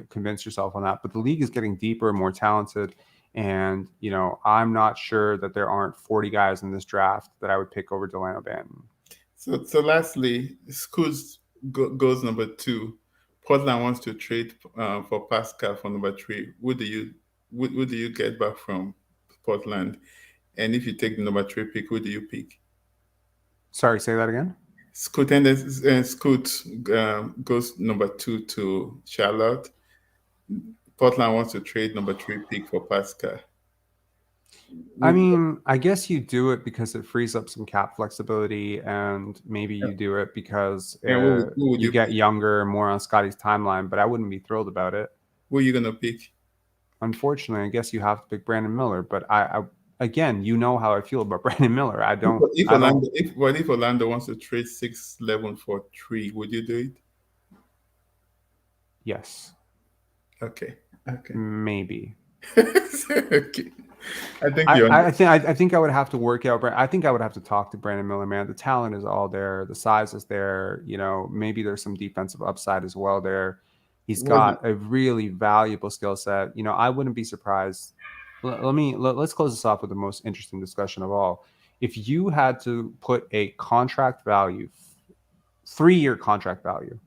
convince yourself on that. But the league is getting deeper and more talented. And, I'm not sure that there aren't 40 guys in this draft that I would pick over Delano Banton. So lastly, Scoots goes number 2. Portland wants to trade for Pascal for number 3. Who do you get back from Portland? And if you take the number 3 pick, who do you pick? Sorry, say that again. Scoot goes number 2 to Charlotte. Portland wants to trade number 3 pick for Pascal. I mean, I guess you do it because it frees up some cap flexibility, and maybe you do it because who would you get pick? younger and more on Scotty's timeline, but I wouldn't be thrilled about it. Who are you going to pick? Unfortunately, I guess you have to pick Brandon Miller, but I again, how I feel about Brandon Miller. If Orlando wants to trade 6'11" for 3, would you do it? Yes. Okay. Maybe. Okay. I think I would have to work out. I think I would have to talk to Brandon Miller, man. The talent is all there. The size is there. Maybe there's some defensive upside as well there. He's got a really valuable skill set. I wouldn't be surprised. Let's close this off with the most interesting discussion of all. If you had to put a contract value, 3-year contract value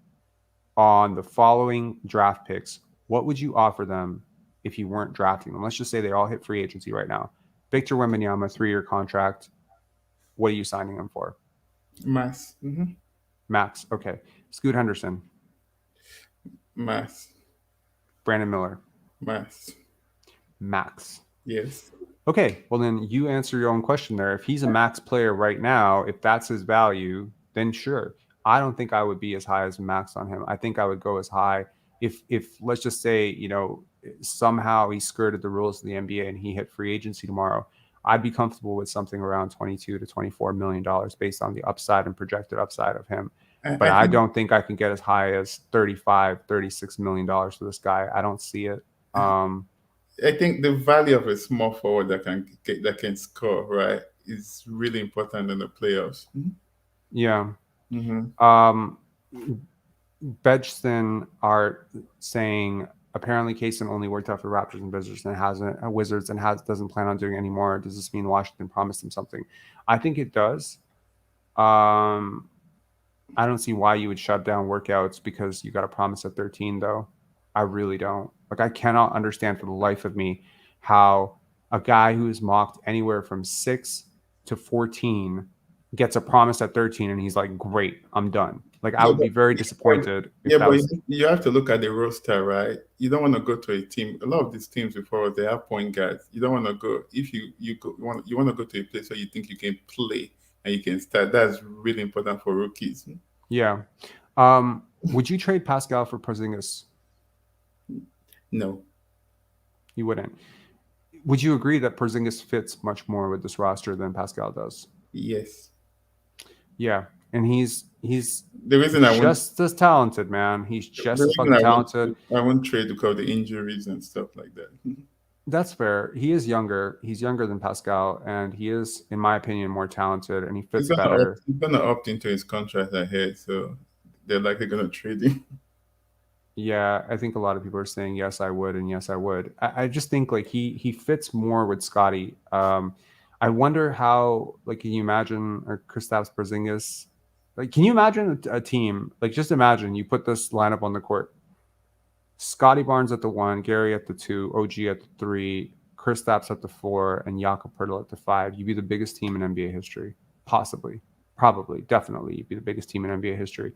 on the following draft picks, what would you offer them if you weren't drafting them? Let's just say they all hit free agency right now. Victor Wembanyama, 3-year contract. What are you signing him for? Max. Mm-hmm. Max. Okay. Scoot Henderson. Max. Brandon Miller. Max. Yes. Okay. Well, then you answer your own question there. If he's a max player right now, if that's his value, then sure. I don't think I would be as high as max on him. I think I would go as high if let's just say, somehow he skirted the rules of the NBA and he hit free agency tomorrow, I'd be comfortable with something around $22 to $24 million based on the upside and projected upside of him. But I don't think I can get as high as $35, $36 million for this guy. I don't see it. I think the value of a small forward that can score, right, is really important in the playoffs. Yeah. Mm-hmm. Bedgeston are saying apparently Kaysen only worked out for Raptors and Wizards and doesn't plan on doing any more. Does this mean Washington promised him something? I think it does. I don't see why you would shut down workouts because you got a promise at 13, though. I really don't. Like, I cannot understand for the life of me how a guy who is mocked anywhere from 6 to 14 gets a promise at 13 and he's like, great, I'm done. Like, I would be very disappointed. You have to look at the roster, right? You don't want to go to a team. A lot of these teams before they have point guards. You don't want to go if you want to go to a place where you think you can play and you can start. That's really important for rookies. Yeah. Would you trade Pascal for Porzingis? No. You wouldn't. Would you agree that Porzingis fits much more with this roster than Pascal does? Yes. Yeah. And he's the reason just as talented, man. He's just as fucking talented. I won't trade because of the injuries and stuff like that. That's fair. He is younger. He's younger than Pascal, and he is, in my opinion, more talented, and he fits better. He's gonna opt into his contract ahead, so they're likely gonna trade him. Yeah, I think a lot of people are saying yes, I would, and yes, I would. I just think like he fits more with Scotty. I wonder how, like, can you imagine Kristaps Porzingis? Like, can you imagine a team? Like, just imagine you put this lineup on the court: Scotty Barnes at the 1, Gary at the 2, OG at the 3, Kristaps at the 4, and Jakob Poeltl at the 5. You'd be the biggest team in NBA history, possibly, probably, definitely. You'd be the biggest team in NBA history.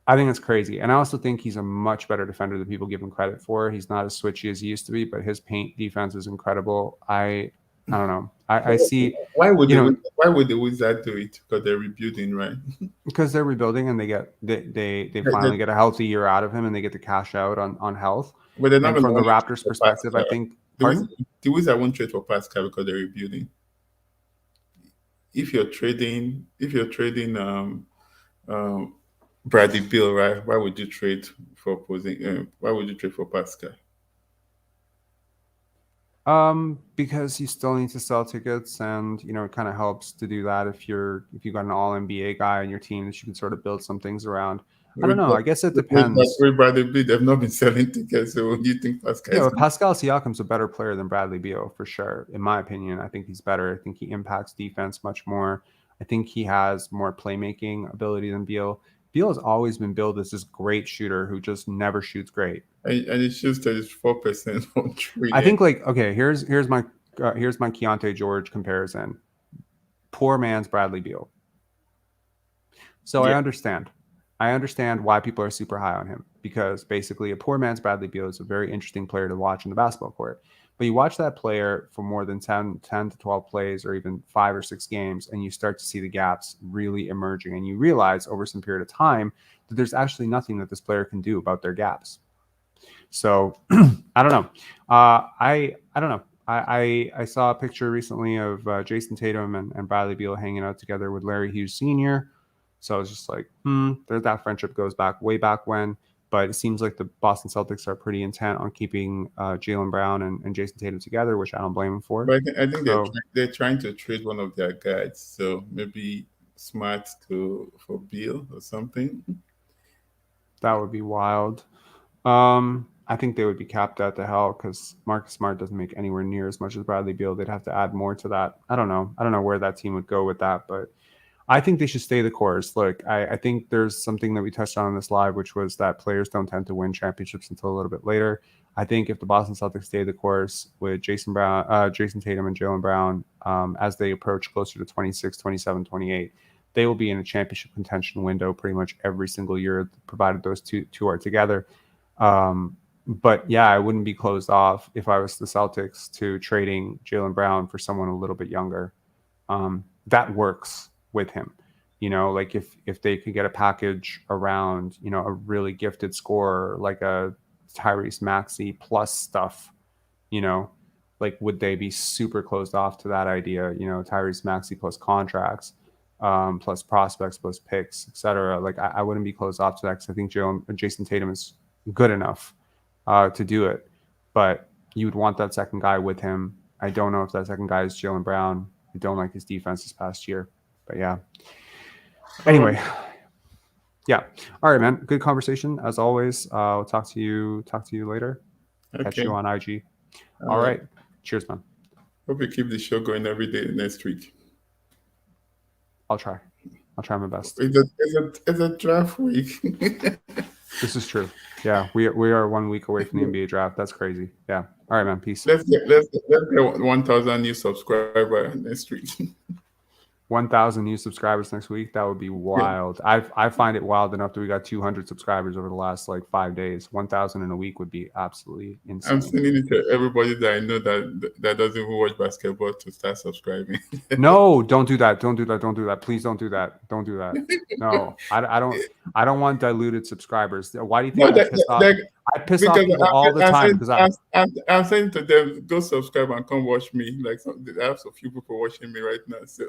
I think that's crazy. And I also think he's a much better defender than people give him credit for. He's not as switchy as he used to be, but his paint defense is incredible. I don't know. I see, Why would you know, why would the Wizards do it? Because they're rebuilding, right? because they're rebuilding and they finally get a healthy year out of him and they get to cash out on health. But they're not And going from to the Raptors perspective, I think, pardon? The Wizards won't trade for Pascal because they're rebuilding. If you're trading Bradley Beal, right? Why would you trade for why would you trade for Pascal? Because you still need to sell tickets, and it kind of helps to do that if you got an all NBA guy on your team that you can sort of build some things around. I don't know. I guess it depends. With Bradley Beal, they've not been selling tickets. So do you think Pascal? Pascal Siakam's a better player than Bradley Beal for sure. In my opinion, I think he's better. I think he impacts defense much more. I think he has more playmaking ability than Beal. Beal has always been billed as this great shooter who just never shoots great. And it shoots 34% on three. I think here's my Keontae George comparison. Poor man's Bradley Beal. So yeah. I understand why people are super high on him, because basically a poor man's Bradley Beal is a very interesting player to watch in the basketball court. But you watch that player for more than 10 to 12 plays or even 5 or 6 games, and you start to see the gaps really emerging. And you realize over some period of time that there's actually nothing that this player can do about their gaps. So I don't know. I don't know. I saw a picture recently of Jason Tatum and Bradley Beal hanging out together with Larry Hughes Sr. So I was just like, that friendship goes way back when. But it seems like the Boston Celtics are pretty intent on keeping Jaylen Brown and Jason Tatum together, which I don't blame them for. But I think they're trying to trade one of their guys. So maybe Smart for Beal or something. That would be wild. I think they would be capped at the hell because Marcus Smart doesn't make anywhere near as much as Bradley Beal. They'd have to add more to that. I don't know where that team would go with that, but I think they should stay the course. Look, I think there's something that we touched on in this live, which was that players don't tend to win championships until a little bit later. I think if the Boston Celtics stay the course with Jason Tatum and Jaylen Brown, as they approach closer to 26, 27, 28, they will be in a championship contention window pretty much every single year, provided those two are together. But yeah, I wouldn't be closed off if I was the Celtics to trading Jaylen Brown for someone a little bit younger. That works with him, like if they could get a package around, a really gifted scorer like a Tyrese Maxey plus stuff, like would they be super closed off to that idea? Tyrese Maxey plus contracts, plus prospects, plus picks, etc. Like I wouldn't be closed off to that because I think Jason Tatum is good enough to do it, but you would want that second guy with him. I don't know if that second guy is Jaylen Brown. I don't like his defense this past year. But yeah. Anyway, yeah. All right, man. Good conversation as always. I'll talk to you later. Okay. Catch you on IG. All right. Cheers, man. Hope you keep the show going every day next week. I'll try my best. It's a draft week. This is true. Yeah, we are 1 week away from the NBA draft. That's crazy. Yeah. All right, man. Peace. Let's get 1,000 new subscribers next week. 1,000 new subscribers next week. That would be wild. Yeah. I find it wild enough that we got 200 subscribers over the last 5 days. 1,000 in a week would be absolutely insane. I'm sending it to everybody that I know that doesn't even watch basketball to start subscribing. No, don't do that. Don't do that. Please don't do that. Don't do that. No, I don't want diluted subscribers. Why do you think I piss off people all the time because I'm saying to them, go subscribe and come watch me. Like I have a few people watching me right now. So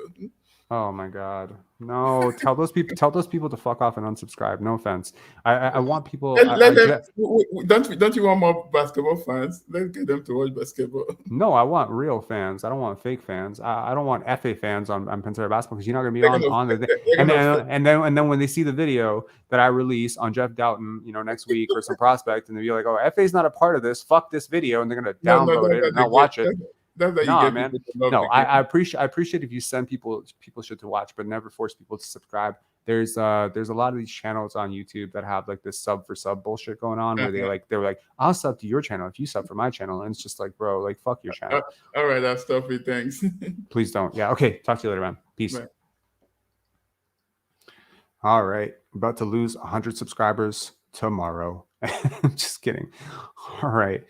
oh my god, no! Tell those people to fuck off and unsubscribe. No offense. I want people. let them, don't you want more basketball fans? Let's get them to watch basketball. No, I want real fans. I don't want fake fans. I don't want FA fans on Pantera basketball because you're not gonna be on the and then when they see the video that I release on Jeff Doughton, next week or some prospect, and they'll be like, "Oh, FA's not a part of this. Fuck this video," and they're gonna download it and not watch it. That's how No, you get man. people to love No, the game. I appreciate if you send people should to watch, but never force people to subscribe. There's a lot of these channels on YouTube that have like this sub for sub bullshit going on where they're like, I'll sub to your channel if you sub for my channel, and it's just like, bro, like fuck your channel. All right, I'll stop it. Thanks. Please don't. Yeah. Okay. Talk to you later, man. Peace. Bye. All right. About to lose 100 subscribers tomorrow. Just kidding. All right.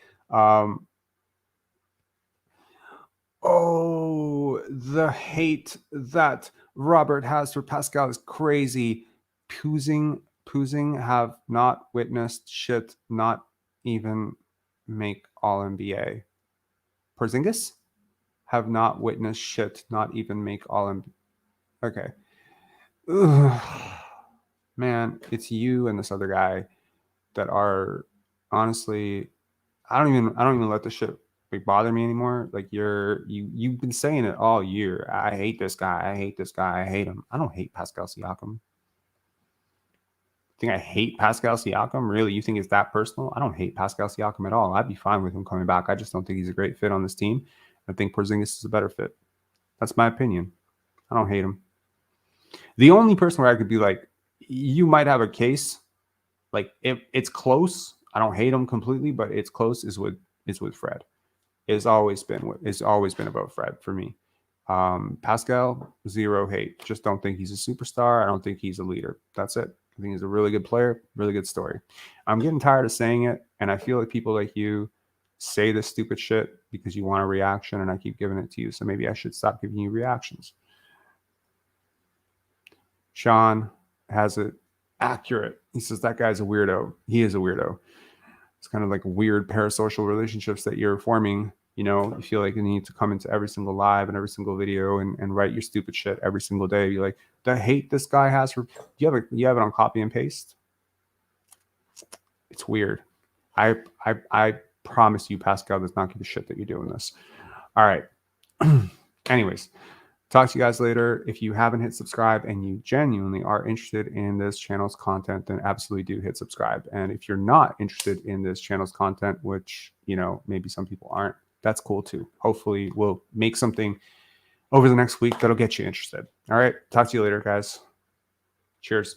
Oh, the hate that Robert has for Pascal is crazy. Poozing have not witnessed shit, not even make all NBA. Porzingis have not witnessed shit, not even make all NBA. Okay. Ugh. Man, it's you and this other guy that are honestly, I don't even let this shit bother me anymore. Like you've been saying it all year. I hate this guy. I hate this guy. I hate him. I don't hate Pascal Siakam. Think I hate Pascal Siakam? Really? You think it's that personal? I don't hate Pascal Siakam at all. I'd be fine with him coming back. I just don't think he's a great fit on this team. I think Porzingis is a better fit. That's my opinion. I don't hate him. The only person where I could be like, you might have a case, like if it's close, I don't hate him completely, but it's close is with Fred. It's always been about Fred for me. Pascal, zero hate. Just don't think he's a superstar. I don't think he's a leader. That's it. I think he's a really good player, really good story. I'm getting tired of saying it, and I feel like people like you say this stupid shit because you want a reaction, and I keep giving it to you. So maybe I should stop giving you reactions. Sean has it accurate. He says that guy's a weirdo. He is a weirdo. It's kind of like weird parasocial relationships that you're forming. You feel like you need to come into every single live and every single video and write your stupid shit every single day. You're like, the hate this guy has for you have it on copy and paste. It's weird. I promise you, Pascal does not give a shit that you're doing this. All right. Anyways, talk to you guys later. If you haven't hit subscribe and you genuinely are interested in this channel's content, then absolutely do hit subscribe. And if you're not interested in this channel's content, which, maybe some people aren't, that's cool too. Hopefully we'll make something over the next week that'll get you interested. All right. Talk to you later, guys. Cheers.